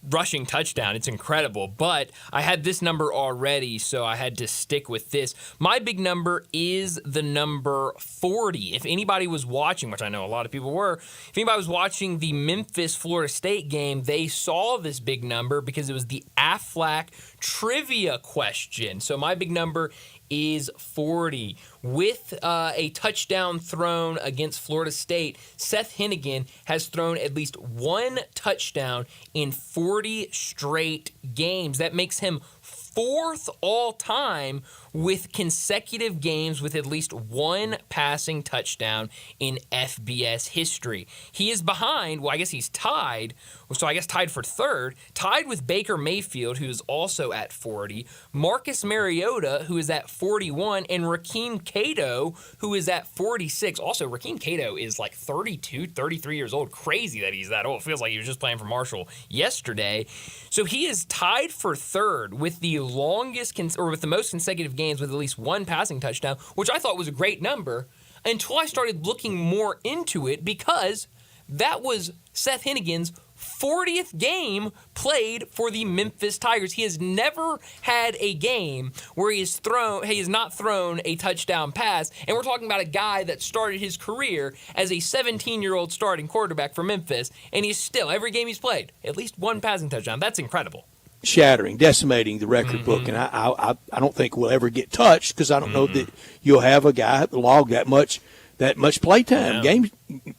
rushing touchdown, it's incredible. But I had this number already, so I had to stick with this. My big number is the number 40. If anybody was watching, which I know a lot of people were, if anybody was watching the Memphis-Florida State game, they saw this big number because it was the Aflac trivia question. So my big number is 40. With a touchdown thrown against Florida State, Seth Hennigan has thrown at least one touchdown in 40 straight games. That makes him fourth all-time with consecutive games with at least one passing touchdown in FBS history. He is behind, well, I guess he's tied, so I guess tied for third, tied with Baker Mayfield, who is also at 40, Marcus Mariota, who is at 41, and Rakeem Cato, who is at 46. Also, Rakeem Cato is like 32, 33 years old. Crazy that he's that old. It feels like he was just playing for Marshall yesterday. So he is tied for third with the longest, or with the most consecutive games with at least one passing touchdown, which I thought was a great number until I started looking more into it, because that was Seth Hennigan's 40th game played for the Memphis Tigers. He has never had a game where he has not thrown a touchdown pass. And we're talking about a guy that started his career as a 17-year-old starting quarterback for Memphis, and he's still, every game he's played, at least one passing touchdown. That's incredible. Shattering, decimating the record book, and I don't think we'll ever get touched because I don't know that you'll have a guy log that much play time,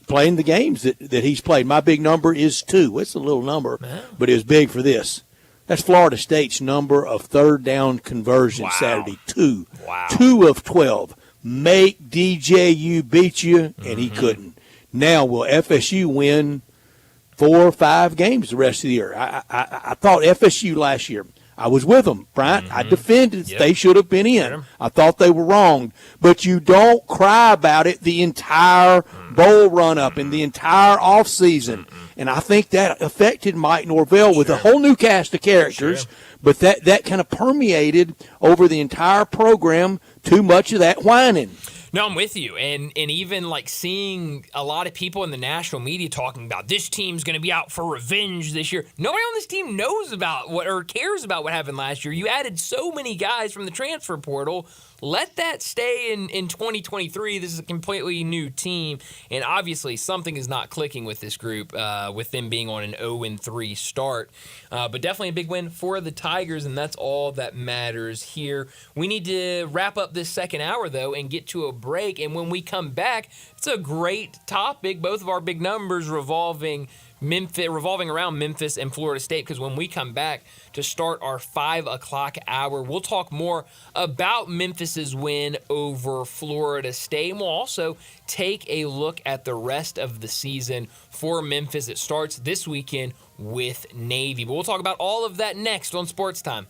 playing the games that he's played. My big number is 2. It's a little number, but it was big for this. That's Florida State's number of third down conversions Saturday, 2. Wow. 2 of 12. Make DJU beat you, and he couldn't. Now, will FSU win 4 or 5 games the rest of the year? I thought FSU last year, I was with them, Bryant. I defended they should have been in. I thought they were wrong. But you don't cry about it the entire bowl run-up and the entire offseason. And I think that affected Mike Norvell with a whole new cast of characters. But that kind of permeated over the entire program, too much of that whining. No, I'm with you. And even like seeing a lot of people in the national media talking about this team's going to be out for revenge this year. Nobody on this team knows about what or cares about what happened last year. You added so many guys from the transfer portal. Let that stay in 2023. This is a completely new team. And obviously something is not clicking with this group with them being on an 0-3 start. But definitely a big win for the Tigers, and that's all that matters here. We need to wrap up this second hour, though, and get to a break. And when we come back, it's a great topic. Both of our big numbers revolving around Memphis and Florida State, because when we come back to start our 5 o'clock hour, we'll talk more about Memphis's win over Florida State. And we'll also take a look at the rest of the season for Memphis. It starts this weekend with Navy. But we'll talk about all of that next on Sports Time.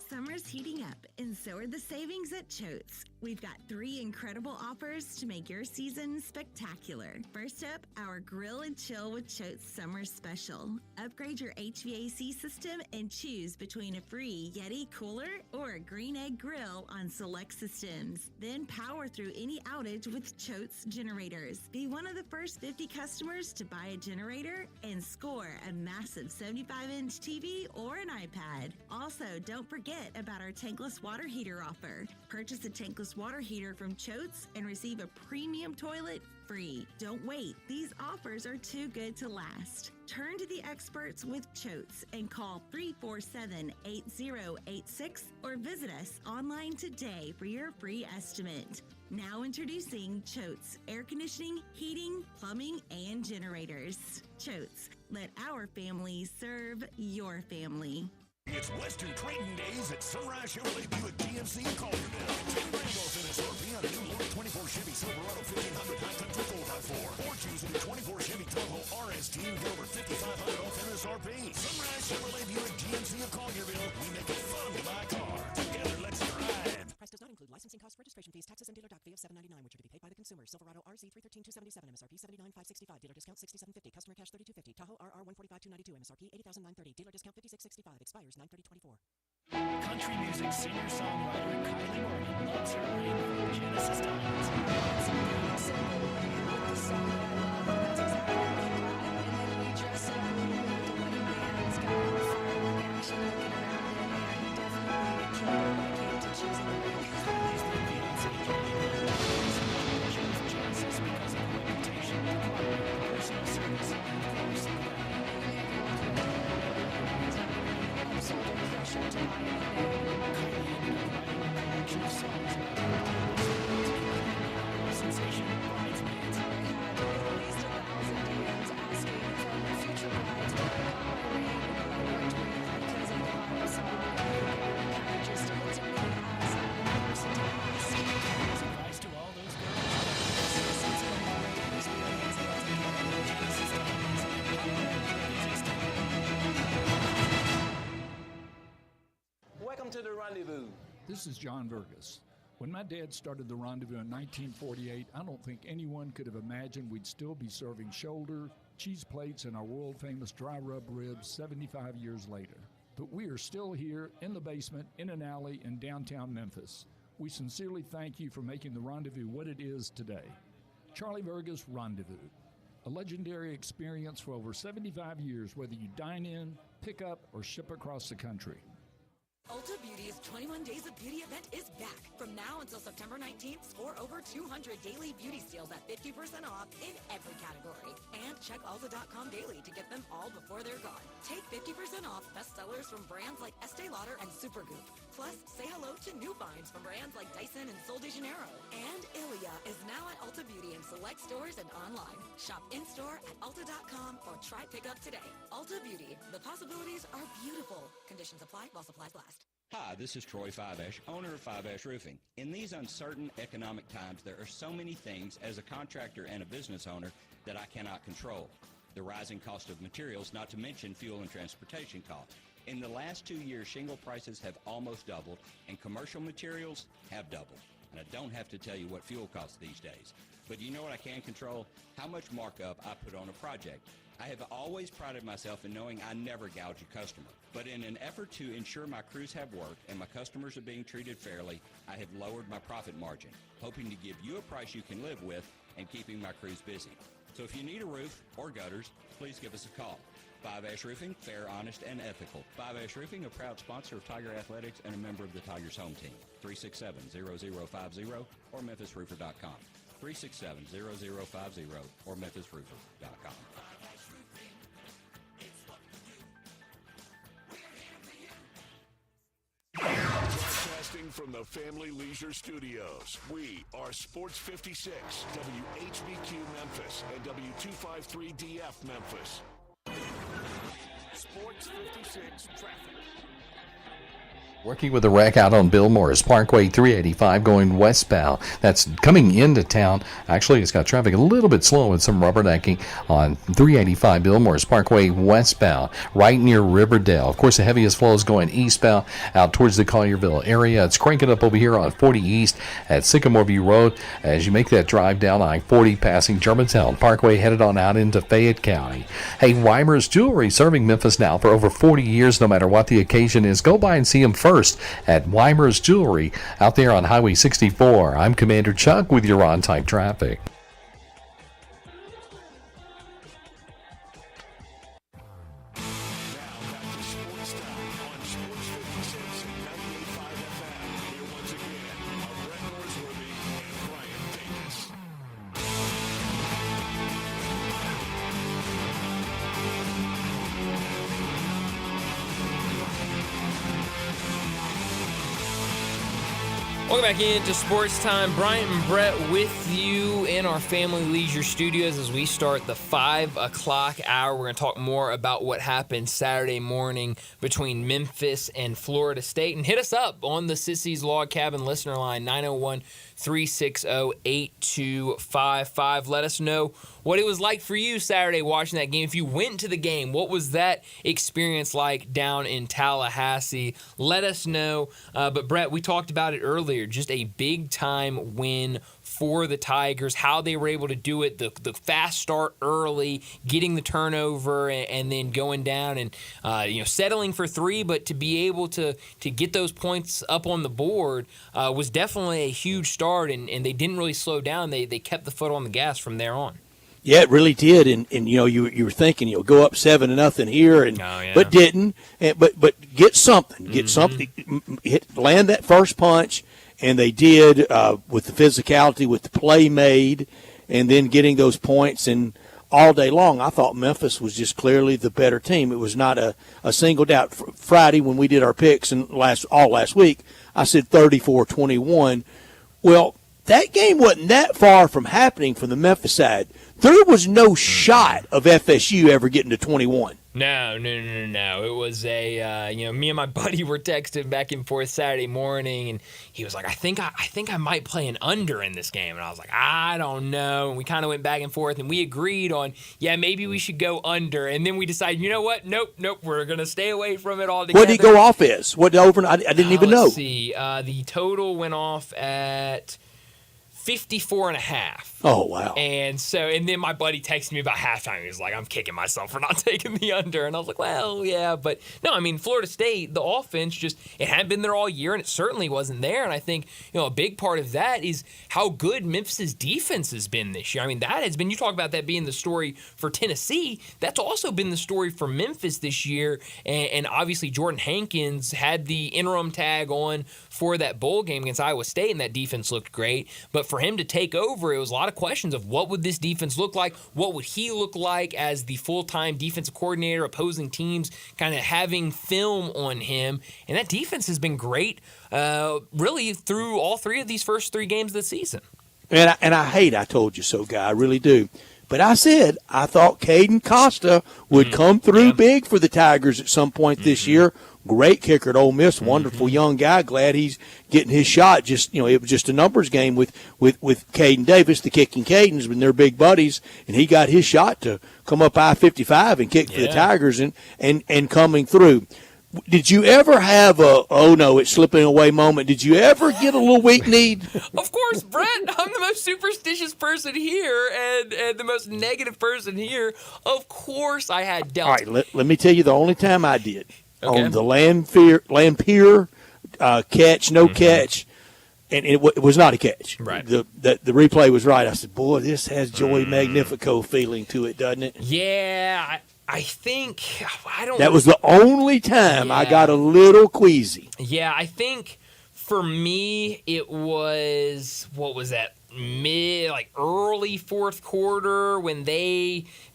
Summer's heating up, and so are the savings at Choate's. We've got 3 incredible offers to make your season spectacular. First up, our Grill and Chill with Choate's Summer Special. Upgrade your HVAC system and choose between a free Yeti cooler or a Green Egg grill on select systems. Then power through any outage with Choate's generators. Be one of the first 50 customers to buy a generator and score a massive 75-inch TV or an iPad. Also, don't forget about our tankless water heater offer. Purchase a tankless water heater from Choate's and receive a premium toilet free. Don't wait. These offers are too good to last. Turn to the experts with Choate's and call 347-8086 or visit us online today for your free estimate. Now introducing Choate's Air Conditioning, Heating, Plumbing, and Generators. Choate's. Let our family serve your family. It's Western Trading Days at Sunrise Chevrolet Buick GMC in Collierville. Take Rainbows in SRP on a new Lord 24 Chevy Silverado 1500 High Country 4x4. Or choose a new 24 Chevy Tahoe RST and get over $5,500 off MSRP. Sunrise Chevrolet Buick GMC in Collierville. We make it fun to buy a car. Together, let's drive. Price does not include licensing costs, registration fees, taxes, and dealer doc fee of $7.99, which are to be paid by the consumer. Silverado RZ $313,277, MSRP $79,565, dealer discount $67.50, customer cash $32.50, Tahoe RR $145,292, MSRP $80,930, dealer discount $56.65, expires 9/30/24. Country music singer-songwriter Kylie Morgan loves her ring from Genesis Diamonds. It's a simple with the song that I love, and that's exactly what we got. And then we dress it up a little bit with the wedding bands, got a little firework action looking around it, and definitely enjoyed when it came to choosing the ring. Kylie's the fiancé Jenny Miller. Chose Genesis because of the reputation, the quality, the personal service, and of course, the value. Absolute pressure to buy anything. Kylie ended up writing a collection of songs about the sensation Bridesmaids. I had at least 1,000 DMs asking from future brides what ring I worked with because of the vibe song. Kind of just looked at me as a person to ask. Kylie's advice to all those girls. This is a great experience. Genesis Diamonds. Welcome to the rendezvous. This is John Burgess. When my dad started the Rendezvous in 1948, I don't think anyone could have imagined we'd still be serving shoulder, cheese plates, and our world-famous dry rub ribs 75 years later. But we are still here in the basement, in an alley in downtown Memphis. We sincerely thank you for making the Rendezvous what it is today. Charlie Verga's Rendezvous, a legendary experience for over 75 years, whether you dine in, pick up, or ship across the country. Ulta Beauty's 21 Days of Beauty event is back. From now until September 19th, score over 200 daily beauty steals at 50% off in every category. And check Ulta.com daily to get them all before they're gone. Take 50% off bestsellers from brands like Estee Lauder and Supergoop. Plus, say hello to new finds from brands like Dyson and Sol de Janeiro. And Ilia is now at Ulta Beauty in select stores and online. Shop in-store at Ulta.com or try pickup today. Ulta Beauty. The possibilities are beautiful. Conditions apply while supplies last. Hi, this is Troy Fiveash, owner of Fiveash Roofing. In these uncertain economic times, there are so many things as a contractor and a business owner that I cannot control. The rising cost of materials, not to mention fuel and transportation costs. In the last 2 years, shingle prices have almost doubled, and commercial materials have doubled. And I don't have to tell you what fuel costs these days. But you know what I can control? How much markup I put on a project. I have always prided myself in knowing I never gouge a customer. But in an effort to ensure my crews have work and my customers are being treated fairly, I have lowered my profit margin, hoping to give you a price you can live with and keeping my crews busy. So if you need a roof or gutters, please give us a call. Five Ash Roofing, fair, honest, and ethical. Five Ash Roofing, a proud sponsor of Tiger Athletics and a member of the Tigers home team. 367-0050 or memphisroofer.com. 367-0050 or memphisroofer.com. Broadcasting from the Family Leisure Studios, we are Sports 56, WHBQ Memphis, and W253DF Memphis. Sports 56 traffic. Working with a wreck out on Bill Morris Parkway 385 going westbound. That's coming into town. Actually, it's got traffic a little bit slow with some rubbernecking on 385 Bill Morris Parkway westbound, right near Riverdale. Of course, the heaviest flow is going eastbound out towards the Collierville area. It's cranking up over here on 40 East at Sycamore View Road as you make that drive down I-40 passing Germantown Parkway headed on out into Fayette County. Hey, Weimer's Jewelry, serving Memphis now for over 40 years, no matter what the occasion is. Go by and see them first at Weimer's Jewelry out there on Highway 64. I'm Commander Chuck with your on-time traffic. Welcome back into Sports Time. Bryant and Brett with you in our Family Leisure Studios as we start the 5 o'clock hour. We're going to talk more about what happened Saturday morning between Memphis and Florida State. And hit us up on the Sissy's Log Cabin listener line, 901-360-8255. Let us know what it was like for you Saturday watching that game. If you went to the game, what was that experience like down in Tallahassee? Let us know. But Brett, we talked about it earlier. Just a big-time win for the Tigers, how they were able to do it, the fast start early, getting the turnover, and then going down and settling for three, but to be able to get those points up on the board was definitely a huge start, and they didn't really slow down. They kept the foot on the gas from there on. Yeah, it really did, and you were thinking go up 7-0 here, but didn't, but get something, land that first punch. And they did with the physicality, with the play made, and then getting those points. And all day long, I thought Memphis was just clearly the better team. It was not a single doubt. Friday, when we did our picks and last week, I said 34-21. Well, that game wasn't that far from happening from the Memphis side. There was no shot of FSU ever getting to 21. No. It was me and my buddy were texting back and forth Saturday morning, and he was like, I think I might play an under in this game. And I was like, I don't know. And we kind of went back and forth, and we agreed on, maybe we should go under. And then we decided, you know what? Nope. We're going to stay away from it altogether. What did he go off as? What over? I didn't even know. Let's see. The total went off at 54.5. Oh, wow. And then my buddy texted me about halftime. He was like, I'm kicking myself for not taking the under. And I was like, well, yeah. But no, I mean, Florida State, the offense it hadn't been there all year, and it certainly wasn't there. And I think, a big part of that is how good Memphis' defense has been this year. I mean, that has been, you talk about that being the story for Tennessee. That's also been the story for Memphis this year. And obviously, Jordan Hankins had the interim tag on for that bowl game against Iowa State, and that defense looked great. But for him to take over, it was a lot of questions of what would this defense look like? What would he look like as the full-time defensive coordinator, opposing teams kind of having film on him? And that defense has been great really through all three of these first three games of the season. And I hate I told you so, guy. I really do. But I said I thought Caden Costa would come through big for the Tigers at some point this year. Great kicker at Ole Miss, wonderful young guy. Glad he's getting his shot. Just it was just a numbers game with Caden Davis, the kicking Cadens, when they're big buddies, and he got his shot to come up I-55 and kick for the Tigers and coming through. Did you ever have it's slipping away moment? Did you ever get a little weak kneed? Of course, Brett. I'm the most superstitious person here and the most negative person here. Of course I had dealt. All right, let me tell you the only time I did. Okay. On the Lampier catch, no catch, and it was not a catch. Right. The replay was right. I said, boy, this has Joey Magnifico feeling to it, doesn't it? Yeah, I think that was the only time I got a little queasy. Yeah, I think for me it was, what was that? Early fourth quarter when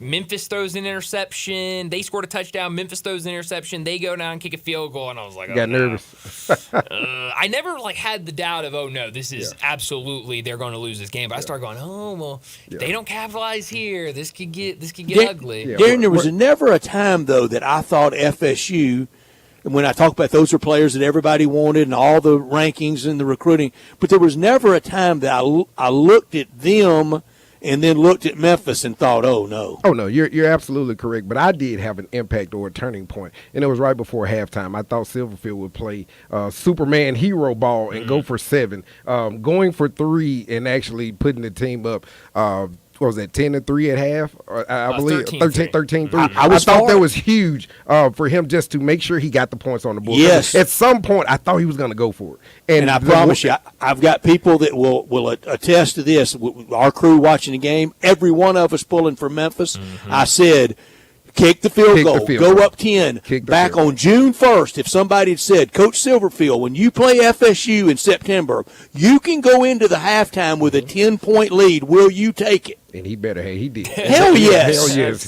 Memphis throws an interception. They scored a touchdown. Memphis throws an interception. They go down and kick a field goal, and I was like, got nervous. I never had the doubt of, this is absolutely they're going to lose this game. But I started going, if they don't capitalize here, this could get ugly. Darren, there was never a time though that I thought FSU. And when I talk about those are players that everybody wanted and all the rankings and the recruiting, but there was never a time that I looked at them and then looked at Memphis and thought, oh, no. Oh, no, you're absolutely correct. But I did have an impact or a turning point, and it was right before halftime. I thought Silverfield would play Superman hero ball and go for 7. Going for 3 and actually putting the team up what was that, 10-3 at half? I believe 13-3. I thought that was huge for him just to make sure he got the points on the board. Yes. At some point, I thought he was going to go for it. And I promise you, I've got people that will attest to this. Our crew watching the game, every one of us pulling for Memphis. I said, kick the field goal, go up 10. Back on June 1st, if somebody had said, Coach Silverfield, when you play FSU in September, you can go into the halftime with a 10-point lead. Will you take it? And he better. Hey, he did. Hell yes. Hell yes.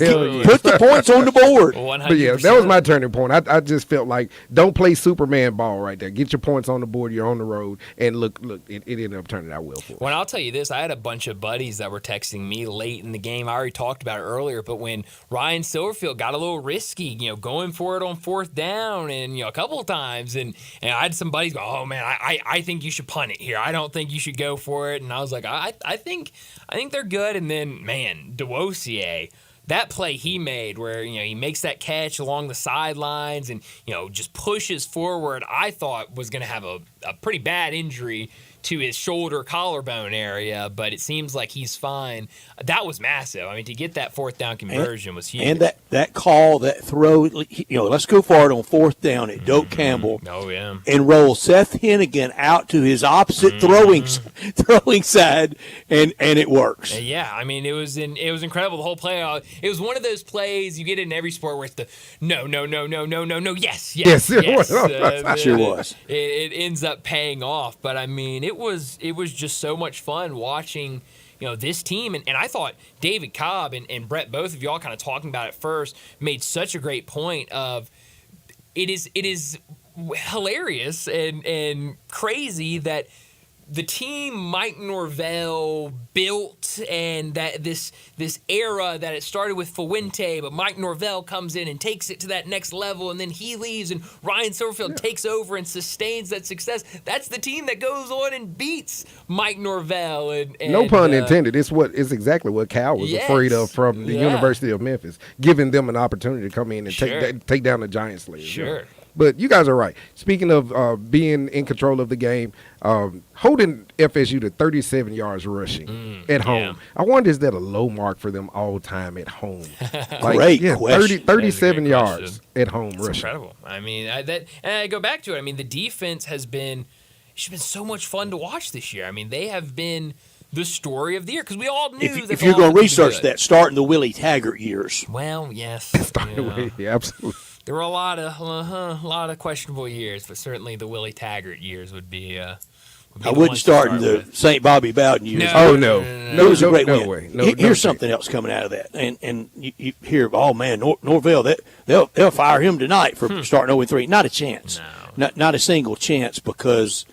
Put the points on the board. 100%. But yeah, that was my turning point. I just felt like, don't play Superman ball right there. Get your points on the board. You're on the road. And look, it ended up turning out well for us. Well, I'll tell you this. I had a bunch of buddies that were texting me late in the game. I already talked about it earlier, but when Ryan Silverfield got a little risky, going for it on 4th down and, a couple of times, and I had some buddies go, oh, man, I think you should punt it here. I don't think you should go for it. And I was like, I think they're good. And then, man, DeWosier, that play he made where, he makes that catch along the sidelines and, just pushes forward, I thought was going to have a pretty bad injury to his shoulder collarbone area, but it seems like he's fine. That was massive. I mean, to get that 4th down conversion was huge. And that call, that throw, let's go for it on 4th down at Doak Campbell. Oh, yeah. And roll Seth Hennigan out to his opposite throwing side, and it works. Yeah, I mean, it was incredible, the whole play. It was one of those plays you get in every sport where it's the no, yes. Sure was. It ends up paying off, but I mean, it was just so much fun watching this team, and I thought David Cobb and Brett, both of y'all kind of talking about it first, made such a great point of it is hilarious and crazy that the team Mike Norvell built, and that this era that it started with Fuente, but Mike Norvell comes in and takes it to that next level, and then he leaves, and Ryan Silverfield takes over and sustains that success. That's the team that goes on and beats Mike Norvell. And no pun intended. It's exactly what Cal was afraid of from the University of Memphis, giving them an opportunity to come in and take down the Giants league. Sure. But you guys are right. Speaking of being in control of the game, holding FSU to 37 yards rushing at home. I wonder, is that a low mark for them all time at home? Great question. 37 yards at home It's rushing. incredible. I mean, and I go back to it. I mean, the defense has been so much fun to watch this year. I mean, they have been the story of the year because we all knew that if you're going to research that, starting the Willie Taggart years. Well, yes. Yeah, absolutely. There were a lot of questionable years, but certainly the Willie Taggart years would be. I wouldn't start in the St. Bobby Bowden years. No. It was a great win. way. Here's something else coming out of that, and you hear, oh man, Norvell, they'll fire him tonight for starting 0-3. Not a chance. No. Not a single chance, because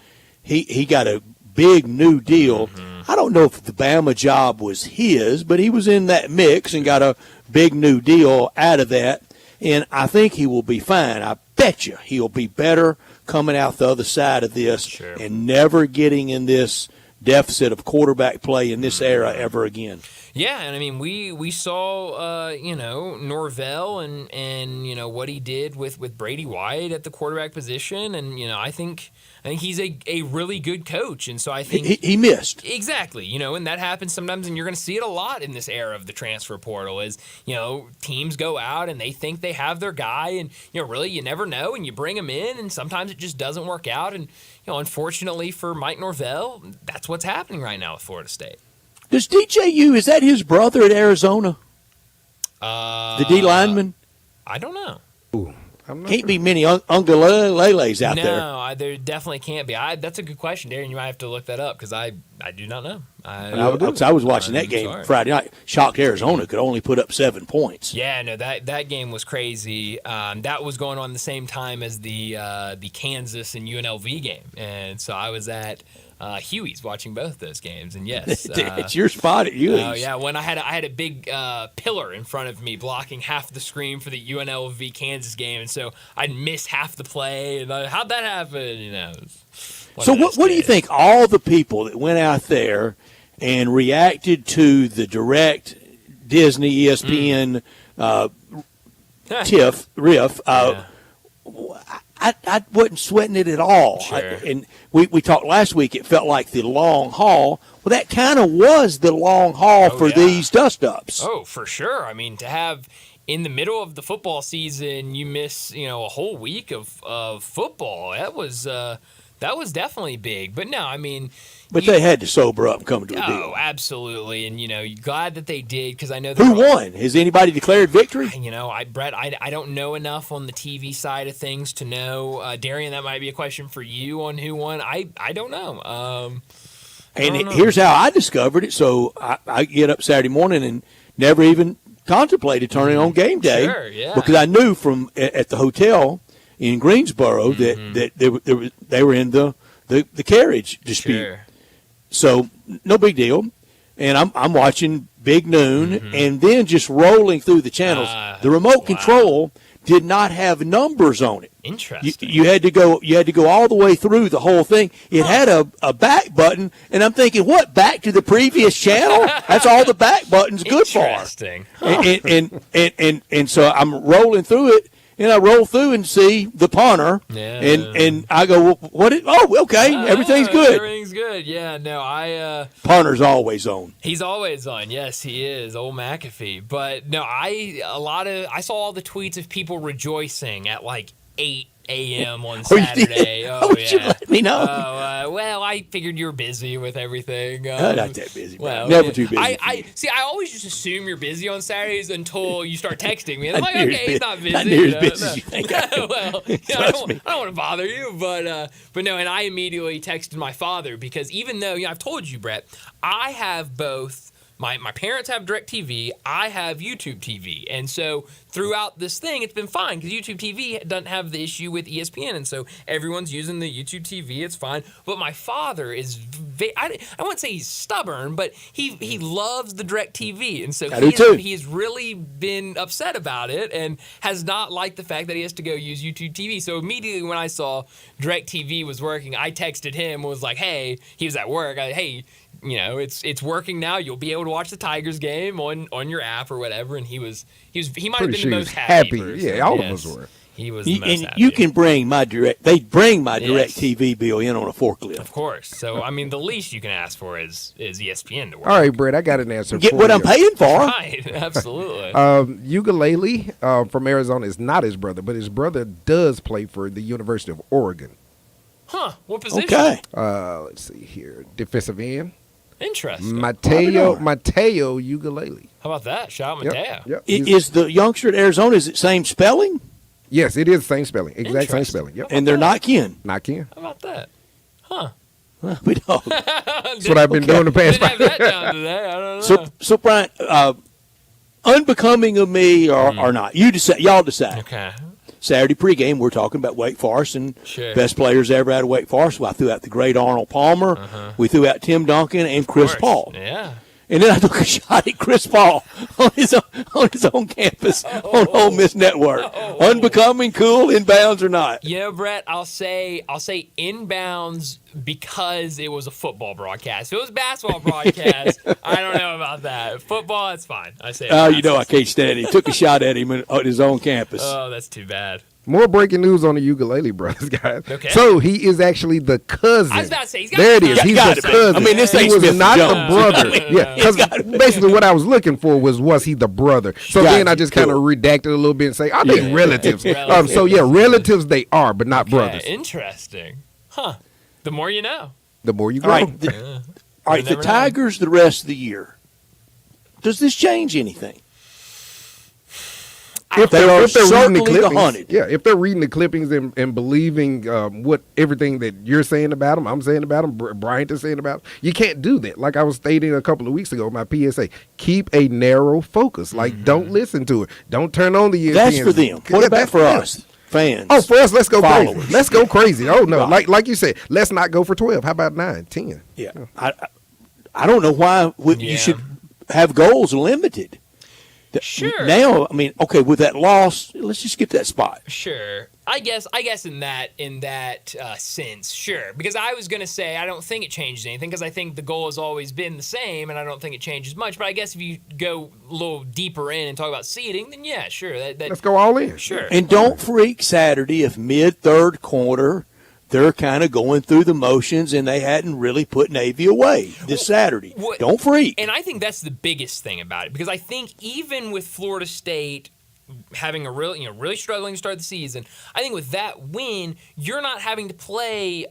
he got a big new deal. I don't know if the Bama job was his, but he was in that mix and got a big new deal out of that. And I think he will be fine. I bet you he'll be better coming out the other side of this and never getting in this deficit of quarterback play in this era ever again. Yeah, and I mean we saw Norvell and what he did with Brady White at the quarterback position, and I think he's a really good coach, and so I think he missed exactly, and that happens sometimes, and you're going to see it a lot in this era of the transfer portal. Is teams go out and they think they have their guy, and really you never know, and you bring him in, and sometimes it just doesn't work out, and unfortunately for Mike Norvell, that's what's happening right now with Florida State. Does DJU, is that his brother at Arizona? The D lineman? I don't know. Can't be many Ungaleles out there. No, there definitely can't be. That's a good question, Darren. You might have to look that up because I do not know. I was watching that game Friday night. Shocked Arizona could only put up 7 points. Yeah, no, that game was crazy. That was going on the same time as the Kansas and UNLV game, and so I was at Huey's watching both those games, and yes, it's your spot at Huey's. Oh yeah, when I had a big pillar in front of me blocking half the screen for the UNLV Kansas game, and so I'd miss half the play. And how'd that happen? So what do you think? All the people that went out there and reacted to the direct Disney, ESPN, TIFF, riff. I wasn't sweating it at all. Sure. And we talked last week, it felt like the long haul. Well, that kind of was the long haul for these dust-ups. Oh, for sure. I mean, to have in the middle of the football season, you miss, a whole week of football. That was definitely big. But no, I mean... But they had to sober up and come to a deal. Oh, absolutely. And, you're glad that they did, because I know... Who won? Has anybody declared victory? Brett, I don't know enough on the TV side of things to know. Darian, that might be a question for you on who won. I don't know. Here's how I discovered it. So I get up Saturday morning and never even contemplated turning on game day. Sure, yeah. Because I knew from at the hotel in Greensboro that they were in the carriage dispute. Sure. So no big deal. And I'm watching Big Noon and then just rolling through the channels. The remote control did not have numbers on it. Interesting. You had to go all the way through the whole thing. It had a back button, and I'm thinking, what, back to the previous channel? That's all the back button's good for. Interesting. And so I'm rolling through it, and I roll through and see the punter, and I go, well, what? Okay, everything's good. Everything's good. Yeah, no, punter's always on. He's always on. Yes, he is, old McAfee. But no, I saw all the tweets of people rejoicing at like 8 a.m. on Saturday. You let me know? Well, I figured you were busy with everything. Not that busy. Well, never too busy. I always just assume you're busy on Saturdays until you start texting me. And I'm like, okay, he's not busy. Not near as busy as you think. I don't want to bother you, but no. And I immediately texted my father because even though I've told you, Brett, I have both my parents have DirecTV. I have YouTube TV. And so throughout this thing, it's been fine because YouTube TV doesn't have the issue with ESPN. And so everyone's using the YouTube TV. It's fine. But my father is, I wouldn't say he's stubborn, but he loves the DirecTV. And so he's really been upset about it and has not liked the fact that he has to go use YouTube TV. So immediately when I saw DirecTV was working, I texted him and was like, hey, he was at work. Hey, you know, it's working now. You'll be able to watch the Tigers game on your app or whatever. And he might have been the most happy person. Yeah, all of us were. He was the most and happy. you can bring my DirecTV bill in on a forklift. Of course. So, I mean, the least you can ask for is ESPN to work. All right, Brett, I got an answer Get for what you. I'm paying for. Right, absolutely. Ukulele from Arizona is not his brother, but his brother does play for the University of Oregon. Huh, what position? Okay. Let's see here. Defensive end. Interesting. Mateo Ukulele. How about that? Shout out Mateo. Yep. Is the youngster at Arizona, is it same spelling? Yes, it is the same spelling. Exact same spelling. Yep. And they're not kin? Not kin. How about that? Huh. We don't. That's what I've been doing the past Didn't have that down today. I don't know. So Brian, unbecoming of me or not, y'all decide. Okay. Saturday pregame, we're talking about Wake Forest and Sure. best players ever out of Wake Forest. Well, I threw out the great Arnold Palmer. We threw out Tim Duncan and Chris Paul. Yeah. And then I took a shot at Chris Paul on his own campus on Ole Miss Network. Unbecoming, cool, inbounds or not. You know, Brett, I'll say inbounds because it was a football broadcast. If it was a basketball broadcast, I don't know about that. Football, that's fine. I say. Oh, you know I can't stand it. He took a shot at him on his own campus. Oh, that's too bad. More breaking news on the Ukulele Brothers, guys. Okay. So he is actually the cousin. I was about to say, he's got there it to is. be. He's Got the to be. cousin. I mean, this he ain't was Smith not Jones. the brother. Yeah, because basically what I was looking for was he the brother? So then I just kind of redacted a little bit and say, are they relatives? So yeah, relatives they are, but not brothers. Interesting. Huh. The more you know. The more you All grow. right, the Tigers the rest of the year. Does this change anything? If they're reading the certainly the clippings, hunted. yeah, if they're reading the clippings and believing what everything that you're saying about them, I'm saying about them, Bryant is saying about them, you can't do that. Like I was stating a couple of weeks ago, my PSA, keep a narrow focus. Like don't listen to it. Don't turn on the ESPN. That's for them. What about for us, fans? Oh, for us, let's go followers. crazy. Let's go crazy. Oh no, like you said, let's not go for 12. How about 9, 10? Yeah, I don't know why you should have goals limited. Sure. Now, I mean, okay, with that loss, let's just get that spot. Sure. I guess in that sense, sure. Because I was going to say I don't think it changed anything because I think the goal has always been the same and I don't think it changes much. But I guess if you go a little deeper in and talk about seeding, then yeah, sure. Let's go all in. Sure. And don't freak Saturday if mid-third quarter they're kind of going through the motions and they hadn't really put Navy away this Saturday. Don't freak. And I think that's the biggest thing about it because I think even with Florida State having a really struggling to start the season, I think with that win, you're not having to play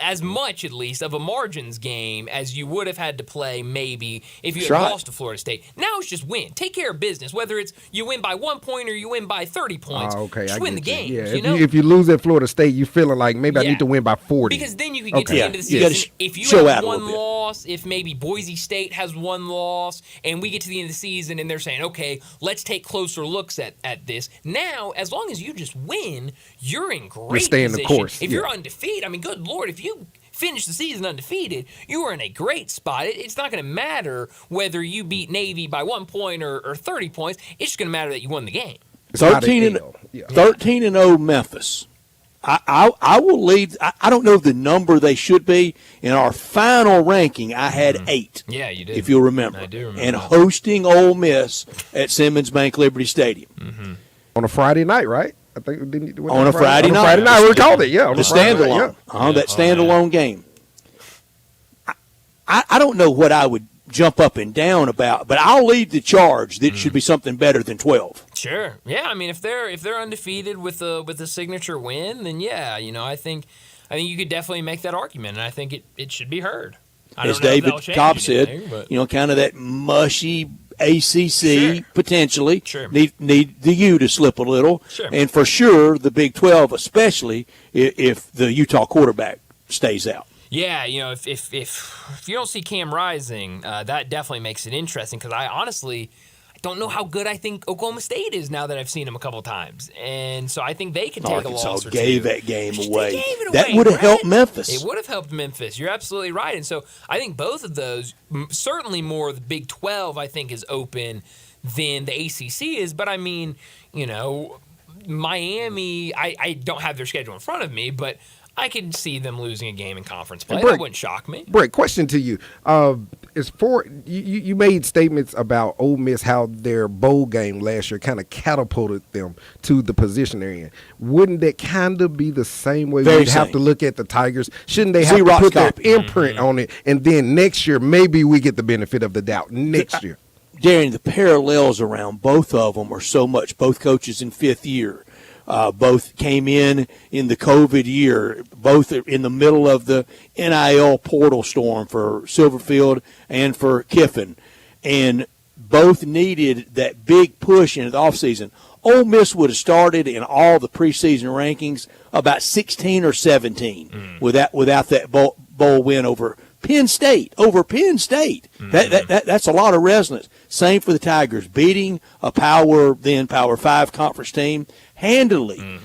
as much, at least, of a margins game as you would have had to play maybe if you had lost to Florida State. Now it's just win. Take care of business, whether it's you win by 1 point or you win by 30 points. Okay, just I win get the game. Yeah, You know? if you lose at Florida State, you feeling like maybe I need to win by 40. Because then you could get to the end of the You gotta season. If you show have out a one little bit. loss, if maybe Boise State has one loss, and we get to the end of the season and they're saying, okay, let's take closer looks at this. Now, as long as you just win, you're in great staying the position. course, If you're undefeated, I mean, good Lord, if you finish the season undefeated, you are in a great spot. It's not going to matter whether you beat Navy by 1 point or 30 points. It's just going to matter that you won the game. 13-0 Memphis. I will lead. I don't know the number they should be. In our final ranking, I had 8. Yeah, you did. If you'll remember. I do remember. And hosting Ole Miss at Simmons Bank Liberty Stadium. On a Friday night, right? I think on a Friday night. Friday night, we called it. Yeah, on the a Friday night, standalone. That standalone game. I don't know what I would jump up and down about, but I'll lead the charge that it should be something better than 12. Sure. Yeah, I mean if they're undefeated with a signature win, then yeah, I think you could definitely make that argument, and I think it should be heard. As David Cobb said, kind of that mushy ACC potentially need the U to slip a little, and for sure the Big 12, especially if the Utah quarterback stays out. Yeah, if you don't see Cam Rising, that definitely makes it interesting because I honestly don't know how good I think Oklahoma State is now that I've seen them a couple times, and so I think they can take Arkansas a loss or gave two. that game away. They gave it That away, would have Brett. helped Memphis. It would have helped Memphis. You're absolutely right, and so I think both of those, certainly more the Big 12, I think is open than the ACC is. But I mean, Miami, I don't have their schedule in front of me, but I can see them losing a game in conference play. That wouldn't shock me. Brett, question to you. You made statements about Ole Miss, how their bowl game last year kind of catapulted them to the position they're in. Wouldn't that kind of be the same way we'd have to look at the Tigers? Shouldn't they have to put their imprint on it, and then next year maybe we get the benefit of the doubt next year? Darren, the parallels around both of them are so much. Both coaches in fifth year. Both came in the COVID year. Both are in the middle of the NIL portal storm for Silverfield and for Kiffin. And both needed that big push into the offseason. Ole Miss would have started in all the preseason rankings about 16 or 17 without that bowl win over Penn State. That's a lot of resonance. Same for the Tigers, beating a Power 5 conference team handily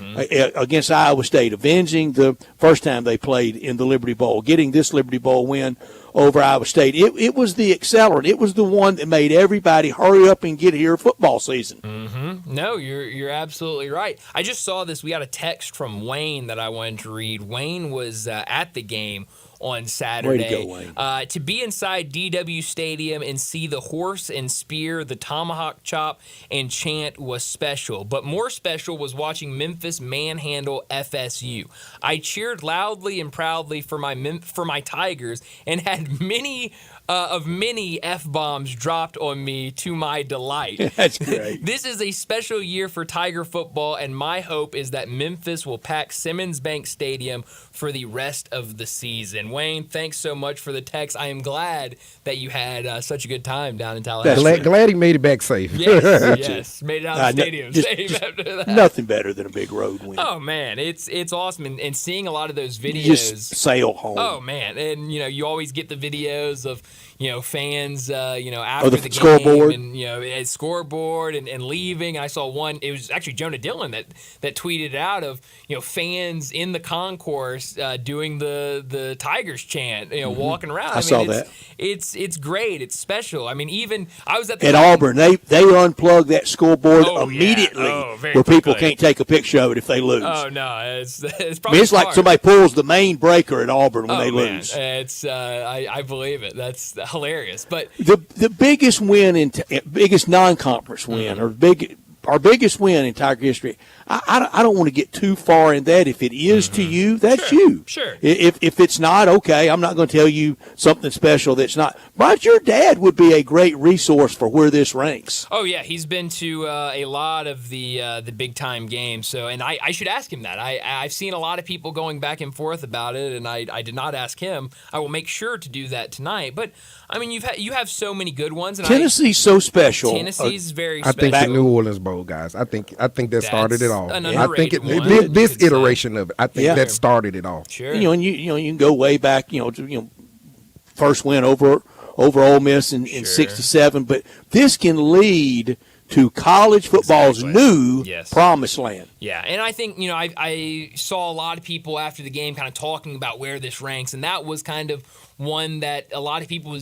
against Iowa State, avenging the first time they played in the Liberty Bowl, getting this Liberty Bowl win over Iowa State. It was the accelerant. It was the one that made everybody hurry up and get here football season. No, you're absolutely right. I just saw this. We got a text from Wayne that I wanted to read. Wayne was at the game on Saturday. Way to go, Wayne. To be inside DW Stadium and see the horse and spear, the tomahawk chop, and chant was special. But more special was watching Memphis manhandle FSU. I cheered loudly and proudly for my Tigers and had many F-bombs dropped on me to my delight. That's great. This is a special year for Tiger football, and my hope is that Memphis will pack Simmons Bank Stadium for the rest of the season. Wayne, thanks so much for the text. I am glad that you had such a good time down in Tallahassee. Glad he made it back safe. Yes, made it out of the stadium safe after that. Nothing better than a big road win. Oh, man, it's awesome. And seeing a lot of those videos. You just sail home. Oh, man. And, you always get the videos of, fans, after the game scoreboard. and, at scoreboard and leaving. I saw one, it was actually Jonah Dillon that tweeted out of, fans in the concourse doing the Tigers chant, walking around. I saw that. It's great. It's special. I mean, even I was at Auburn, they unplugged that scoreboard immediately where people can't take a picture of it if they lose. Oh, no. It's probably it's like somebody pulls the main breaker at Auburn when they lose. It's I believe it. That's hilarious. But the biggest win biggest non-conference win our biggest win in Tiger history. I don't want to get too far in that. If it is to you, that's you. Sure. If it's not, okay, I'm not going to tell you something special that's not. But your dad would be a great resource for where this ranks. Oh, yeah. He's been to a lot of the big-time games. So, and I should ask him that. I've seen a lot of people going back and forth about it, and I did not ask him. I will make sure to do that tonight. But, I mean, you have so many good ones. And Tennessee's so special. Tennessee's very I special. think the New Orleans Bowl, guys. I think that started it all. I think one, this iteration of it. I think that started it all. Sure. And you can go way back. First win over Ole Miss in '67, but this can lead to college football's new promised land. Yeah, and I think, I saw a lot of people after the game kind of talking about where this ranks, and that was kind of one that a lot of people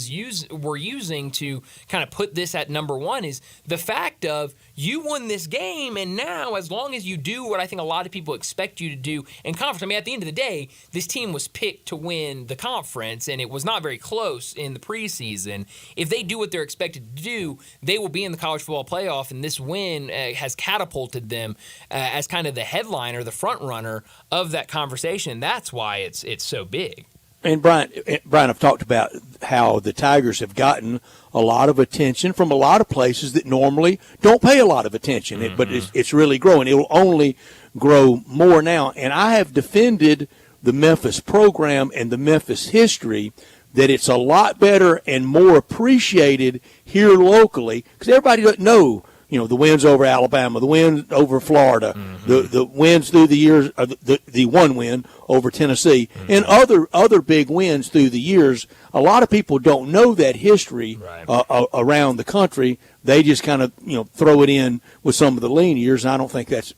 were using to kind of put this at number one is the fact of you won this game, and now as long as you do what I think a lot of people expect you to do in conference, I mean, at the end of the day, this team was picked to win the conference, and it was not very close in the preseason. If they do what they're expected to do, they will be in the college football playoff, and this win has catapulted them as kind of the headliner, the front runner of that conversation. That's why it's so big. And Brian, I've talked about how the Tigers have gotten a lot of attention from a lot of places that normally don't pay a lot of attention, but it's really growing. It will only grow more now. And I have defended the Memphis program and the Memphis history that it's a lot better and more appreciated here locally because everybody doesn't know the wins over Alabama, the win over Florida, the wins through the years, the one win over Tennessee, and other big wins through the years. A lot of people don't know that history around the country. They just kind of throw it in with some of the lean years, and I don't think that's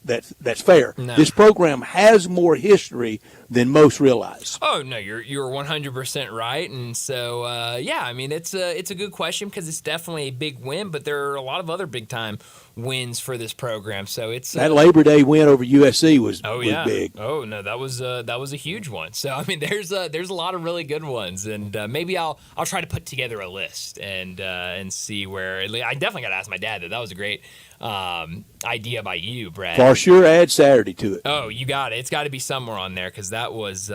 fair. No. This program has more history than most realize. Oh no, you're 100% right, and so I mean it's a good question because it's definitely a big win, but there are a lot of other big time wins for this program. So it's that Labor Day win over USC was big. Oh no, that was a huge one. So I mean there's a lot of really good ones, and maybe I'll try to put together a list and see where. I definitely got to ask my dad that was a great idea by you, Brad. For sure, add Saturday to it. Oh, you got it. It's got to be somewhere on there because that was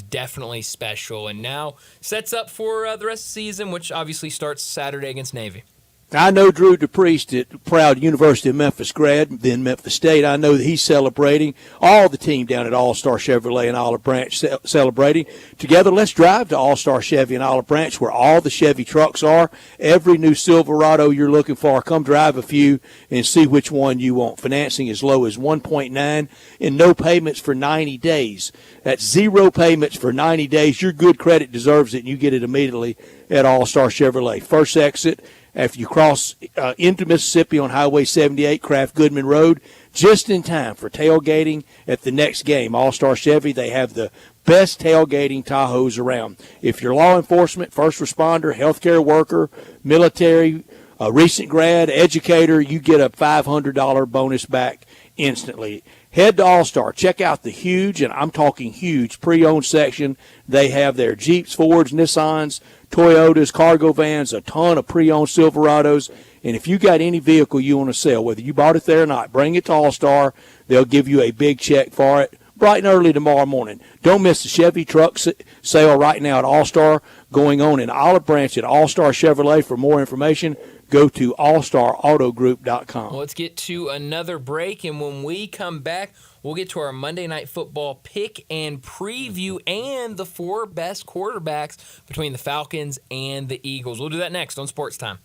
definitely special, and now sets up for the rest of the season, which obviously starts Saturday against Navy. I know Drew DePriest, proud University of Memphis grad, then Memphis State. I know that he's celebrating. All the team down at All-Star Chevrolet and Olive Branch celebrating. Together, let's drive to All-Star Chevy and Olive Branch where all the Chevy trucks are. Every new Silverado you're looking for, come drive a few and see which one you want. Financing as low as 1.9 and no payments for 90 days. That's 0 payments for 90 days. Your good credit deserves it, and you get it immediately at All-Star Chevrolet. First exit after you cross into Mississippi on Highway 78, Kraft Goodman Road, just in time for tailgating at the next game. All-Star Chevy, they have the best tailgating Tahoes around. If you're law enforcement, first responder, healthcare worker, military, recent grad, educator, you get a $500 bonus back instantly. Head to All-Star. Check out the huge, and I'm talking huge, pre-owned section. They have their Jeeps, Fords, Nissans, Toyotas, cargo vans, a ton of pre-owned Silverados. And if you got any vehicle you want to sell, whether you bought it there or not, bring it to All-Star. They'll give you a big check for it bright and early tomorrow morning. Don't miss the Chevy truck sale right now at All-Star going on in Olive Branch at All-Star Chevrolet. For more information, go to allstarautogroup.com. Well, let's get to another break, and when we come back, we'll get to our Monday Night Football pick and preview and the 4 best quarterbacks between the Falcons and the Eagles. We'll do that next on Sports Time.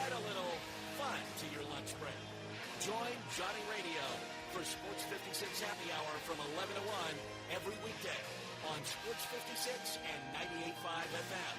Add a little fun to your lunch break. Join Johnny Radio for Sports 56 Happy Hour from 11 to 1 every weekday on Sports 56 and 98.5 FM.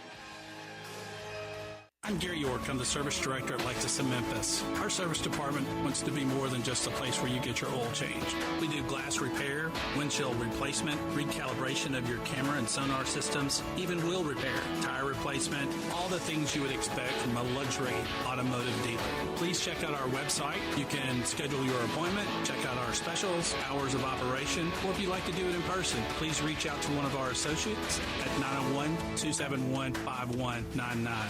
I'm Gary York. I'm the service director at Lexus in Memphis. Our service department wants to be more than just a place where you get your oil changed. We do glass repair, windshield replacement, recalibration of your camera and sonar systems, even wheel repair, tire replacement, all the things you would expect from a luxury automotive dealer. Please check out our website. You can schedule your appointment, check out our specials, hours of operation, or if you'd like to do it in person, please reach out to one of our associates at 901-271-5199.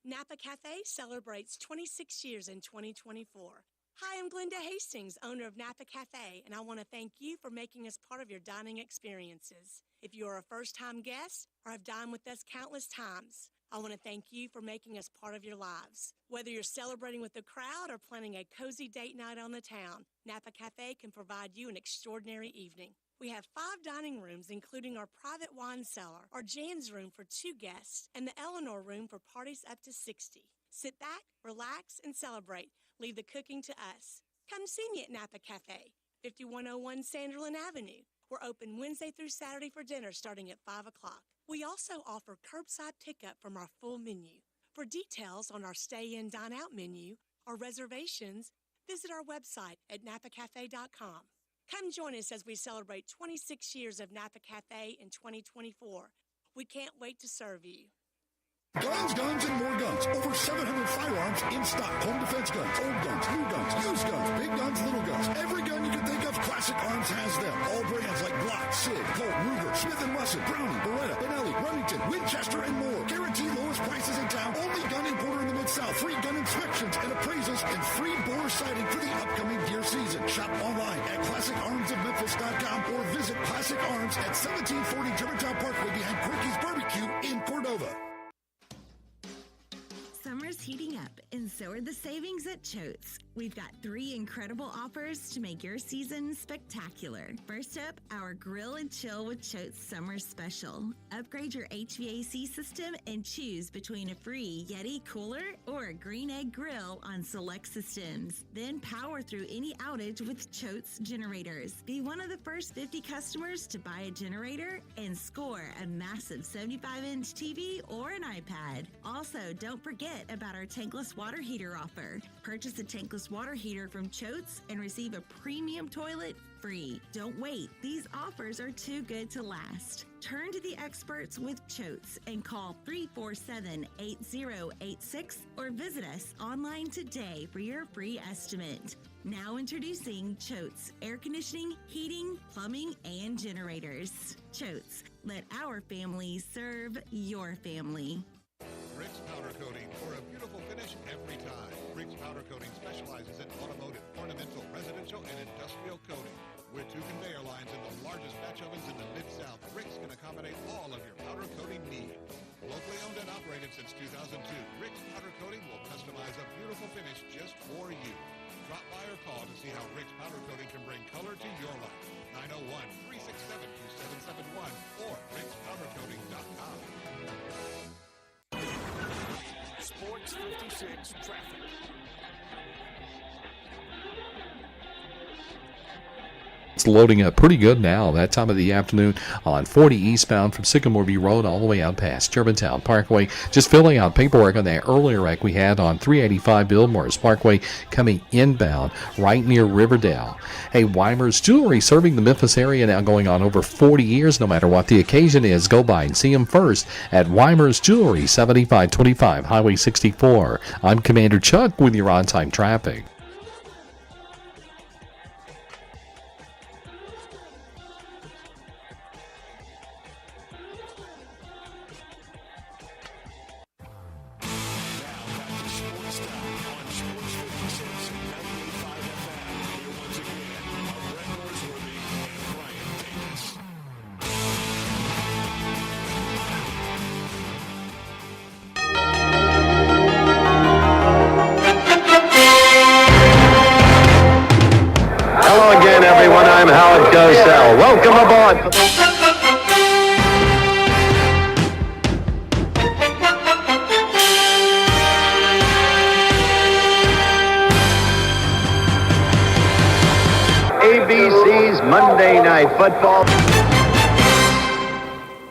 Napa Cafe celebrates 26 years in 2024. Hi, I'm Glenda Hastings, owner of Napa Cafe, and I want to thank you for making us part of your dining experiences. If you are a first-time guest or have dined with us countless times, I want to thank you for making us part of your lives. Whether you're celebrating with the crowd or planning a cozy date night on the town, Napa Cafe can provide you an extraordinary evening. We have 5 dining rooms, including our private wine cellar, our Jan's room for 2 guests, and the Eleanor room for parties up to 60. Sit back, relax, and celebrate. Leave the cooking to us. Come see me at Napa Cafe, 5101 Sanderlin Avenue. We're open Wednesday through Saturday for dinner starting at 5 o'clock. We also offer curbside pickup from our full menu. For details on our stay-in, dine-out menu or reservations, visit our website at napacafe.com. Come join us as we celebrate 26 years of Napa Cafe in 2024. We can't wait to serve you. Guns, and more guns. Over 700 firearms in stock. Home defense guns, old guns, new guns, used guns, big guns, little guns. Every gun you can think of, Classic Arms has them. All brands like Glock, Sig, Colt, Ruger, Smith & Wesson, Browning, Beretta, Benelli, Remington, Winchester, and more. Guaranteed lowest prices in town. Only gun importer in the Mid-South. Free gun inspections and appraisals and free bore sighting for the upcoming deer season. Shop online at ClassicArmsOfMemphis.com or visit Classic Arms at 1740 Germantown Parkway behind Quicky's Barbecue in Cordova. Summer's summer's heating up, and so are the savings at Choate's. We've got 3 incredible offers to make your season spectacular. First up, our Grill and Chill with Choate's Summer Special. Upgrade your HVAC system and choose between a free Yeti cooler or a Green Egg grill on select systems. Then power through any outage with Choate's generators. Be one of the first 50 customers to buy a generator and score a massive 75-inch TV or an iPad. Also, don't forget about our tankless water heater offer. Purchase a tankless water heater from Choate's and receive a premium toilet free. Don't wait. These offers are too good to last. Turn to the experts with Choate's and call 347-8086 or visit us online today for your free estimate. Now introducing Choate's air conditioning, heating, plumbing, and generators. Choate's, let our family serve your family. Rick's Powder Coating for a beautiful finish every time. Rick's Powder Coating specializes in automotive, ornamental, residential, and industrial coating. With 2 conveyor lines and the largest batch ovens in the Mid-South, Rick's can accommodate all of your powder coating needs. Locally owned and operated since 2002, Rick's Powder Coating will customize a beautiful finish just for you. Drop by or call to see how Rick's Powder Coating can bring color to your life. 901-367-2771 or rickspowdercoating.com. Sports 56 traffic. It's loading up pretty good now that time of the afternoon on 40 eastbound from Sycamore View Road all the way out past Germantown Parkway. Just filling out paperwork on that earlier wreck we had on 385 Billmores Parkway coming inbound right near Riverdale. Hey, Weimer's Jewelry serving the Memphis area now going on over 40 years. No matter what the occasion is, go by and see them first at Weimer's Jewelry, 7525 Highway 64. I'm Commander Chuck with your on-time traffic. Hello again, everyone. I'm Howard Cosell. Welcome aboard. ABC's Monday Night Football.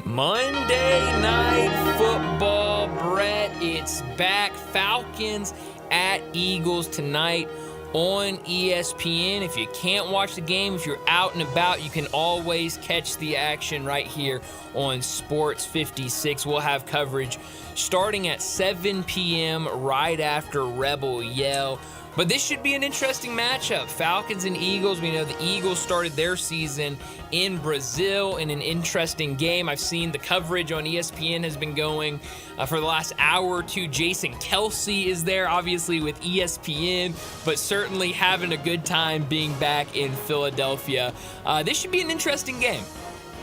Monday Night Football, Brett. It's back. Falcons at Eagles tonight on ESPN. If you can't watch the game, if you're out and about, you can always catch the action right here on Sports 56. We'll have coverage starting at 7 p.m. right after Rebel Yell. But this should be an interesting matchup. Falcons and Eagles. We know the Eagles started their season in Brazil in an interesting game. I've seen the coverage on ESPN has been going for the last hour or two. Jason Kelsey is there, obviously, with ESPN, but certainly having a good time being back in Philadelphia. This should be an interesting game.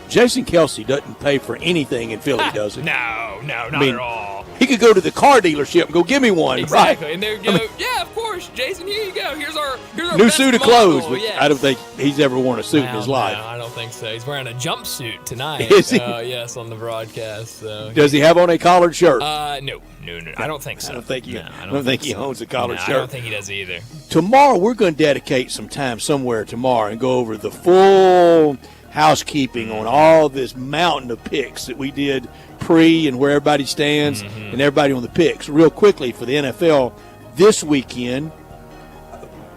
Jason Kelsey doesn't pay for anything in Philly, does he? No, not at all. He could go to the car dealership and go, give me one, exactly. right? And they're going, yeah, of course, Jason, here you go. Here's our new best suit of model. clothes. Which Yes. I don't think he's ever worn a suit in his life. No, I don't think so. He's wearing a jumpsuit tonight. Is he? Yes, on the broadcast. So. Does he have on a collared shirt? No. I don't think so. I don't think he, No, I don't think he owns a collared shirt. I don't think he does either. Tomorrow, we're going to dedicate some time somewhere tomorrow and go over the full housekeeping on all this mountain of picks that we did pre and where everybody stands and everybody on the picks. Real quickly for the NFL this weekend,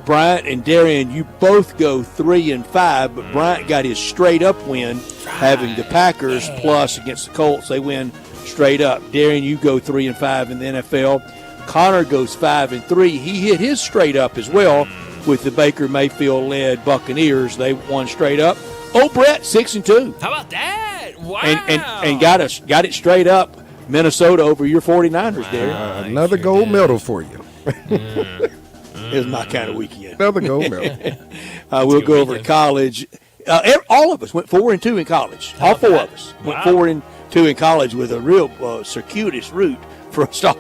Bryant and Darian, you both go 3-5, but Bryant got his straight up win having the Packers plus against the Colts. They win straight up. Darian, you go 3-5 in the NFL. Connor goes 5-3. He hit his straight up as well with the Baker Mayfield led Buccaneers. They won straight up. Oh, Brett, 6-2. How about that? Wow. And got it straight up. Minnesota over your 49ers there. Another gold medal for you. It's my kind of weekend. Another gold medal. We'll go over to college. All of us went 4-2 in college. All four of us went 4-2 in college with a real circuitous route for us to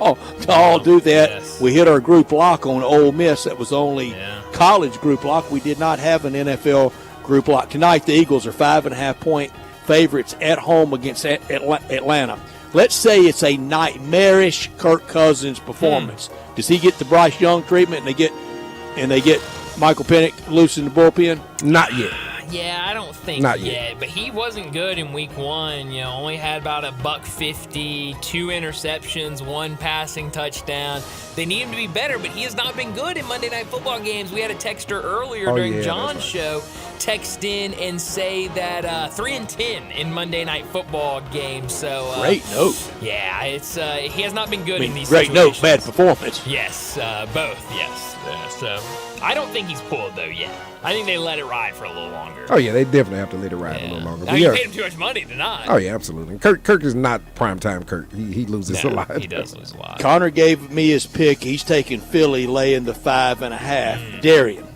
all do that. Yes. We hit our group lock on Ole Miss. That was only college group lock. We did not have an NFL group lock. Tonight, the Eagles are 5.5-point favorites at home against Atlanta. Let's say it's a nightmarish Kirk Cousins performance. Does he get the Bryce Young treatment and they get Michael Penix loose in the bullpen? Not yet. Yeah, I don't think Not yet. But he wasn't good in week 1. Only had about $150, 2 interceptions, 1 passing touchdown. They need him to be better, but he has not been good in Monday Night Football games. We had a texter earlier during John's show text in and say that 3-10 in Monday Night Football games. So great note. Yeah, it's he has not been good in these great situations. Note, bad performance. Yes, both. Yes. So I don't think he's pulled though yet. I think they let it ride for a little longer. Oh yeah, they definitely have to let it ride a little longer. Now, you paid him too much money to not. Oh yeah, absolutely. Kirk is not primetime Kirk. He loses a lot. He does lose a lot. Connor gave me his pick. He's taking Philly, laying the 5.5. Darian.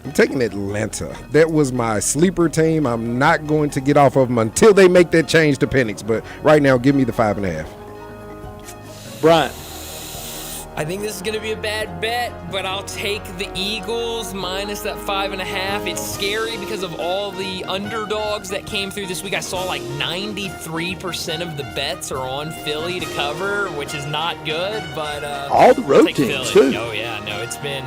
I'm taking Atlanta. That was my sleeper team. I'm not going to get off of them until they make that change to Penix. But right now, give me the 5.5. Brian. I think this is going to be a bad bet, but I'll take the Eagles minus that 5.5. It's scary because of all the underdogs that came through this week. I saw like 93% of the bets are on Philly to cover, which is not good. But all the road teams too. Oh yeah, no, it's been.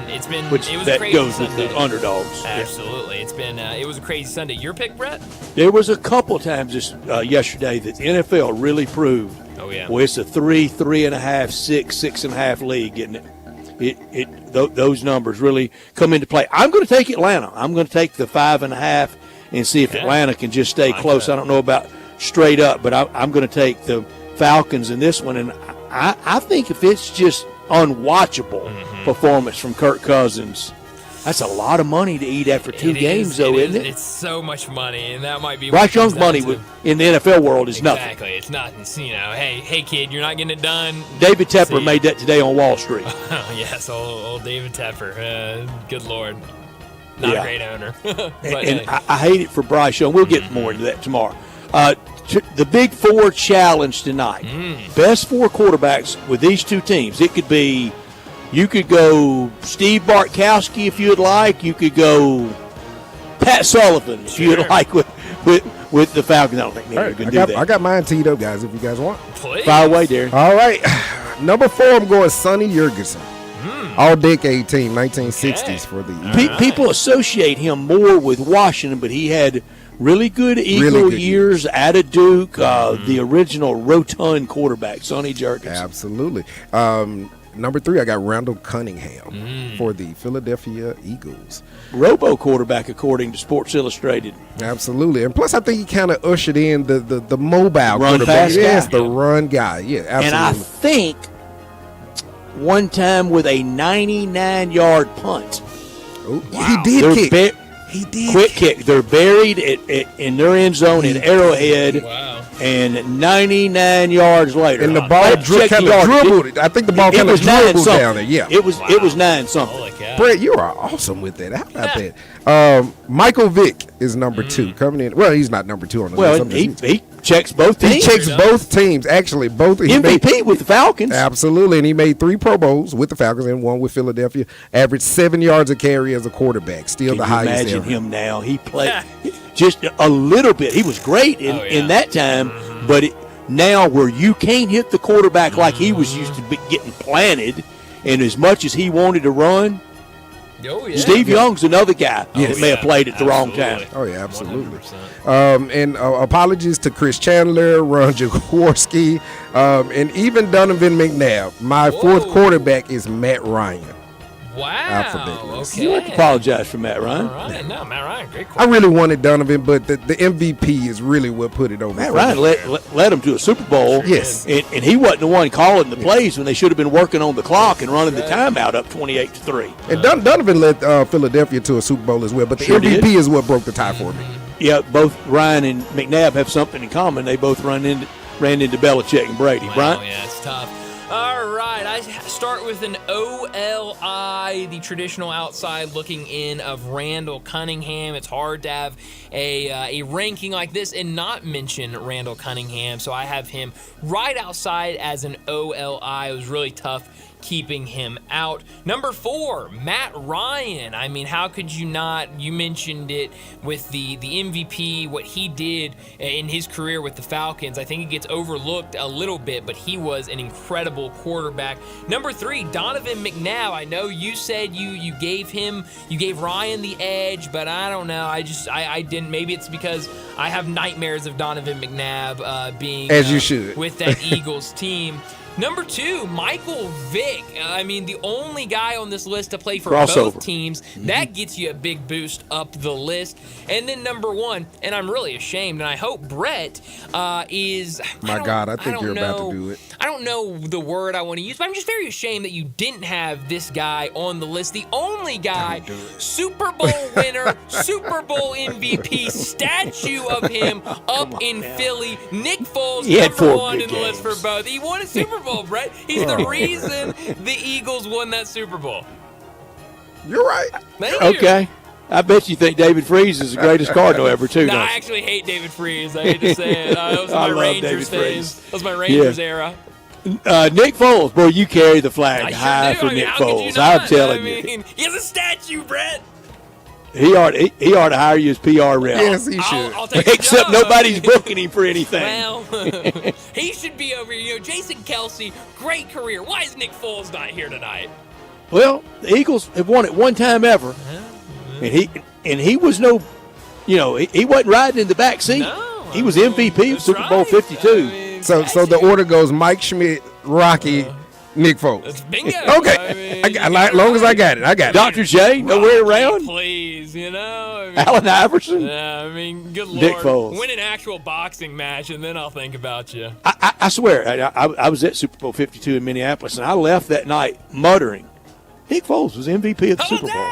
Which it was that a crazy goes Sunday. with the underdogs. Absolutely, it's been. It was a crazy Sunday. Your pick, Brett? There was a couple times yesterday that the NFL really proved. Oh yeah. Well, it's a 3, 3.5, 6, 6.5 league, isn't it? Those numbers really come into play. I'm going to take Atlanta. I'm going to take the 5.5 and see if Atlanta can just stay close. I don't know about straight up, but I'm going to take the Falcons in this one. And I think if it's just unwatchable performance from Kirk Cousins, that's a lot of money to eat after 2 games, isn't it? It's so much money, and that might be Bryce Young's money in the NFL world is nothing. Exactly, it's nothing. Hey kid, you're not getting it done. David Tepper made that today on Wall Street. Yes, old David Tepper. Good Lord, not a great owner. And I hate it for Bryce Young. We'll get more into that tomorrow. The Big Four challenge tonight. Best 4 quarterbacks with these 2 teams. It could be. You could go Steve Bartkowski if you'd like. You could go Pat Sullivan if you'd like with the Falcons. I don't think they're going to do that. I got mine teed up, guys, if you guys want. Please. Fire away, Darren. All right. Number 4, I'm going Sonny Jurgensen. All-decade team, 1960s for the People associate him more with Washington, but he had really good Eagle years out of Duke, the original rotund quarterback, Sonny Jurgensen. Absolutely. Number 3, I got Randall Cunningham for the Philadelphia Eagles. Robo quarterback, according to Sports Illustrated. Absolutely. And plus, I think he kind of ushered in the mobile run quarterback. Yes, the run guy. Yeah, absolutely. And I think one time with a 99-yard punt. Oh, wow. He did kick. He did. Quick kick. They're buried in their end zone at Arrowhead. Wow. And 99 yards later. And the ball kind of dribbled. I think the ball kind of dribbled down there. Yeah. It was 9-something. Brett, you are awesome with that. How about that? Michael Vick is number 2 coming in. Well, he's not number 2 on the list. Well, he checks both teams. He checks both teams. Actually, both. MVP with the Falcons. Absolutely. And he made 3 Pro Bowls with the Falcons and 1 with Philadelphia. Averaged 7 yards a carry as a quarterback. Still the highest ever. Imagine him now. He played just a little bit. He was great in that time, but now where you can't hit the quarterback like he was used to be getting planted, and as much as he wanted to run, Steve Young's another guy that may have played at the wrong time. Oh, yeah, absolutely. And apologies to Chris Chandler, Ron Jaworski, and even Donovan McNabb. My 4th quarterback is Matt Ryan. Wow. Okay. You have to apologize for Matt Ryan. No, Matt Ryan, great I really wanted Donovan, but the MVP is really what put it over. Matt Ryan led him to a Super Bowl. Yes. And he wasn't the one calling the plays when they should have been working on the clock and running the timeout up 28-3. And Donovan led Philadelphia to a Super Bowl as well, but the MVP is what broke the tie for me. Yeah, both Ryan and McNabb have something in common. They both ran into Belichick and Brady. Wow, Brian? Yeah, it's tough. All right, I start with an OLI, the traditional outside looking in of Randall Cunningham. It's hard to have a ranking like this and not mention Randall Cunningham, so I have him right outside as an OLI. It was really tough keeping him out. Number 4, Matt Ryan. I mean, how could you not? You mentioned it with the MVP, what he did in his career with the Falcons. I think it gets overlooked a little bit, but he was an incredible quarterback. Number 3, Donovan McNabb. I know you said you gave Ryan the edge, but I don't know. I didn't. Maybe it's because I have nightmares of Donovan McNabb being as you should with that Eagles team. Number 2, Michael Vick. I mean, the only guy on this list to play for both teams. That gets you a big boost up the list. And then number 1, and I'm really ashamed, and I hope Brett is... My God, I think you're about to do it. I don't know the word I want to use, but I'm just very ashamed that you didn't have this guy on the list. The only guy, Super Bowl winner, Super Bowl MVP, statue of him up in Philly. Nick Foles, number 1 in the list for both. He won a Super Bowl, Brett. He's the reason the Eagles won that Super Bowl. You're right. Thank you. Okay. I bet you think David Freese is the greatest Cardinal ever, too. No, I actually hate David Freese. I hate to say it. That was my Rangers days. That was my Rangers era. Nick Foles, bro, you carry the flag high for Nick Foles. I'm telling you. He has a statue, Brett. He ought to hire you as PR rep. Yes, he should. I'll take Except nobody's booking him for anything. Well, he should be over here. Jason Kelsey, great career. Why is Nick Foles not here tonight? Well, the Eagles have won it one time ever, and he was no, he wasn't riding in the back seat. No, he was MVP of Super Bowl 52. So the order goes Mike Schmidt, Rocky, Nick Foles. That's bingo. Okay. As long as I got it. Dr. J, nowhere around. Please, Allen Iverson. Yeah, good Lord. Nick Foles. Win an actual boxing match, and then I'll think about you. I swear, I was at Super Bowl 52 in Minneapolis, and I left that night muttering, Nick Foles was MVP of the Super Bowl.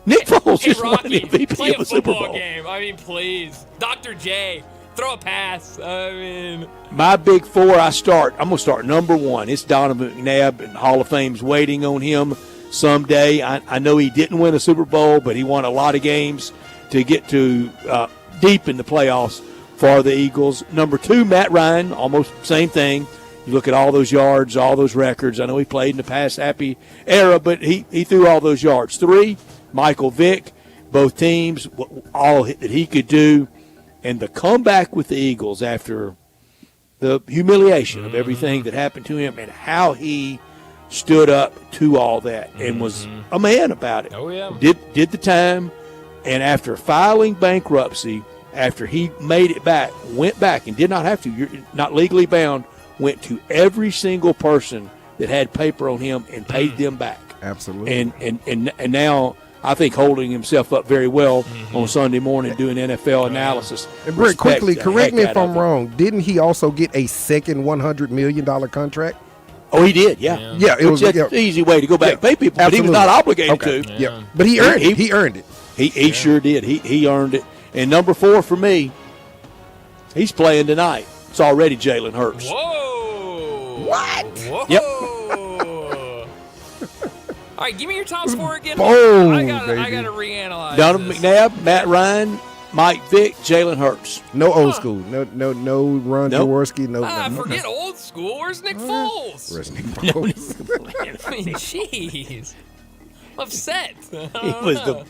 Nick Foles just won the MVP of the Super Bowl. Game. Please. Dr. J, throw a pass. My big 4, I'm going to start number 1. It's Donovan McNabb, and Hall of Fame's waiting on him someday. I know he didn't win a Super Bowl, but he won a lot of games to get to deep in the playoffs for the Eagles. Number 2, Matt Ryan, almost same thing. You look at all those yards, all those records. I know he played in the pass-happy era, but he threw all those yards. 3, Michael Vick, both teams, all that he could do. And the comeback with the Eagles after the humiliation of everything that happened to him and how he stood up to all that and was a man about it. Oh, yeah. Did the time, and after filing bankruptcy, after he made it back, went back and did not have to, you're not legally bound, went to every single person that had paper on him and paid them back. Absolutely. And now I think holding himself up very well on Sunday morning doing NFL analysis. And Brett, quickly, correct me if I'm wrong. Didn't he also get a second $100 million contract? Oh, he did, yeah. Yeah, it was an easy way to go back and pay people, but he was not obligated to. Yeah, but he earned it. He earned it. He sure did. He earned it. And number 4 for me, he's playing tonight. It's already Jalen Hurts. Whoa! What? Whoa! Yep. All right, give me your top 4 again. Boom, I gotta reanalyze. Donovan this. McNabb, Matt Ryan, Mike Vick, Jalen Hurts. No old school. No Ron Jaworski. No. Forget old school. Where's Nick Foles? Where's Nick Foles? I mean, jeez. Upset. He was the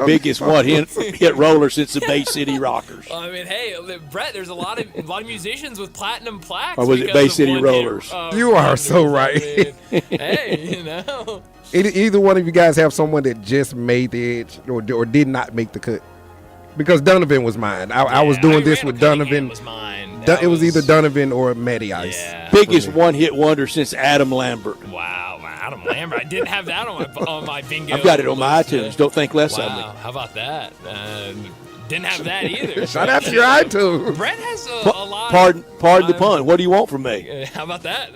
biggest hit roller since the Bay City Rockers. I mean, hey, Brett, there's a lot of musicians with platinum plaques. Or was it Bay City Rollers? You are so right. I mean, hey, Either one of you guys have someone that just made the edge or did not make the cut? Because Donovan was mine. I was doing this with Donovan. Was mine. It was either Donovan or Matty Ice. Yeah. Biggest one-hit wonder since Adam Lambert. Wow, Adam Lambert. I didn't have that on my bingo. I've got it on my iTunes. Don't think less of me. How about that? Didn't have that either. Shout out to your iTunes. Brett has a lot. Pardon the pun. What do you want from me? How about that?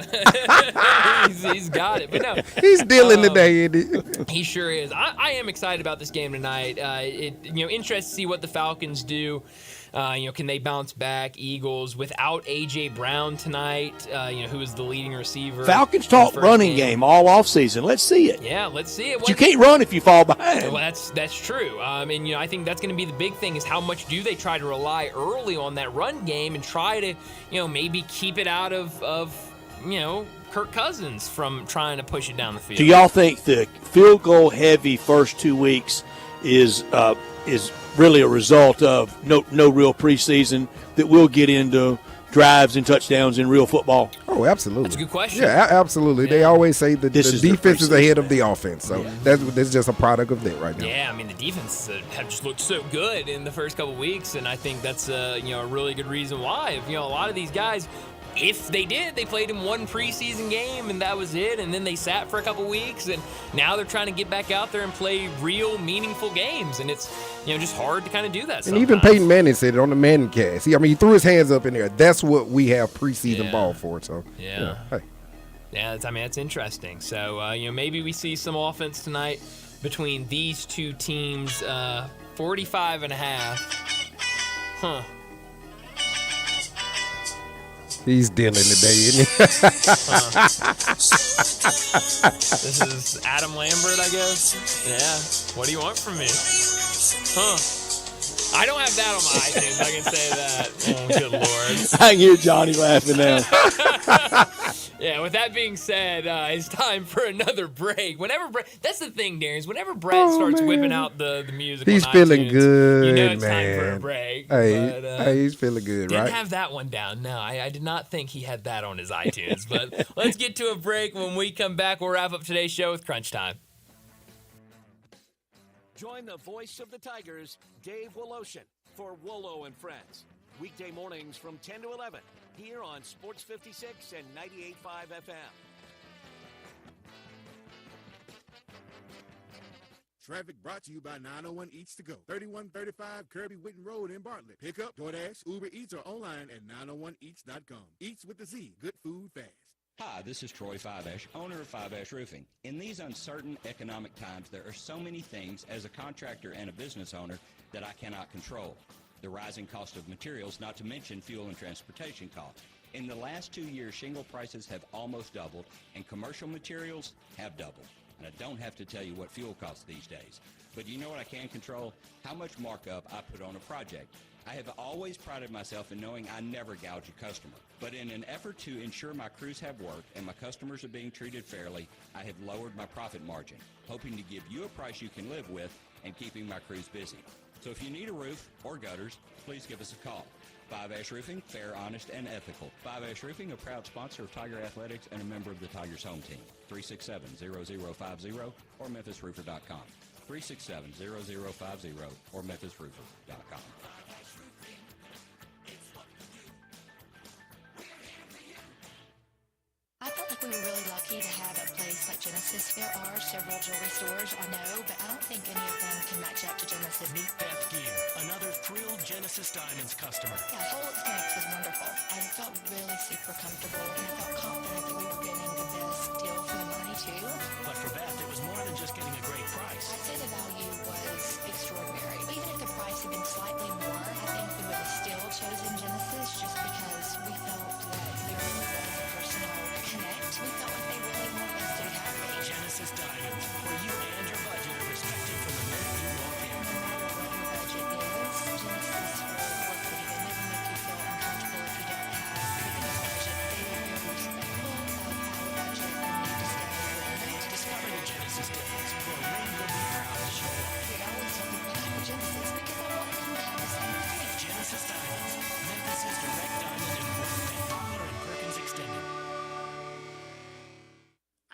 he's got it. But no, he's dealing today, isn't he? He sure is. I am excited about this game tonight. Interested to see what the Falcons do. Can they bounce back? Eagles without A.J. Brown tonight, who is the leading receiver. Falcons talk running game all offseason. Let's see it. Yeah, let's see it. But you can't run if you fall behind. Well, that's true. I think that's going to be the big thing is how much do they try to rely early on that run game and try to, maybe keep it out of Kirk Cousins from trying to push it down the field. Do y'all think the field goal heavy first 2 weeks is really a result of no real preseason, that we'll get into drives and touchdowns in real football? Oh, absolutely. That's a good question. Yeah, absolutely. They always say that the defense is ahead of the offense. So Yeah. that's just a product of that right now. Yeah, the defense have just looked so good in the first couple weeks, and I think that's a really good reason why. A lot of these guys, if they played in one preseason game and that was it, and then they sat for a couple weeks, and now they're trying to get back out there and play real meaningful games, and it's just hard to kind of do that. And even Peyton Manning said it on the Manning cast. He threw his hands up in there. That's what we have preseason ball for. So yeah. Hey. Yeah, that's interesting. So, maybe we see some offense tonight between these two teams. 45.5. Huh. He's dealing today, isn't he? This is Adam Lambert, I guess. Yeah. What do you want from me? Huh. I don't have that on my iTunes. I can say that. Oh, good Lord. I can hear Johnny laughing now. Yeah, with that being said, it's time for another break. That's the thing, Darius. Whenever Brett starts whipping out the music, he's on feeling iTunes, good, it's man. time for a break. Hey, he's feeling good, didn't right? have that one down. No, I did not think he had that on his iTunes. But let's get to a break. When we come back, we'll wrap up today's show with Crunch Time. Join the voice of the Tigers, Dave Woloshin, for Wolo and Friends. Weekday mornings from 10 to 11, here on Sports 56 and 98.5 FM. Traffic brought to you by 901 Eats to Go, 3135 Kirby Whitten Road in Bartlett. Pick up, DoorDash, Uber Eats, or online at 901eats.com. Eats with a Z. Good food fast. Hi, this is Troy Fiveash, owner of Fiveash Roofing. In these uncertain economic times, there are so many things as a contractor and a business owner that I cannot control. The rising cost of materials, not to mention fuel and transportation costs. In the last 2 years, shingle prices have almost doubled, and commercial materials have doubled. And I don't have to tell you what fuel costs these days. But you know what I can control? How much markup I put on a project. I have always prided myself in knowing I never gouge a customer. But in an effort to ensure my crews have work and my customers are being treated fairly, I have lowered my profit margin, hoping to give you a price you can live with and keeping my crews busy. So if you need a roof or gutters, please give us a call. Five Ash Roofing, fair, honest, and ethical. Five Ash Roofing, a proud sponsor of Tiger Athletics and a member of the Tigers home team. 367-0050 or memphisroofer.com. 367-0050 or memphisroofer.com. I felt like we were really lucky to have a place like Genesis. There are several jewelry stores, I know, but I don't think any of them can match up to Genesis. Meet Beth Gear, another thrilled Genesis Diamonds customer. Yeah, the whole experience was wonderful. I felt really super comfortable, and I felt confident that we were getting the best deal for the money, too. But for Beth, it was more than just getting a great price. I'd say the value was extraordinary. Even if the price had been slightly more, I think we would have still chosen Genesis just because we felt that there really was a personal connect. We felt like they really wanted us to be happy. Genesis Diamonds, where you and your budget are respected from the minute you walk in. No matter what your budget is, Genesis will work with you. They never make you feel uncomfortable if you don't have the biggest budget. They are very respectful of our budget and need to stay within it. Discover the Genesis difference, where we will be proud to show up. We always tell people to have a Genesis because I want them to have the same thing. Genesis Diamonds, Memphis' direct diamond importer and Poplar and Perkins Extended.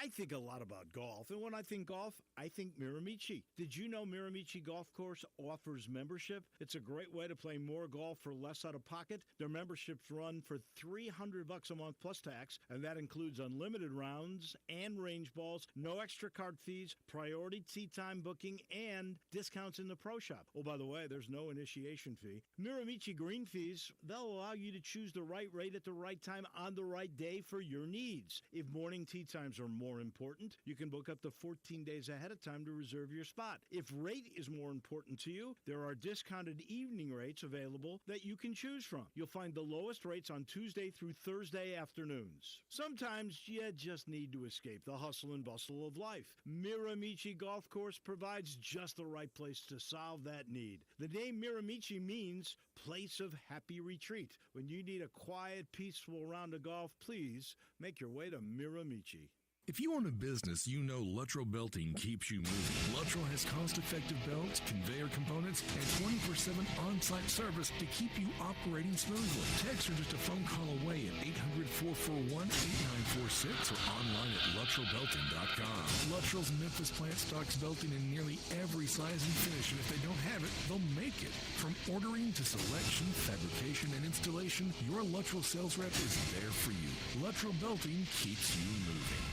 I think a lot about golf, and when I think golf, I think Miramichi. Did you know Miramichi Golf Course offers membership? It's a great way to play more golf for less out of pocket. Their memberships run for $300 a month plus tax, and that includes unlimited rounds and range balls, no extra card fees, priority tee time booking, and discounts in the pro shop. Oh, by the way, there's no initiation fee. Miramichi green fees, they'll allow you to choose the right rate at the right time on the right day for your needs. If morning tee times are more more important, you can book up to 14 days ahead of time to reserve your spot. If rate is more important to you, there are discounted evening rates available that you can choose from. You'll find the lowest rates on Tuesday through Thursday afternoons. Sometimes you just need to escape the hustle and bustle of life. Miramichi Golf Course provides just the right place to solve that need. The name Miramichi means place of happy retreat. When you need a quiet, peaceful round of golf, please make your way to Miramichi. If you own a business, you know Luttrell Belting keeps you moving. Luttrell has cost-effective belts, conveyor components, and 24/7 on-site service to keep you operating smoothly. Text or just a phone call away at 800-441-8946 or online at LuttrellBelting.com. Luttrell's Memphis plant stocks belting in nearly every size and finish, and if they don't have it, they'll make it. From ordering to selection, fabrication, and installation, your Luttrell sales rep is there for you. Luttrell Belting keeps you moving.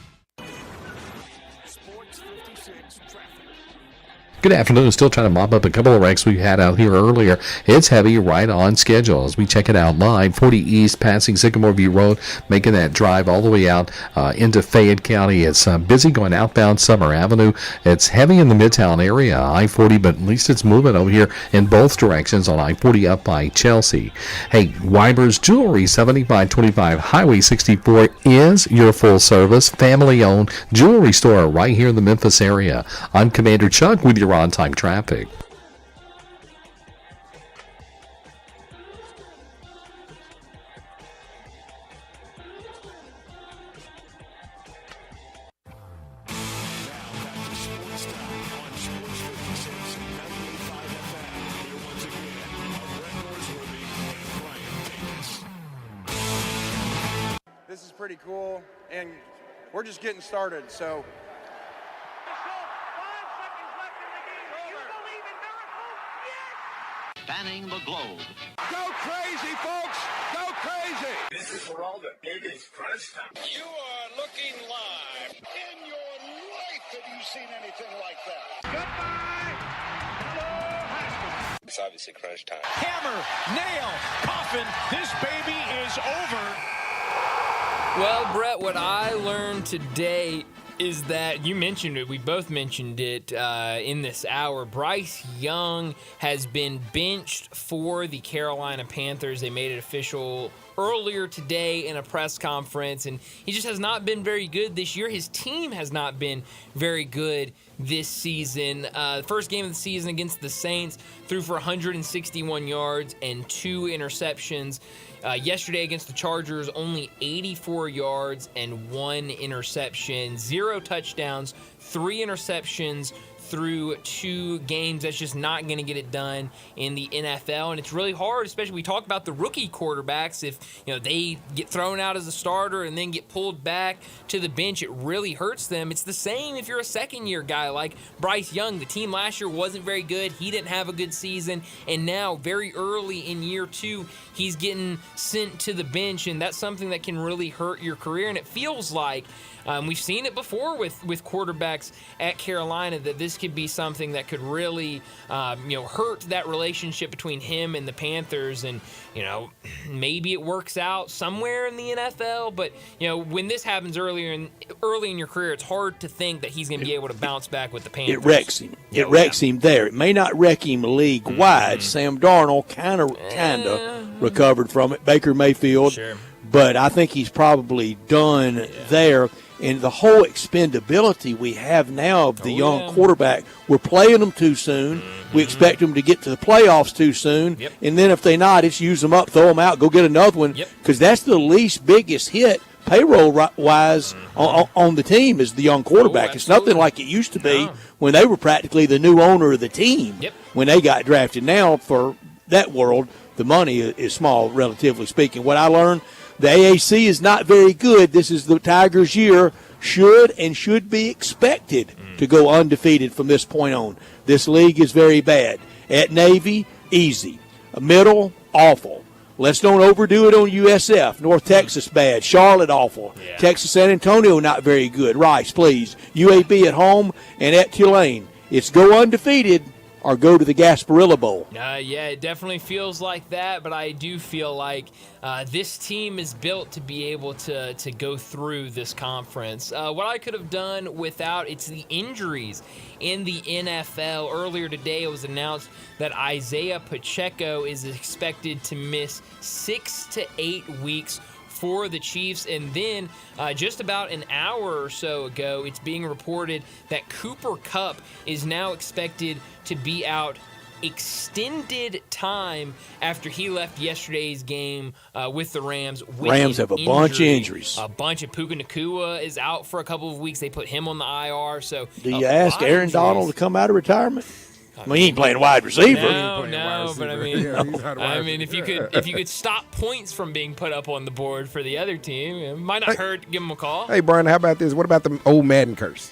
Sports 56 traffic. Good afternoon. Still trying to mop up a couple of wrecks we had out here earlier. It's heavy, right on schedule as we check it out live. 40 East passing Sycamore View Road, making that drive all the way out into Fayette County. It's busy going outbound Summer Avenue. It's heavy in the Midtown area, I-40, but at least it's moving over here in both directions on I-40 up by Chelsea. Hey, Weiber's Jewelry, 7525 Highway 64 is your full-service, family-owned jewelry store right here in the Memphis area. I'm Commander Chuck with your on-time traffic. This is pretty cool, and we're just getting started, so spanning the globe. go crazy, folks! Go crazy! This is for all the biggest crunch time. You are looking live. In your life have you seen anything like that? Goodbye! Hello, Haskell. It's obviously crunch time. Hammer, nail, coffin. This baby is over. Well, Brett, what I learned today is that you mentioned it. We both mentioned it in this hour. Bryce Young has been benched for the Carolina Panthers. They made it official earlier today in a press conference, and he just has not been very good this year. His team has not been very good this season. First game of the season against the Saints, threw for 161 yards and 2 interceptions. Yesterday against the Chargers, only 84 yards and 1 interception, 0 touchdowns, 3 interceptions through 2 games. That's just not going to get it done in the NFL, and it's really hard, especially we talk about the rookie quarterbacks. If they get thrown out as a starter and then get pulled back to the bench, it really hurts them. It's the same if you're a second-year guy like Bryce Young. The team last year wasn't very good. He didn't have a good season, and now very early in year 2, he's getting sent to the bench, and that's something that can really hurt your career. And it feels like we've seen it before with quarterbacks at Carolina, that this could be something that could really hurt that relationship between him and the Panthers. And maybe it works out somewhere in the NFL, but when this happens early in your career, it's hard to think that he's going to be able to bounce back with the Panthers. It wrecks him. It wrecks him there. It may not wreck him league-wide. Sam Darnold kind of recovered from it. Baker Mayfield. Sure. But I think he's probably done there. And the whole expendability we have now of the young quarterback, we're playing them too soon. We expect them to get to the playoffs too soon. Yep. And then if they not, it's use them up, throw them out, go get another one. Because that's the least biggest hit payroll-wise on the team is the young quarterback. It's nothing like it used to be when they were practically the new owner of the team when they got drafted. Now, for that world, the money is small, relatively speaking. What I learned, the AAC is not very good. This is the Tigers' year. Should be expected to go undefeated from this point on. This league is very bad. At Navy, easy. Middle, awful. Let's don't overdo it on USF. North Texas, bad. Charlotte, awful. Texas San Antonio, not very good. Rice, please. UAB at home and at Tulane. It's go undefeated or go to the Gasparilla Bowl. Yeah, it definitely feels like that, but I do feel like this team is built to be able to go through this conference. What I could have done without, it's the injuries in the NFL. Earlier today, it was announced that Isaiah Pacheco is expected to miss 6 to 8 weeks for the Chiefs. And then just about an hour or so ago, it's being reported that Cooper Kupp is now expected to be out extended time after he left yesterday's game with the Rams. Rams have a bunch of injuries. A bunch of Puka Nacua is out for a couple of weeks. They put him on the IR. So do you ask Aaron Donald to come out of retirement? I mean, he ain't playing wide receiver. No, but I mean, if you could stop points from being put up on the board for the other team, it might not hurt to give him a call. Hey, Brian, how about this? What about the old Madden curse?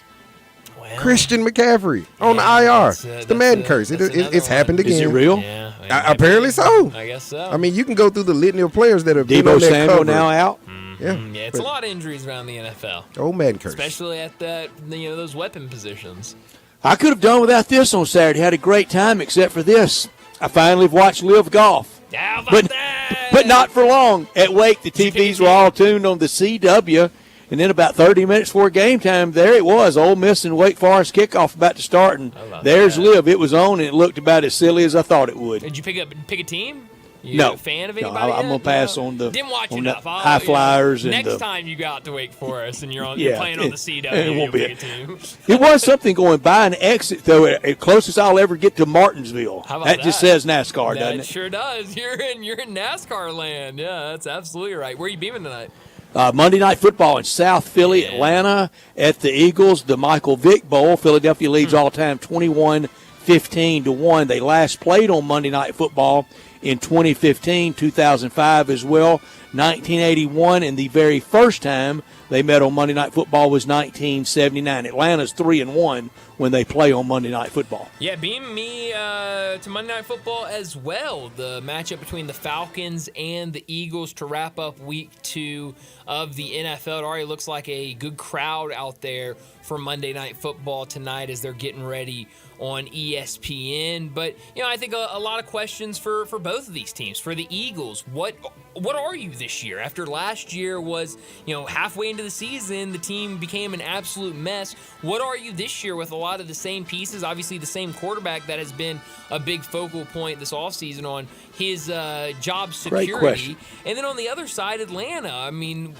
Christian McCaffrey on the IR. It's the Madden curse. It's happened again. Is it real? Yeah. Apparently so. I guess so. I mean, you can go through the litany of players that have been on Debo that Samuel cover. now out. Yeah, it's a lot of injuries around the NFL. Old Madden curse. Especially at those weapon positions. I could have done without this on Saturday. Had a great time, except for this. I finally watched Live Golf. How about that? But not for long. At Wake, the TVs were all tuned on the CW, and then about 30 minutes before game time, there it was, Ole Miss and Wake Forest kickoff about to start, and there's Live. It was on, and it looked about as silly as I thought it would. Did you pick a team? You No. a fan of No, anybody? I'm going to pass on the Didn't watch on enough. the high flyers. And next time you go out to Wake Forest and you're playing on the CW, it won't be you'll pick a team. It was something going by an exit, though, at closest I'll ever get to Martinsville. How about that just says NASCAR, doesn't That it? sure does. You're in NASCAR land. Yeah, that's absolutely right. Where are you beaming tonight? Monday Night Football in South Philly, Atlanta, at the Eagles, the Michael Vick Bowl. Philadelphia leads all time 21-15-1. They last played on Monday Night Football in 2015, 2005 as well, 1981, and the very first time they met on Monday Night Football was 1979. Atlanta's 3-1 when they play on Monday Night Football. Yeah, beam me to Monday Night Football as well. The matchup between the Falcons and the Eagles to wrap up week 2 of the NFL. It already looks like a good crowd out there for Monday Night Football tonight as they're getting ready on ESPN. But, I think a lot of questions for both of these teams. For the Eagles, what are you this year? After last year was, halfway into the season, the team became an absolute mess. What are you this year with a lot of the same pieces? Obviously, the same quarterback that has been a big focal point this offseason on his job security. Great question. And then on the other side, Atlanta. I mean,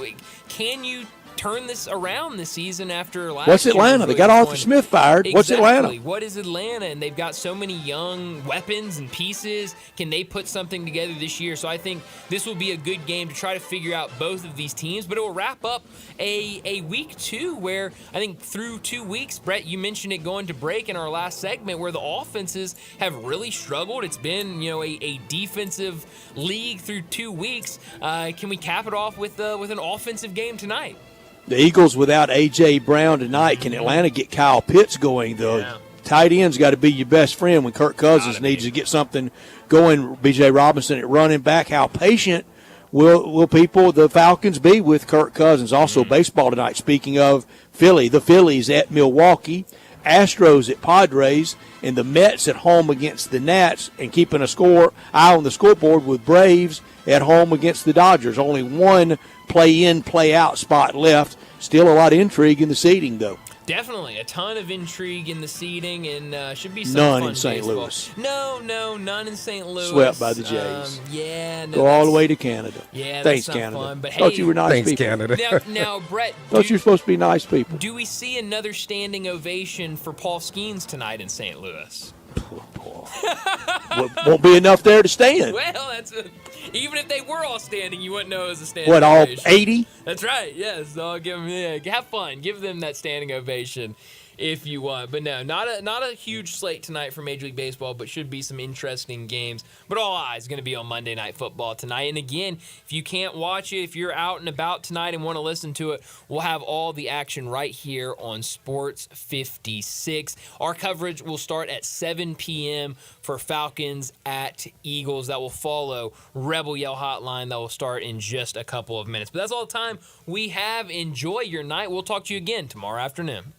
can you turn this around this season after last What's year? Atlanta? They got Arthur Smith fired. What's Atlanta? What is Atlanta? And they've got so many young weapons and pieces. Can they put something together this year? So I think this will be a good game to try to figure out both of these teams. But it will wrap up a week 2 where I think through 2 weeks, Brett, you mentioned it going to break in our last segment, where the offenses have really struggled. It's been, a defensive league through 2 weeks. Can we cap it off with an offensive game tonight? The Eagles without A.J. Brown tonight. Can Atlanta get Kyle Pitts going, though? Yeah. Tight end's got to be your best friend when Kirk Cousins needs to get something going. B.J. Robinson at running back. How patient will people, the Falcons, be with Kirk Cousins? Also, baseball tonight. Speaking of Philly, the Phillies at Milwaukee, Astros at Padres, and the Mets at home against the Nats, and keeping eye on the scoreboard with Braves at home against the Dodgers. Only one play-in, play-out spot left. Still a lot of intrigue in the seeding, though. Definitely. A ton of intrigue in the seeding, and should be some None fun in St. baseball. Louis. No, none in St. Louis. Swept by the Jays. No, Go all the way to Canada. Yeah, Thanks, that's not Canada. fun. But Thought hey, you were nice Thanks, people. Canada. Now, Brett, Thought you were supposed to be nice people. do we see another standing ovation for Paul Skeens tonight in St. Louis? Won't be enough there to stand. Well, even if they were all standing, you wouldn't know it was a standing What, all ovation. 80? That's right, yes. So I'll give them, have fun. Give them that standing ovation if you want. But no, not a huge slate tonight for Major League Baseball, but should be some interesting games. But all eyes going to be on Monday Night Football tonight. And again, if you can't watch it, if you're out and about tonight and want to listen to it, we'll have all the action right here on Sports 56. Our coverage will start at 7 p.m. for Falcons at Eagles. That will follow Rebel Yell Hotline. That will start in just a couple of minutes. But that's all the time we have. Enjoy your night. We'll talk to you again tomorrow afternoon.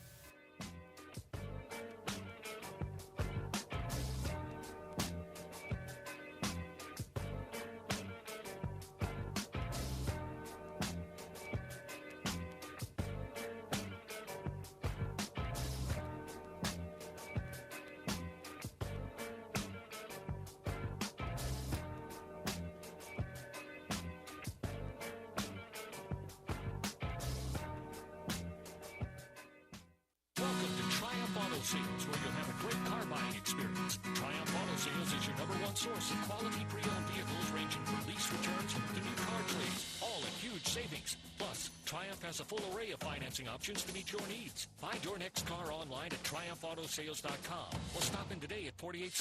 Auto Sales, where you'll have a great car buying experience. Triumph Auto Sales is your #1 source of quality pre-owned vehicles ranging from lease returns to new car trades, all at huge savings. Plus, Triumph has a full array of financing options to meet your needs. Find your next car online at TriumphAutoSales.com or stop in today at 4875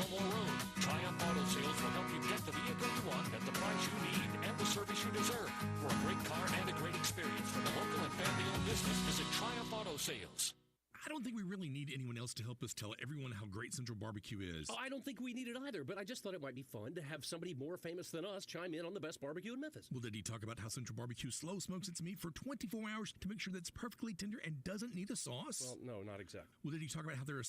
Elmore Road. Triumph Auto Sales will help you get the vehicle you want at the price you need and the service you deserve. For a great car and a great experience from a local and family-owned business, visit Triumph Auto Sales. I don't think we really need anyone else to help us tell everyone how great Central Barbecue is. Oh, I don't think we need it either, but I just thought it might be fun to have somebody more famous than us chime in on the best barbecue in Memphis. Well, did he talk about how Central Barbecue slow smokes its meat for 24 hours to make sure that it's perfectly tender and doesn't need a sauce? Well, no, not exactly. Well, did he talk about how there are